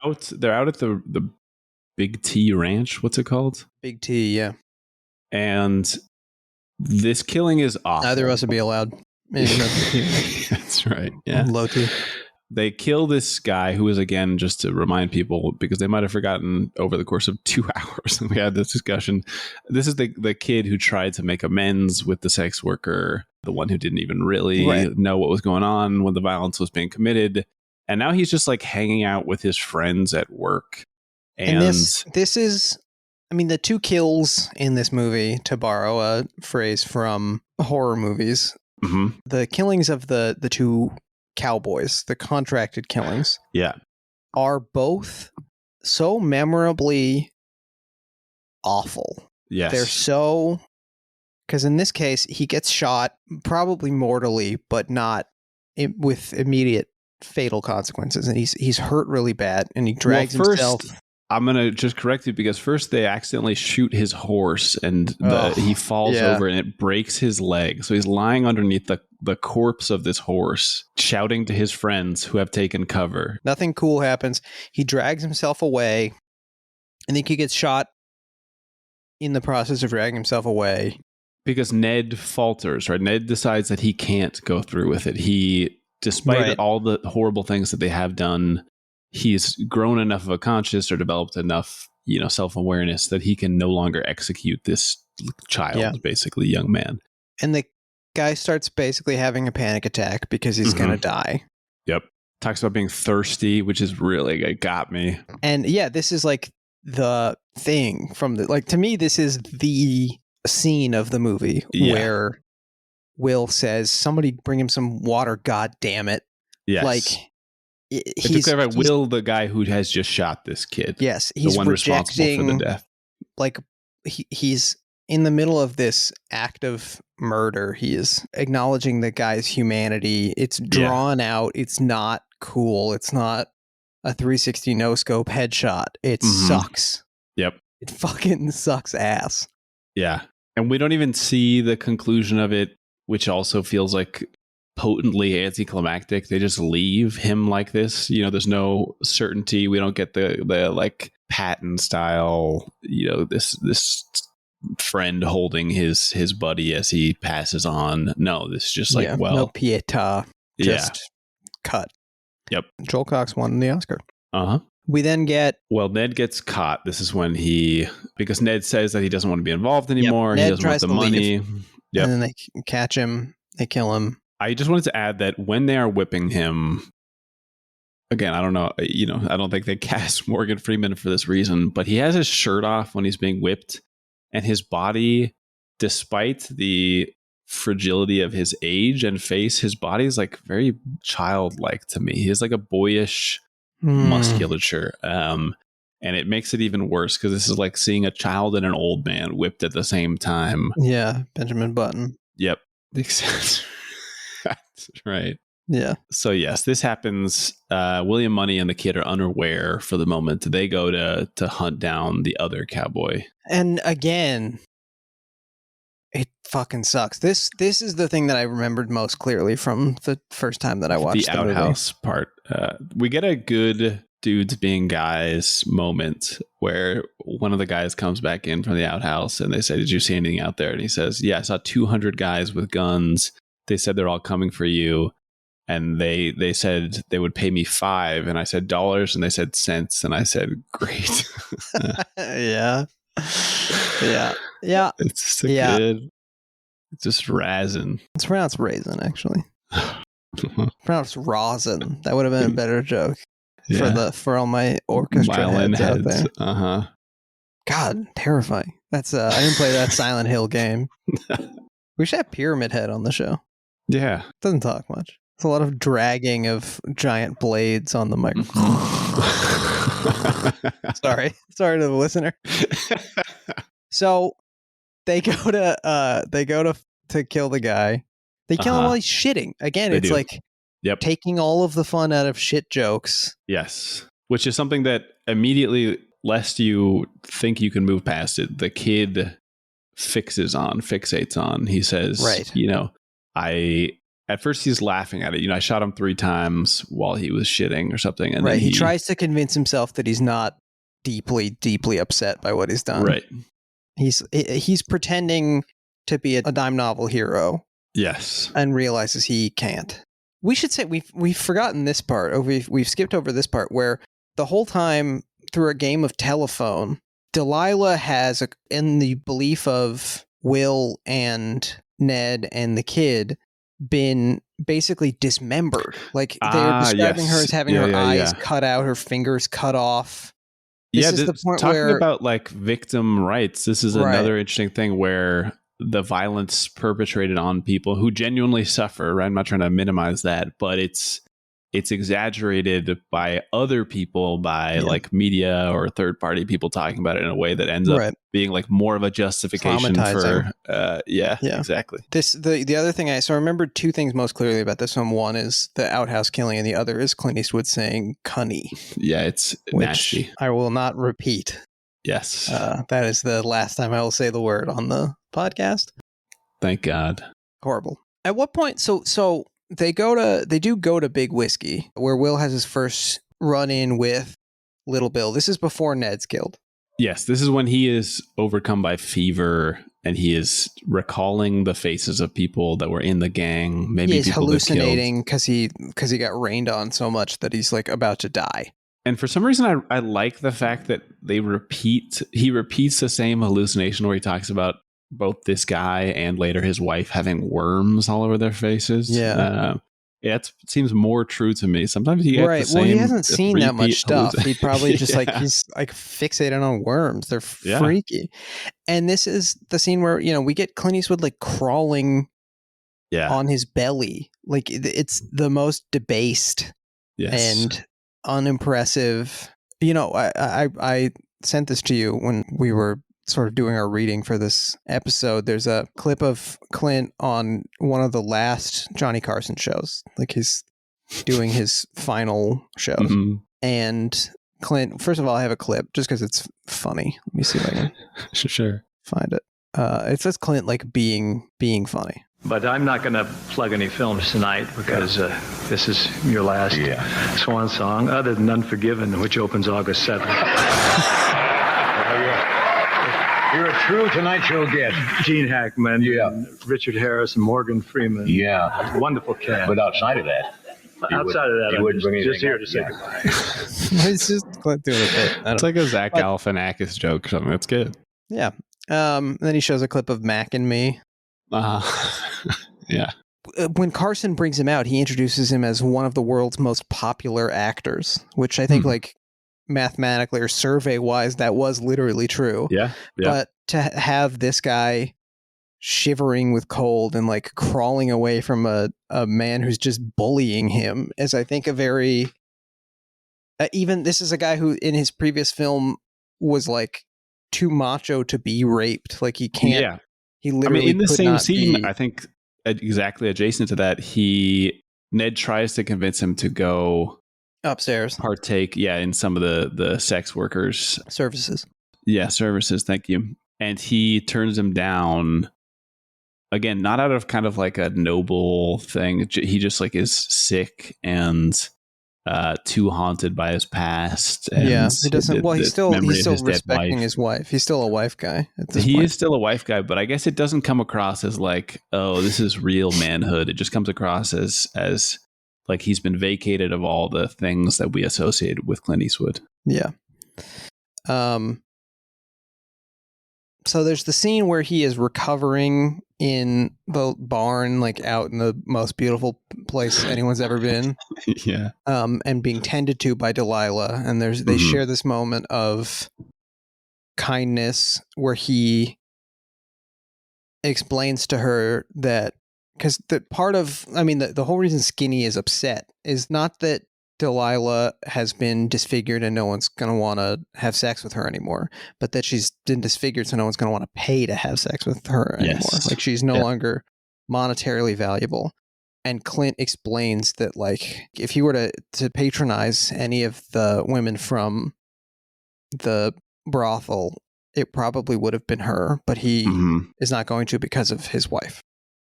Speaker 2: out at the Big T Ranch. What's it called?
Speaker 1: Big T, yeah.
Speaker 2: And this killing is awful.
Speaker 1: Neither of us would be allowed.
Speaker 2: That's right. Yeah.
Speaker 1: Low T.
Speaker 2: They kill this guy who is, again, just to remind people, because they might have forgotten over the course of 2 hours that we had this discussion. This is the kid who tried to make amends with the sex worker, the one who didn't even really know what was going on when the violence was being committed. And now he's just like hanging out with his friends at work. And
Speaker 1: this is, I mean, the two kills in this movie, to borrow a phrase from horror movies, the killings of the two cowboys, the contracted killings, are both so memorably awful.
Speaker 2: Yes.
Speaker 1: They're so, because in this case, he gets shot probably mortally, but not with immediate fatal consequences. And he's hurt really bad, and he drags himself.
Speaker 2: I'm going to just correct you, because first they accidentally shoot his horse, and he falls over and it breaks his leg. So he's lying underneath the corpse of this horse, shouting to his friends who have taken cover.
Speaker 1: Nothing cool happens. He drags himself away. I think he gets shot in the process of dragging himself away.
Speaker 2: Because Ned falters, right? Ned decides that he can't go through with it. Despite all the horrible things that they have done, he's grown enough of a conscience or developed enough, self-awareness that he can no longer execute this child, basically young man.
Speaker 1: And the guy starts basically having a panic attack because he's going to die.
Speaker 2: Yep. Talks about being thirsty, which is really, it got me.
Speaker 1: And this is like the thing from to me, this is the scene of the movie where Will says, somebody bring him some water, god damn it.
Speaker 2: Yes. He's Will, the guy who has just shot this kid.
Speaker 1: Yes, he's
Speaker 2: the one responsible for the death.
Speaker 1: Like he's in the middle of this act of murder. He is acknowledging the guy's humanity. It's drawn out. It's not cool. It's not a 360 no scope headshot. It sucks.
Speaker 2: Yep.
Speaker 1: It fucking sucks ass.
Speaker 2: Yeah. And we don't even see the conclusion of it, which also feels like potently anticlimactic. They just leave him like this. You know, there's no certainty. We don't get the like Patton style, you know, this friend holding his buddy as he passes on. No, this is just like, well,
Speaker 1: no pietà. Just cut.
Speaker 2: Yep.
Speaker 1: Joel Cox won the Oscar.
Speaker 2: Uh-huh.
Speaker 1: We then get...
Speaker 2: Well, Ned gets caught. This is when because Ned says that he doesn't want to be involved anymore.
Speaker 1: Ned
Speaker 2: he doesn't want the money.
Speaker 1: Yep. And then they catch him. They kill him.
Speaker 2: I just wanted to add that when they are whipping him, again, I don't know, you know, I don't think they cast Morgan Freeman for this reason, but he has his shirt off when he's being whipped, and his body, despite the fragility of his age and face, his body is like very childlike to me. He has like a boyish musculature. And it makes it even worse because this is like seeing a child and an old man whipped at the same time.
Speaker 1: Yeah, Benjamin Button.
Speaker 2: Yep. Right.
Speaker 1: Yeah.
Speaker 2: So yes, this happens. William Money and the kid are unaware for the moment. They go to hunt down the other cowboy.
Speaker 1: And again, it fucking sucks. This is the thing that I remembered most clearly from the first time that I watched the
Speaker 2: outhouse part. We get a good dudes being guys moment where one of the guys comes back in from the outhouse and they say, "Did you see anything out there?" And he says, "Yeah, I saw 200 guys with guns. They said they're all coming for you. And they said they would pay me $5." And I said dollars, and they said cents. And I said, "Great."
Speaker 1: Yeah.
Speaker 2: It's just good. It's just raisin.
Speaker 1: It's pronounced raisin, actually. Pronounced rosin. That would have been a better joke for all my orchestra heads out there.
Speaker 2: Uh-huh.
Speaker 1: God, terrifying. That's I didn't play that Silent Hill game. We should have Pyramid Head on the show.
Speaker 2: Yeah.
Speaker 1: Doesn't talk much. It's a lot of dragging of giant blades on the microphone. Sorry to the listener. So they go to kill the guy. They kill him while he's shitting. Again, it's like taking all of the fun out of shit jokes.
Speaker 2: Yes. Which is something that immediately, lest you think you can move past it, the kid fixates on. He says,
Speaker 1: right.
Speaker 2: You know, at first he's laughing at it. You know, I shot him 3 times while he was shitting or something. And
Speaker 1: right. He tries to convince himself that he's not deeply, deeply upset by what he's done.
Speaker 2: Right.
Speaker 1: He's pretending to be a dime novel hero.
Speaker 2: Yes.
Speaker 1: And realizes he can't. We should say we've forgotten this part. Or we've skipped over this part where the whole time through a game of telephone, Delilah has, in the belief of Will and Ned and the kid, been basically dismembered. Like they're describing her as having her eyes cut out, her fingers cut off. This is the point
Speaker 2: talking
Speaker 1: where,
Speaker 2: about like victim rights. This is another interesting thing where the violence perpetrated on people who genuinely suffer. Right? I'm not trying to minimize that, but it's exaggerated by other people, by like media or third party people talking about it in a way that ends up being like more of a justification for exactly.
Speaker 1: The other thing I remembered 2 things most clearly about this one. One is the outhouse killing, and the other is Clint Eastwood saying "cunny."
Speaker 2: Yeah, it's nasty.
Speaker 1: I will not repeat.
Speaker 2: Yes.
Speaker 1: That is the last time I will say the word on the podcast.
Speaker 2: Thank God.
Speaker 1: Horrible. At what point? So they do go to Big Whiskey, where Will has his first run in with Little Bill. This is before Ned's killed.
Speaker 2: Yes, this is when he is overcome by fever and he is recalling the faces of people that were in the gang. Maybe
Speaker 1: he's hallucinating because he got rained on so much that he's like about to die.
Speaker 2: And for some reason, I like the fact that he repeats the same hallucination where he talks about both this guy and later his wife having worms all over their faces.
Speaker 1: Yeah.
Speaker 2: It seems more true to me. Sometimes he gets the same.
Speaker 1: Well, he hasn't seen that much stuff. He probably just he's like fixated on worms. They're freaky. And this is the scene where, you know, we get Clint Eastwood like crawling on his belly. Like it's the most debased and unimpressive. You know, I sent this to you when we were sort of doing our reading for this episode. There's a clip of Clint on one of the last Johnny Carson shows. Like he's doing his final shows. Mm-hmm. And Clint, first of all, I have a clip just because it's funny. Let me see if I can
Speaker 2: sure
Speaker 1: find it. It says Clint like being funny.
Speaker 3: But I'm not going to plug any films tonight because this is your last swan song, other than Unforgiven, which opens August 7th.
Speaker 4: You're a true Tonight Show guest.
Speaker 3: Gene Hackman, Richard Harris, and Morgan Freeman.
Speaker 4: Yeah.
Speaker 3: Wonderful cast.
Speaker 4: But outside of that,
Speaker 3: I'm just here to say goodbye.
Speaker 1: It's just Clint doing a bit.
Speaker 2: It's like a Zach Galifianakis joke or something. That's good.
Speaker 1: Yeah. Then he shows a clip of Mac and Me.
Speaker 2: Yeah.
Speaker 1: When Carson brings him out, he introduces him as one of the world's most popular actors, which I think like mathematically or survey wise, that was literally true.
Speaker 2: Yeah.
Speaker 1: But to have this guy shivering with cold and like crawling away from a man who's just bullying him is, I think, a very even this is a guy who in his previous film was like too macho to be raped. Like he can't.
Speaker 2: Yeah.
Speaker 1: He literally
Speaker 2: in the same scene,
Speaker 1: be,
Speaker 2: I think exactly adjacent to that, Ned tries to convince him to go
Speaker 1: upstairs,
Speaker 2: partake, in some of the sex workers'
Speaker 1: services.
Speaker 2: Yeah, services. Thank you. And he turns him down. Again, not out of kind of like a noble thing. He just like is sick and too haunted by his past. And
Speaker 1: he doesn't. Well, he's still respecting his wife. He's still a wife guy.
Speaker 2: He is still a wife guy, but I guess it doesn't come across as like, oh, this is real manhood. It just comes across as like he's been vacated of all the things that we associated with Clint Eastwood.
Speaker 1: Yeah. So there's the scene where he is recovering in the barn, like out in the most beautiful place anyone's ever been.
Speaker 2: Yeah.
Speaker 1: And being tended to by Delilah. And they share this moment of kindness where he explains to her that, because the whole reason Skinny is upset is not that Delilah has been disfigured and no one's going to want to have sex with her anymore, but that she's been disfigured so no one's going to want to pay to have sex with her anymore.
Speaker 2: Yes.
Speaker 1: Like she's no longer monetarily valuable. And Clint explains that like if he were to patronize any of the women from the brothel, it probably would have been her, but he is not going to because of his wife.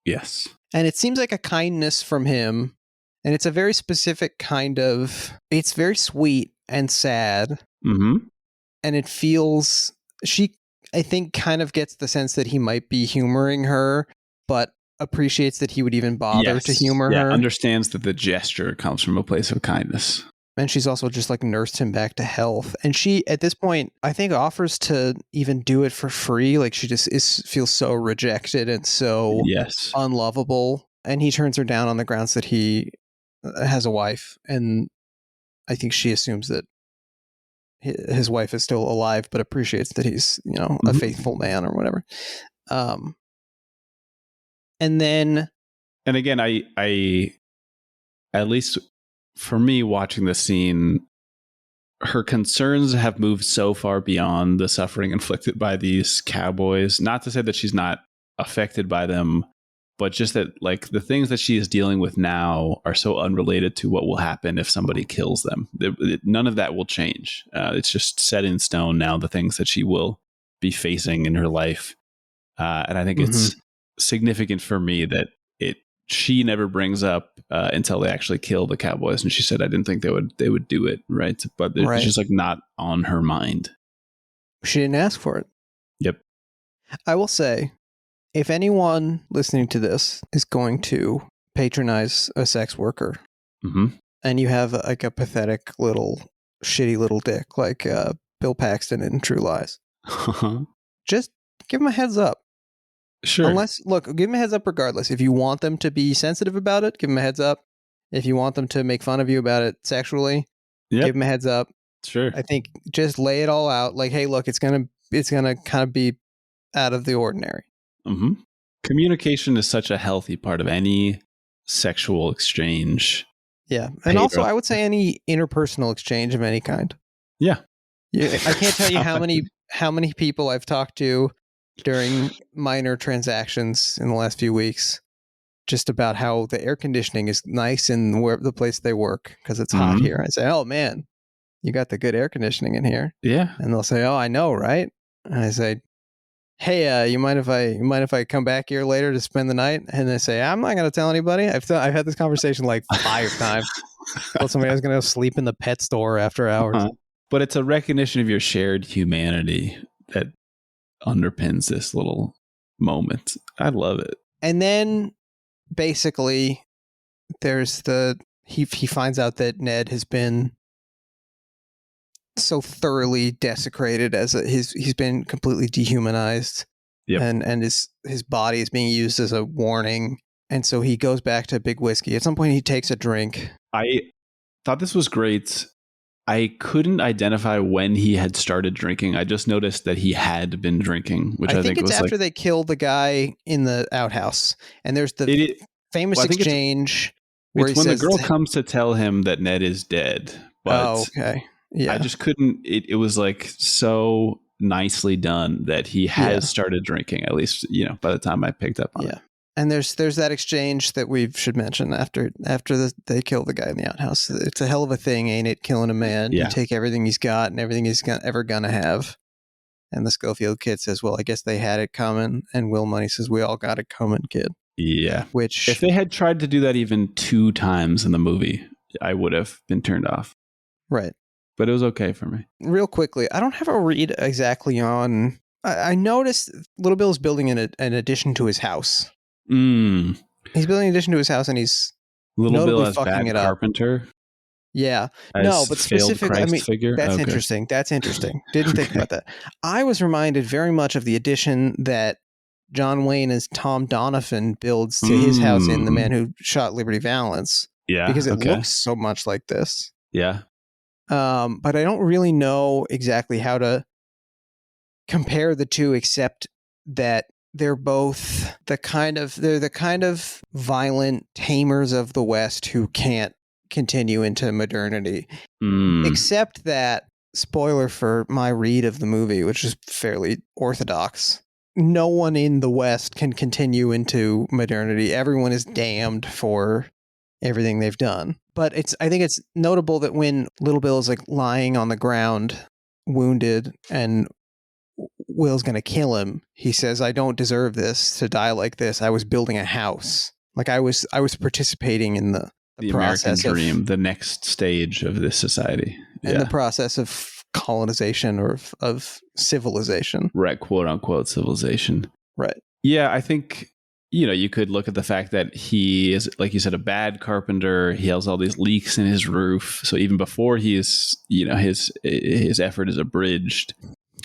Speaker 2: Yes.
Speaker 1: And it seems like a kindness from him. And it's a very specific kind of, it's very sweet and sad.
Speaker 2: Mm-hmm.
Speaker 1: And it feels, I think, kind of gets the sense that he might be humoring her, but appreciates that he would even bother to humor her.
Speaker 2: Understands that the gesture comes from a place of kindness.
Speaker 1: And she's also just like nursed him back to health. And she, at this point, I think offers to even do it for free. Like she just feels so rejected and so unlovable. And he turns her down on the grounds that he has a wife. And I think she assumes that his wife is still alive, but appreciates that he's, a faithful man or whatever. And
Speaker 2: again, I at least for me watching the scene, her concerns have moved so far beyond the suffering inflicted by these cowboys. Not to say that she's not affected by them, but just that like the things that she is dealing with now are so unrelated to what will happen if somebody kills them. None of that will change. It's just set in stone now, the things that she will be facing in her life. And I think it's significant for me that she never brings up until they actually kill the cowboys. And she said, I didn't think they would do it. Right. But it's just like not on her mind.
Speaker 1: She didn't ask for it.
Speaker 2: Yep.
Speaker 1: I will say, if anyone listening to this is going to patronize a sex worker and you have like a pathetic shitty little dick, like Bill Paxton in True Lies, just give them a heads up.
Speaker 2: Sure.
Speaker 1: Give them a heads up regardless. If you want them to be sensitive about it, give them a heads up. If you want them to make fun of you about it sexually, give them a heads up.
Speaker 2: Sure.
Speaker 1: I think just lay it all out. Like, hey, look, it's gonna kind of be out of the ordinary.
Speaker 2: Communication is such a healthy part of any sexual exchange.
Speaker 1: Yeah, and also I would say any interpersonal exchange of any kind.
Speaker 2: Yeah.
Speaker 1: I can't tell you how many people I've talked to during minor transactions in the last few weeks, just about how the air conditioning is nice in the place they work because it's hot here. I say, oh man, you got the good air conditioning in here.
Speaker 2: Yeah.
Speaker 1: And they'll say, oh, I know, right? And I say, hey, you mind if I come back here later to spend the night? And they say, I'm not going to tell anybody. I've had this conversation like 5 times. Told somebody I was going to sleep in the pet store after hours.
Speaker 2: But it's a recognition of your shared humanity that underpins this little moment. I love it.
Speaker 1: And then basically there's he finds out that Ned has been so thoroughly desecrated he's been completely dehumanized.
Speaker 2: Yep.
Speaker 1: And his body is being used as a warning. And so he goes back to Big Whiskey. At some point he takes a drink.
Speaker 2: I thought this was great. I couldn't identify when he had started drinking. I just noticed that he had been drinking, which I think
Speaker 1: it's
Speaker 2: was
Speaker 1: after they kill the guy in the outhouse. And there's the famous exchange where
Speaker 2: it's when the girl comes to tell him that Ned is dead. But
Speaker 1: okay. Yeah.
Speaker 2: I just couldn't. It was like so nicely done that he has started drinking, at least, by the time I picked up on it.
Speaker 1: And there's that exchange that we should mention after they kill the guy in the outhouse. It's a hell of a thing, ain't it? Killing a man. You take everything he's got and everything he's ever gonna have. And the Schofield kid says, well, I guess they had it coming. And Will Money says, we all got it coming, kid.
Speaker 2: Yeah.
Speaker 1: Which,
Speaker 2: if they had tried to do that even 2 times in the movie, I would have been turned off.
Speaker 1: Right.
Speaker 2: But it was okay for me.
Speaker 1: Real quickly, I don't have a read exactly on... I noticed Little Bill's building an addition to his house. He's building an addition to his house, and he's
Speaker 2: Little Bill as
Speaker 1: fucking
Speaker 2: bad carpenter.
Speaker 1: Yeah. No, but specifically, I mean,
Speaker 2: figure?
Speaker 1: That's interesting. That's interesting. Didn't think about that. I was reminded very much of the addition that John Wayne as Tom Donovan builds to his house in The Man Who Shot Liberty Valance.
Speaker 2: Yeah.
Speaker 1: Because it looks so much like this.
Speaker 2: Yeah.
Speaker 1: But I don't really know exactly how to compare the two, except that they're both the kind of violent tamers of the West who can't continue into modernity. Except that, spoiler for my read of the movie, which is fairly orthodox, no one in the West can continue into modernity. Everyone is damned for everything they've done. But I think it's notable that when Little Bill is like lying on the ground, wounded, and Will's going to kill him, he says, I don't deserve this, to die like this. I was building a house. Like I was participating in the
Speaker 2: American dream, the next stage of this society.
Speaker 1: And the process of colonization or of civilization.
Speaker 2: Right, quote unquote civilization.
Speaker 1: Right.
Speaker 2: Yeah, I think, you could look at the fact that he is, like you said, a bad carpenter. He has all these leaks in his roof. So even before he is, his effort is abridged.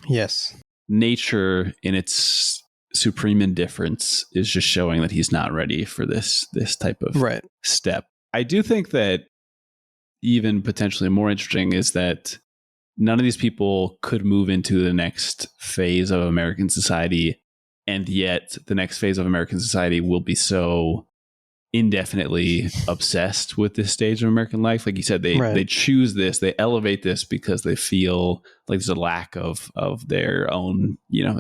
Speaker 1: Yes.
Speaker 2: Nature in its supreme indifference is just showing that he's not ready for this type of step. I do think that even potentially more interesting is that none of these people could move into the next phase of American society, and yet the next phase of American society will be so indefinitely obsessed with this stage of American life. Like you said, they choose this, they elevate this because they feel like there's a lack of their own,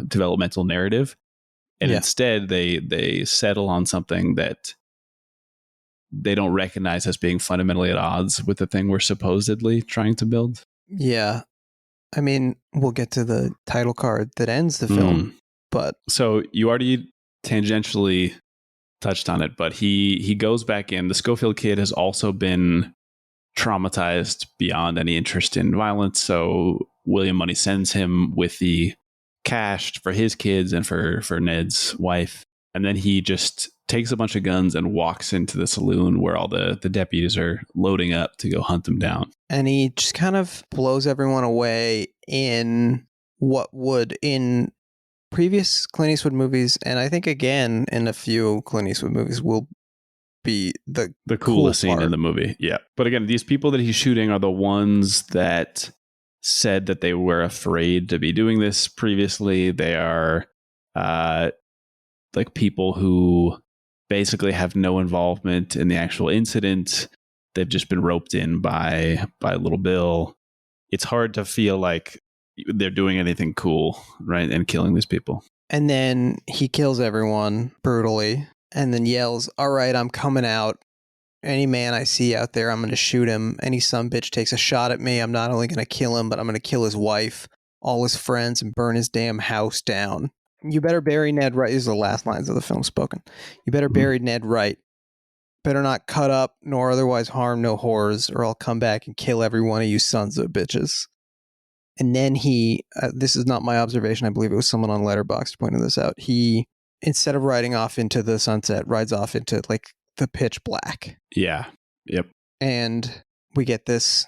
Speaker 2: developmental narrative. And instead they settle on something that they don't recognize as being fundamentally at odds with the thing we're supposedly trying to build. Yeah.
Speaker 1: I mean, we'll get to the title card that ends the film, but...
Speaker 2: So you already tangentially touched on it, but he goes back in. The Schofield kid has also been traumatized beyond any interest in violence, so William Money sends him with the cash for his kids and for Ned's wife. And then he just takes a bunch of guns and walks into the saloon where all the deputies are loading up to go hunt them down.
Speaker 1: And he just kind of blows everyone away in what would, in previous Clint Eastwood movies, and I think again in a few Clint Eastwood movies, will be the
Speaker 2: coolest
Speaker 1: cool
Speaker 2: scene in the movie. Yeah. But again, these people that he's shooting are the ones that said that they were afraid to be doing this previously. They are like people who basically have no involvement in the actual incident. They've just been roped in by Little Bill. It's hard to feel like they're doing anything cool, right? And killing these people.
Speaker 1: And then he kills everyone brutally and then yells, all right, I'm coming out. any man I see out there, I'm going to shoot him. Any sumbitch takes a shot at me, I'm not only going to kill him, but I'm going to kill his wife, all his friends, and burn his damn house down. You better bury Ned right. These are the last lines of the film spoken. You better bury Ned right. Better not cut up, nor otherwise harm no whores, or I'll come back and kill every one of you sons of bitches. And then he, this is not my observation, I believe it was someone on Letterboxd pointing this out, he, instead of riding off into the sunset, rides off into like the pitch black.
Speaker 2: Yeah. Yep.
Speaker 1: And we get this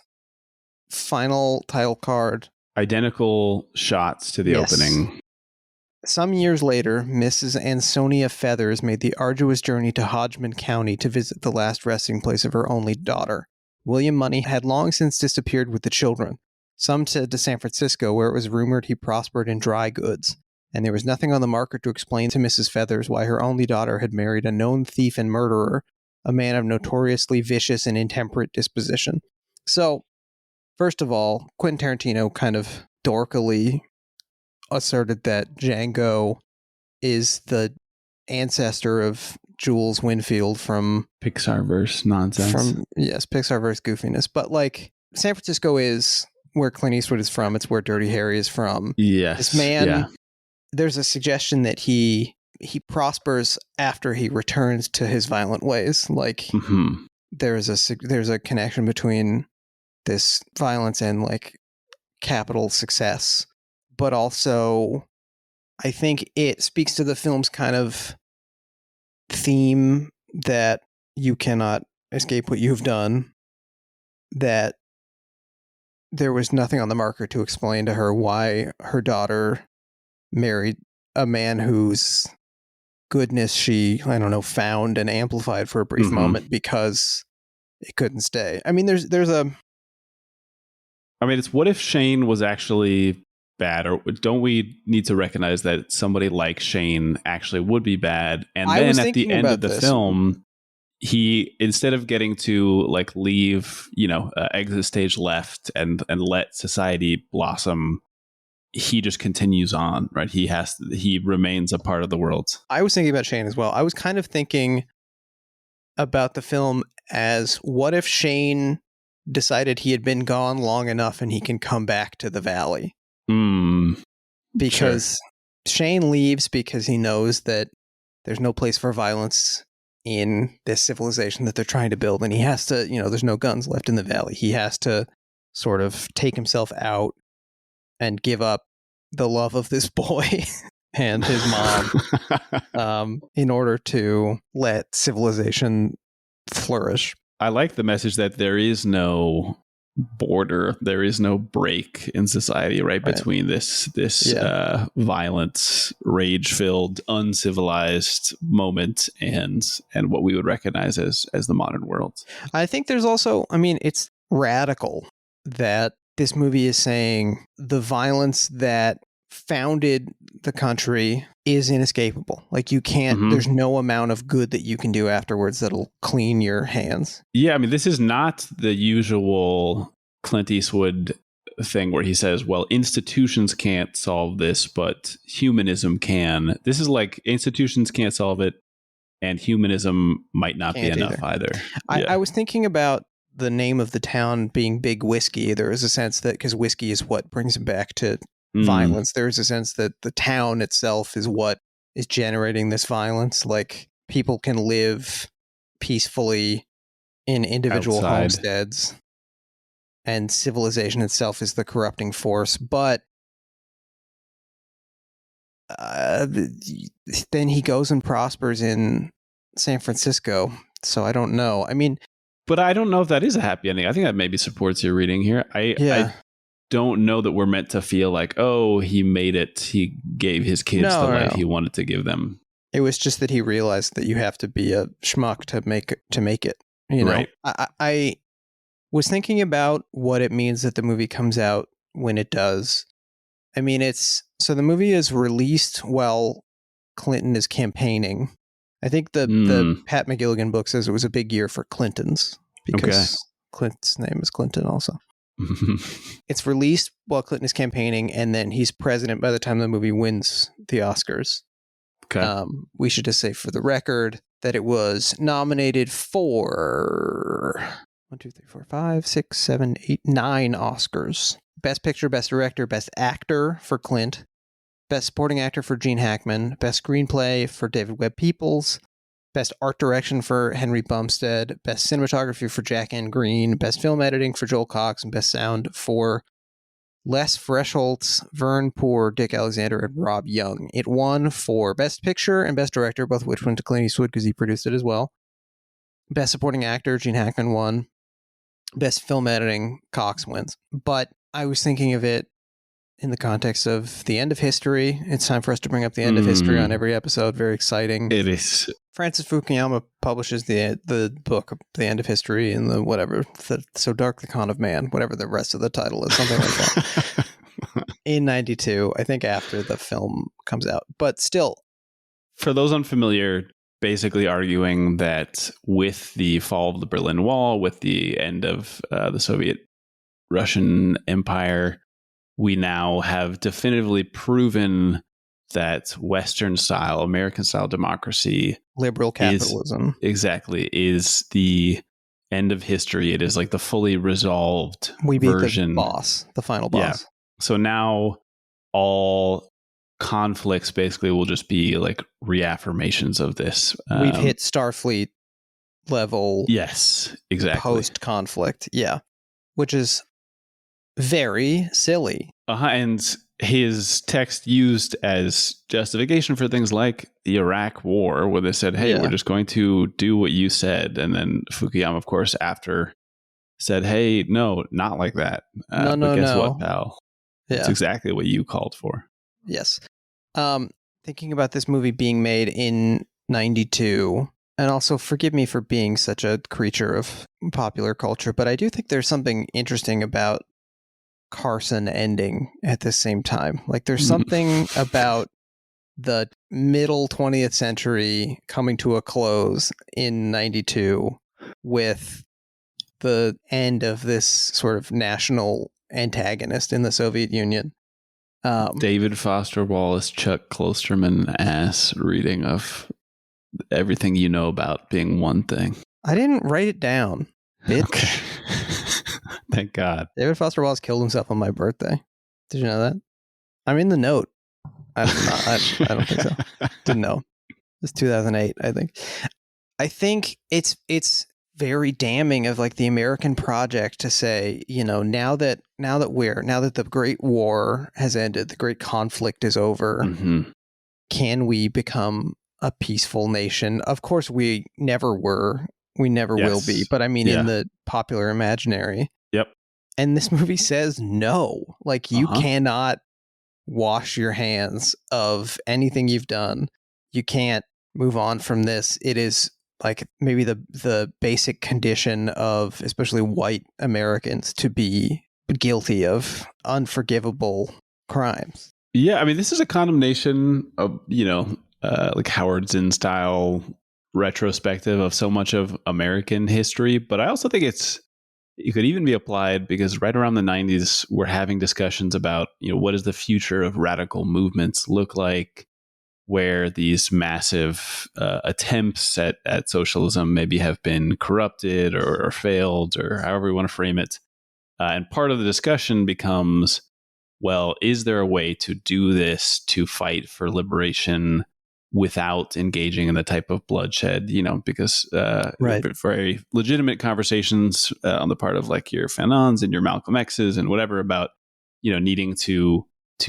Speaker 1: final title card.
Speaker 2: Identical shots to the opening.
Speaker 1: Some years later, Mrs. Ansonia Feathers made the arduous journey to Hodgman County to visit the last resting place of her only daughter. William Money had long since disappeared with the children. Some said to San Francisco, where it was rumored he prospered in dry goods, and there was nothing on the market to explain to Mrs. Feathers why her only daughter had married a known thief and murderer, a man of notoriously vicious and intemperate disposition. So, first of all, Quentin Tarantino kind of dorkily asserted that Django is the ancestor of Jules Winfield from
Speaker 2: Pixar-verse nonsense.
Speaker 1: Pixar-verse goofiness. But like, San Francisco is where Clint Eastwood is from. It's where Dirty Harry is from.
Speaker 2: Yes.
Speaker 1: This man, there's a suggestion that he prospers after he returns to his violent ways. Like, there's a connection between this violence and like capital success. But also, I think it speaks to the film's kind of theme that you cannot escape what you've done, that there was nothing on the market to explain to her why her daughter married a man whose goodness she, found and amplified for a brief moment because it couldn't stay. I mean,
Speaker 2: it's what if Shane was actually bad, or don't we need to recognize that somebody like Shane actually would be bad? And then at the end of the film, he, instead of getting to like leave, exit stage left and let society blossom, he just continues on, right? He remains a part of the world.
Speaker 1: I was thinking about Shane as well. I was kind of thinking about the film as, what if Shane decided he had been gone long enough and he can come back to the valley? Because Shane leaves because he knows that there's no place for violence in this civilization that they're trying to build, and he has to, there's no guns left in the valley. He has to sort of take himself out and give up the love of this boy and his mom in order to let civilization flourish.
Speaker 2: I like the message that there is no border, there is no break in society, right? Between this violent, rage-filled, uncivilized moment and what we would recognize as the modern world.
Speaker 1: I think there's also, it's radical that this movie is saying the violence that founded the country is inescapable. Like, you can't, there's no amount of good that you can do afterwards that'll clean your hands.
Speaker 2: Yeah, this is not the usual Clint Eastwood thing where he says, well, institutions can't solve this, but humanism can. This is like, institutions can't solve it, and humanism might not be enough either.
Speaker 1: I was thinking about the name of the town being Big Whiskey. There is a sense that, because whiskey is what brings him back to violence, there is a sense that the town itself is what is generating this violence. Like, people can live peacefully in individual homesteads, and civilization itself is the corrupting force. But then he goes and prospers in San Francisco. So I don't know.
Speaker 2: But I don't know if that is a happy ending. I think that maybe supports your reading here. I don't know that we're meant to feel like, oh, he made it. He gave his kids the life he wanted to give them.
Speaker 1: It was just that he realized that you have to be a schmuck to make it. Right. I was thinking about what it means that the movie comes out when it does. So the movie is released while Clinton is campaigning. I think the Pat McGilligan book says it was a big year for Clintons because Clint's name is Clinton also. It's released while Clinton is campaigning, and then he's president by the time the movie wins the Oscars. Okay. We should just say, for the record, that it was nominated for 1, 2, 3, 4, 5, 6, 7, 8, 9 Oscars. Best Picture, Best Director, Best Actor for Clint, Best Supporting Actor for Gene Hackman, Best Screenplay for David Webb Peoples, Best Art Direction for Henry Bumstead, Best Cinematography for Jack N. Green, Best Film Editing for Joel Cox, and Best Sound for Les Fresholtz, Vern Poor, Dick Alexander, and Rob Young. It won for Best Picture and Best Director, both of which went to Clint Eastwood because he produced it as well. Best Supporting Actor, Gene Hackman won. Best Film Editing, Cox wins. But I was thinking of it in the context of the end of history. It's time for us to bring up the end of history on every episode. Very exciting.
Speaker 2: It is.
Speaker 1: Francis Fukuyama publishes the book, The End of History, and the whatever, So Dark the Con of Man, whatever the rest of the title is, something like that. In 92, I think after the film comes out. But still.
Speaker 2: For those unfamiliar, basically arguing that with the fall of the Berlin Wall, with the end of the Soviet Russian Empire, we now have definitively proven that Western style, American style democracy,
Speaker 1: liberal capitalism,
Speaker 2: is the end of history. It is like the fully resolved
Speaker 1: we beat
Speaker 2: version.
Speaker 1: The final boss. Yeah.
Speaker 2: So now all conflicts basically will just be like reaffirmations of this.
Speaker 1: We've hit Starfleet level.
Speaker 2: Yes, exactly.
Speaker 1: Post-conflict. Yeah. Which is very silly.
Speaker 2: And his text used as justification for things like the Iraq War, where they said, hey, we're just going to do what you said. And then Fukuyama, of course, after said, hey, no, not like that. But guess what, pal? Yeah. It's exactly what you called for.
Speaker 1: Yes. Thinking about this movie being made in 92, and also forgive me for being such a creature of popular culture, but I do think there's something interesting about Carson ending at the same time. Like there's something about the middle 20th century coming to a close in 92 with the end of this sort of national antagonist in the Soviet Union.
Speaker 2: David Foster Wallace, Chuck Klosterman ass reading of everything you know about being one thing.
Speaker 1: I didn't write it down, bitch.
Speaker 2: Okay. Thank God.
Speaker 1: David Foster Wallace killed himself on my birthday. Did you know that? I'm in the note. I don't think so. Didn't know. It's 2008, I think. I think it's very damning of like the American project to say, you know, now that the Great War has ended, the Great Conflict is over, can we become a peaceful nation? Of course, we never were. We never will be. But I mean, in the popular imaginary.
Speaker 2: Yep.
Speaker 1: And this movie says no. Like, you cannot wash your hands of anything you've done. You can't move on from this. It is like maybe the basic condition of especially white Americans to be guilty of unforgivable crimes.
Speaker 2: Yeah, I mean, this is a condemnation of, like Howard Zinn style retrospective of so much of American history. But I also think it could even be applied because right around the 90s, we're having discussions about, what does the future of radical movements look like, where these massive attempts at socialism maybe have been corrupted or failed, or however we want to frame it. And part of the discussion becomes, well, is there a way to do this, to fight for liberation without engaging in the type of bloodshed, because very legitimate conversations on the part of like your Fanons and your Malcolm X's and whatever about, needing to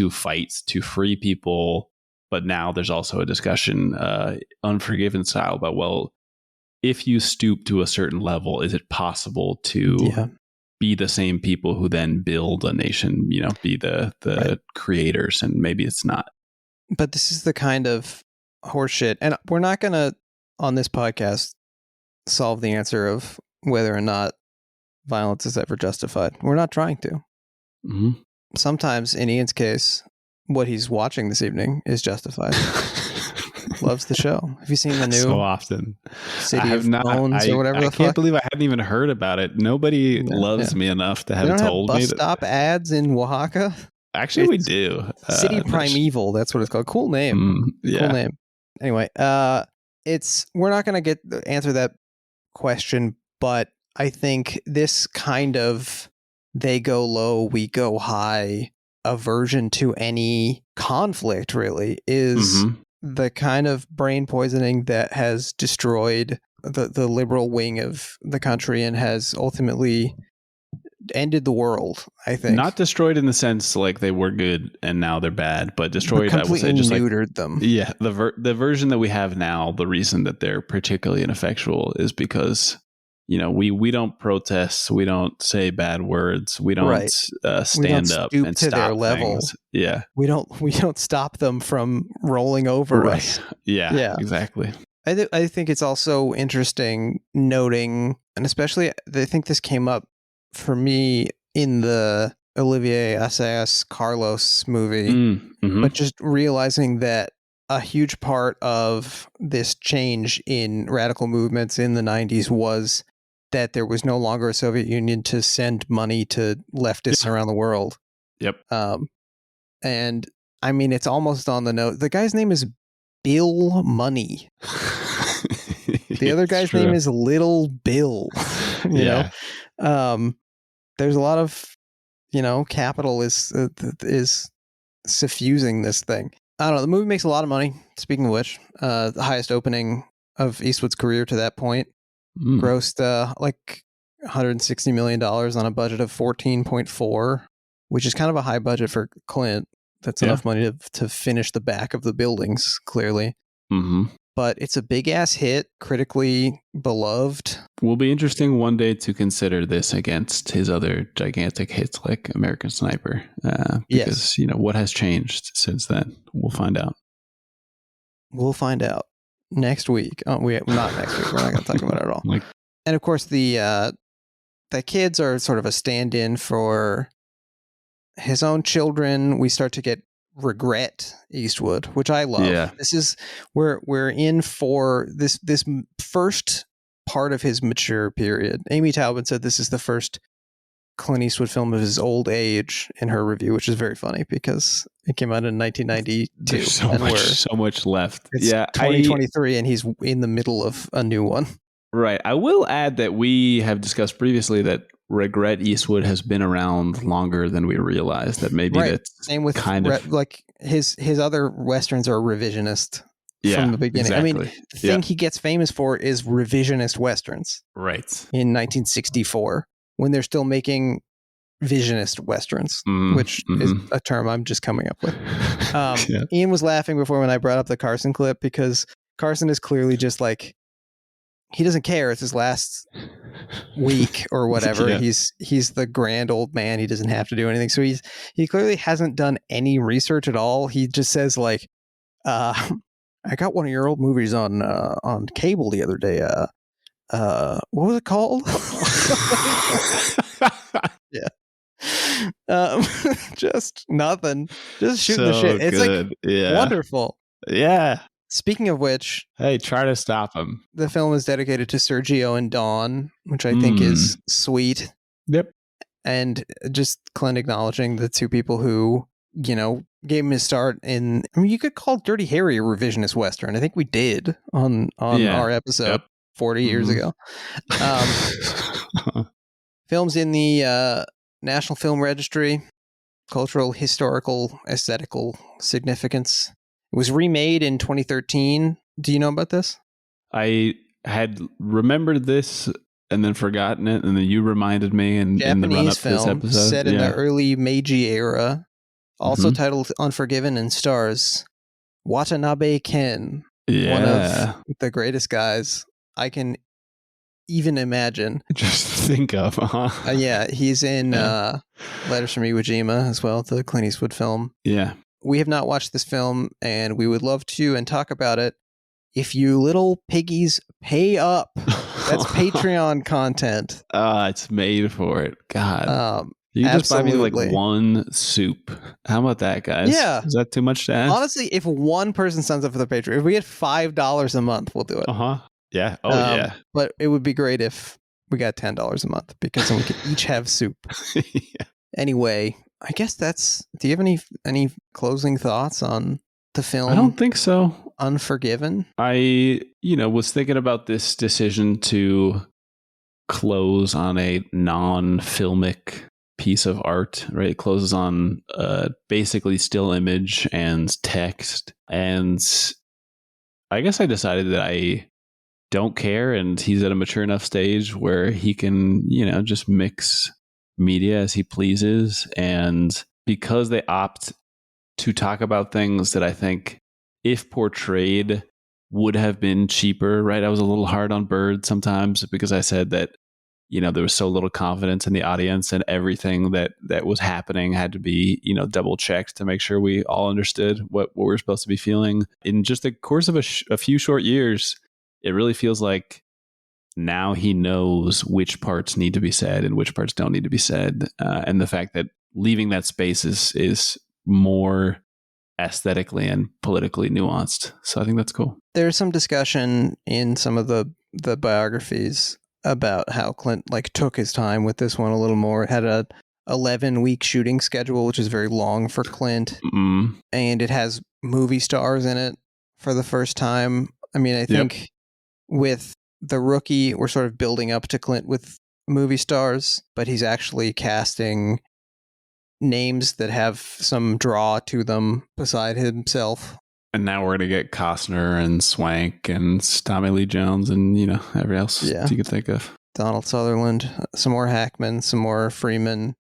Speaker 2: fight to free people. But now there's also a discussion, Unforgiven style, about, well, if you stoop to a certain level, is it possible to be the same people who then build a nation, be the creators? And maybe it's not.
Speaker 1: But this is the kind of horseshit. And we're not going to, on this podcast, solve the answer of whether or not violence is ever justified. We're not trying to.
Speaker 2: Mm-hmm.
Speaker 1: Sometimes, in Ian's case, what he's watching this evening is justified. Loves the show. Have you seen the new
Speaker 2: so often
Speaker 1: City of Bones or whatever the fuck?
Speaker 2: I can't believe I hadn't even heard about it. Nobody loves me enough to have it told me.
Speaker 1: Bus stop ads in Oaxaca?
Speaker 2: Actually, we do.
Speaker 1: City Primeval, that's what it's called. Cool name.
Speaker 2: Yeah.
Speaker 1: Cool name. Anyway, we're not going to answer that question, but I think this kind of they go low, we go high aversion to any conflict really is the kind of brain poisoning that has destroyed the liberal wing of the country and has ultimately ended the world, I think.
Speaker 2: Not destroyed in the sense like they were good and now they're bad, but destroyed,
Speaker 1: but completely
Speaker 2: I will say, just
Speaker 1: neutered them.
Speaker 2: Yeah, the version that we have now, the reason that they're particularly ineffectual is because, we don't protest, we don't say bad words, we don't stand up and
Speaker 1: to
Speaker 2: stop
Speaker 1: their level.
Speaker 2: Things. Yeah,
Speaker 1: we don't stop them from rolling over us.
Speaker 2: Yeah, exactly.
Speaker 1: I think it's also interesting noting, and especially I think this came up for me in the Olivier Assayas Carlos movie, but just realizing that a huge part of this change in radical movements in the 90s was that there was no longer a Soviet Union to send money to leftists around the world.
Speaker 2: Yep.
Speaker 1: And I mean, it's almost on the note. The guy's name is Bill Money. The other guy's name is Little Bill. you know, there's a lot of, capital is suffusing this thing. I don't know. The movie makes a lot of money. Speaking of which, the highest opening of Eastwood's career to that point, grossed like $160 million on a budget of 14.4, which is kind of a high budget for Clint. That's enough money to finish the back of the buildings, clearly. But it's a big ass hit, critically beloved.
Speaker 2: Will be interesting one day to consider this against his other gigantic hits like American Sniper. Because, what has changed since then? We'll find out.
Speaker 1: We'll find out next week. Oh, not next week. We're not going to talk about it at all. And of course, the kids are sort of a stand-in for his own children. We start to get regret Eastwood, which I love.
Speaker 2: Yeah.
Speaker 1: This is we're in for this first part of his mature period. Amy Taubman said this is the first Clint Eastwood film of his old age in her review, which is very funny because it came out in 1992.
Speaker 2: There's so much left.
Speaker 1: It's 2023 and he's in the middle of a new one.
Speaker 2: Right. I will add that we have discussed previously that regret Eastwood has been around longer than we realized. That maybe that's
Speaker 1: same with kind of like his other westerns are revisionist from the beginning.
Speaker 2: Exactly.
Speaker 1: I mean, the thing he gets famous for is revisionist westerns.
Speaker 2: Right.
Speaker 1: In 1964, when they're still making visionist westerns, which is a term I'm just coming up with. Ian was laughing before when I brought up the Carson clip because Carson is clearly just like, he doesn't care. It's his last week or whatever. He's the grand old man. He doesn't have to do anything. So he clearly hasn't done any research at all. He just says like, I got one of your old movies on cable the other day. What was it called? Just nothing. Just shooting the shit. It's good. Like wonderful.
Speaker 2: Yeah.
Speaker 1: Speaking of which,
Speaker 2: hey, try to stop him.
Speaker 1: The film is dedicated to Sergio and Dawn, which I think is sweet.
Speaker 2: Yep.
Speaker 1: And just Clint acknowledging the two people who, gave him his start in. I mean, you could call Dirty Harry a revisionist Western. I think we did on our episode 40 years ago. Films in the National Film Registry, cultural, historical, aesthetical significance. It was remade in 2013. Do you know about this?
Speaker 2: I had remembered this and then forgotten it, and then you reminded me in the run-up to this episode.
Speaker 1: Set in the early Meiji era, also titled Unforgiven, and stars Watanabe Ken, one of the greatest guys I can even imagine.
Speaker 2: Just think of,
Speaker 1: he's in Letters from Iwo Jima as well, the Clint Eastwood film.
Speaker 2: Yeah.
Speaker 1: We have not watched this film, and we would love to and talk about it. If you little piggies pay up, that's Patreon content.
Speaker 2: It's made for it. God. You can just buy me like one soup. How about that, guys?
Speaker 1: Yeah.
Speaker 2: Is that too much to ask?
Speaker 1: Honestly, if one person signs up for the Patreon, if we get $5 a month, we'll do it.
Speaker 2: Yeah. Oh, yeah.
Speaker 1: But it would be great if we got $10 a month because then we could each have soup. Anyway, I guess do you have any closing thoughts on the film?
Speaker 2: I don't think so.
Speaker 1: Unforgiven?
Speaker 2: I, was thinking about this decision to close on a non-filmic piece of art, right? It closes on basically still image and text. And I guess I decided that I don't care, and he's at a mature enough stage where he can, just mix media as he pleases. And because they opt to talk about things that I think, if portrayed, would have been cheaper, right? I was a little hard on Bird sometimes because I said that, there was so little confidence in the audience, and everything that was happening had to be, double checked to make sure we all understood what we were supposed to be feeling. In just the course of a few short years, it really feels like now he knows which parts need to be said and which parts don't need to be said. And the fact that leaving that space is more aesthetically and politically nuanced. So I think that's cool.
Speaker 1: There's some discussion in some of the biographies about how Clint took his time with this one a little more. It had a 11-week shooting schedule, which is very long for Clint.
Speaker 2: Mm.
Speaker 1: And it has movie stars in it for the first time. I mean, I think with The Rookie, we're sort of building up to Clint with movie stars, but he's actually casting names that have some draw to them beside himself.
Speaker 2: And now we're going to get Costner and Swank and Tommy Lee Jones and, everybody else you could think of.
Speaker 1: Donald Sutherland, some more Hackman, some more Freeman,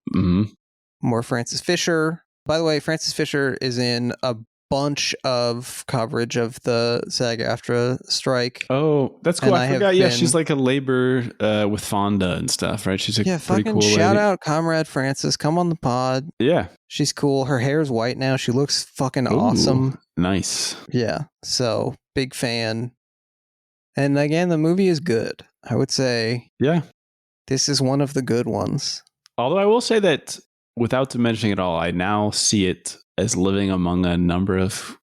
Speaker 1: more Francis Fisher. By the way, Francis Fisher is in a bunch of coverage of the SAG-AFTRA strike.
Speaker 2: Oh, that's cool. I forgot. Yeah, she's like a labor with Fonda and stuff, right? She's a pretty cool lady.
Speaker 1: Shout out Comrade Francis. Come on the pod.
Speaker 2: Yeah.
Speaker 1: She's cool. Her hair's white now. She looks fucking awesome.
Speaker 2: Nice.
Speaker 1: Yeah. So, big fan. And again, the movie is good. I would say.
Speaker 2: Yeah.
Speaker 1: This is one of the good ones.
Speaker 2: Although I will say that without mentioning it all, I now see it as living among a number of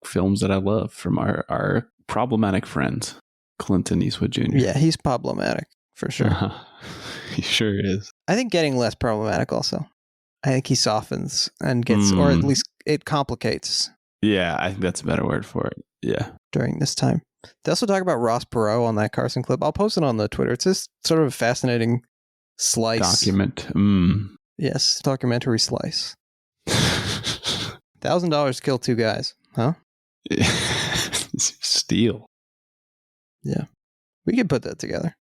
Speaker 2: films that I love from our problematic friend, Clint Eastwood Jr.
Speaker 1: Yeah, he's problematic for sure.
Speaker 2: He sure is.
Speaker 1: I think getting less problematic also. I think he softens and gets, or at least it complicates.
Speaker 2: Yeah, I think that's a better word for it. Yeah.
Speaker 1: During this time. They also talk about Ross Perot on that Carson clip. I'll post it on the Twitter. It's this sort of fascinating slice.
Speaker 2: Document.
Speaker 1: Yes, documentary slice. $1,000 to kill 2 guys, huh?
Speaker 2: Steal.
Speaker 1: Yeah. We could put that together.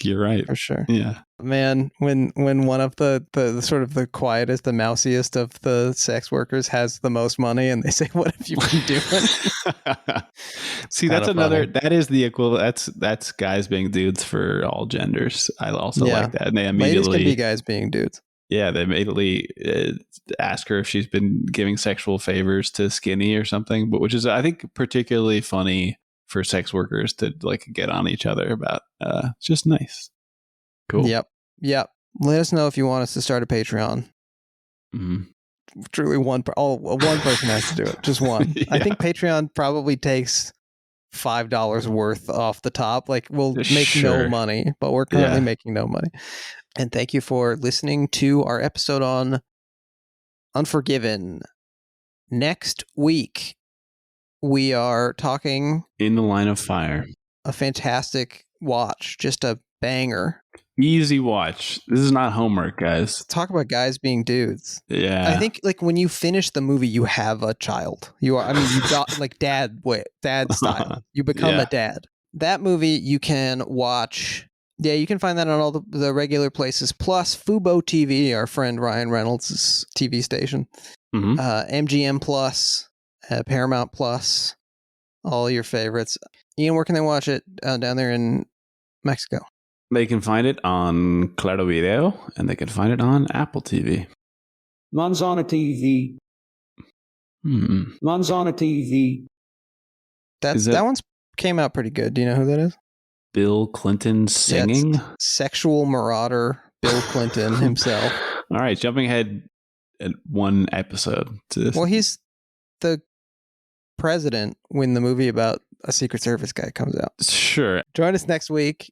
Speaker 2: You're right.
Speaker 1: For sure.
Speaker 2: Yeah.
Speaker 1: Man, when one of the sort of the quietest, the mousiest of the sex workers has the most money and they say, "What have you been doing?"
Speaker 2: See, that's another, that is the equivalent. That's guys being dudes for all genders. I also like that. And they immediately.
Speaker 1: Ladies can be guys being dudes.
Speaker 2: Yeah, they immediately ask her if she's been giving sexual favors to Skinny or something, but which is, I think, particularly funny for sex workers to get on each other about. It's just nice. Cool.
Speaker 1: Yep. Let us know if you want us to start a Patreon.
Speaker 2: Mm-hmm.
Speaker 1: Truly, one person has to do it. Just one. Yeah. I think Patreon probably takes $5 worth off the top. We'll make no money, but we're currently making no money. And thank you for listening to our episode on Unforgiven. Next week, we are talking
Speaker 2: In the Line of Fire.
Speaker 1: A fantastic watch, just a banger.
Speaker 2: Easy watch. This is not homework, guys.
Speaker 1: Talk about guys being dudes.
Speaker 2: Yeah.
Speaker 1: I think when you finish the movie, you have a child. You got dad style. You become a dad. That movie you can watch. Yeah, you can find that on all the regular places. Plus Fubo TV, our friend Ryan Reynolds' TV station.
Speaker 2: Mm-hmm.
Speaker 1: MGM Plus, Paramount Plus, all your favorites. Ian, where can they watch it down there in Mexico?
Speaker 2: They can find it on Claro Video, and they can find it on Apple TV.
Speaker 5: Manzana TV. Manzana TV.
Speaker 1: That one's came out pretty good. Do you know who that is?
Speaker 2: Bill Clinton singing?
Speaker 1: Sexual marauder Bill Clinton himself.
Speaker 2: All right, jumping ahead at one episode to this.
Speaker 1: Well, he's the president when the movie about a Secret Service guy comes out.
Speaker 2: Sure.
Speaker 1: Join us next week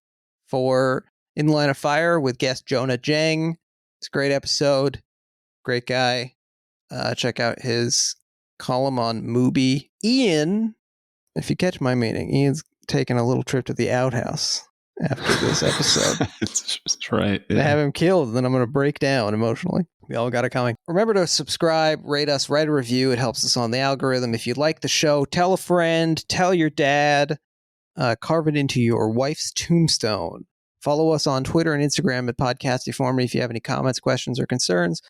Speaker 1: for In the Line of Fire with guest Jonah Jang. It's a great episode. Great guy. Check out his Call him on Mubi. Ian, if you catch my meaning, Ian's taking a little trip to the outhouse after this episode.
Speaker 2: That's right.
Speaker 1: Yeah. I have him killed, and then I'm going to break down emotionally. We all got it coming. Remember to subscribe, rate us, write a review. It helps us on the algorithm. If you like the show, tell a friend, tell your dad, carve it into your wife's tombstone. Follow us on Twitter and Instagram at Pod Casty For Me if you have any comments, questions, or concerns,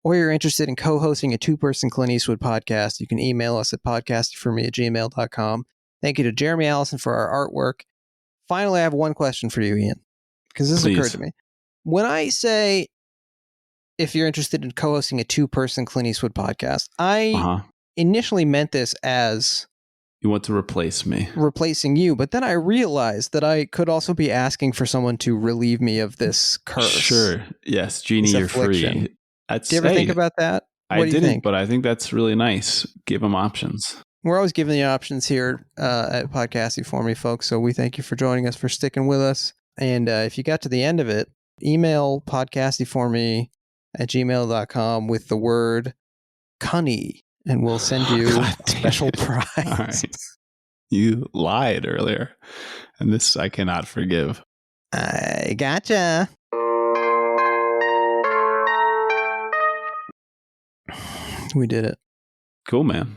Speaker 1: or you're interested in co-hosting a two-person Clint Eastwood podcast. You can email us at podcastyforme@gmail.com. Thank you to Jeremy Allison for our artwork. Finally, I have one question for you, Ian, because this occurred to me. When I say, if you're interested in co-hosting a two-person Clint Eastwood podcast, I initially meant this as...
Speaker 2: You want to replace me.
Speaker 1: Replacing you, but then I realized that I could also be asking for someone to relieve me of this curse.
Speaker 2: Sure. Yes, Genie, you're free.
Speaker 1: Do you ever think about that?
Speaker 2: I didn't, but I think that's really nice. Give them options.
Speaker 1: We're always giving the options here at Pod Casty For Me, folks. So we thank you for joining us, for sticking with us. And if you got to the end of it, email podcastyforme@gmail.com with the word Cunny, and we'll send you a special prize. All right.
Speaker 2: You lied earlier, and this I cannot forgive.
Speaker 1: I gotcha. We did it.
Speaker 2: Cool, man.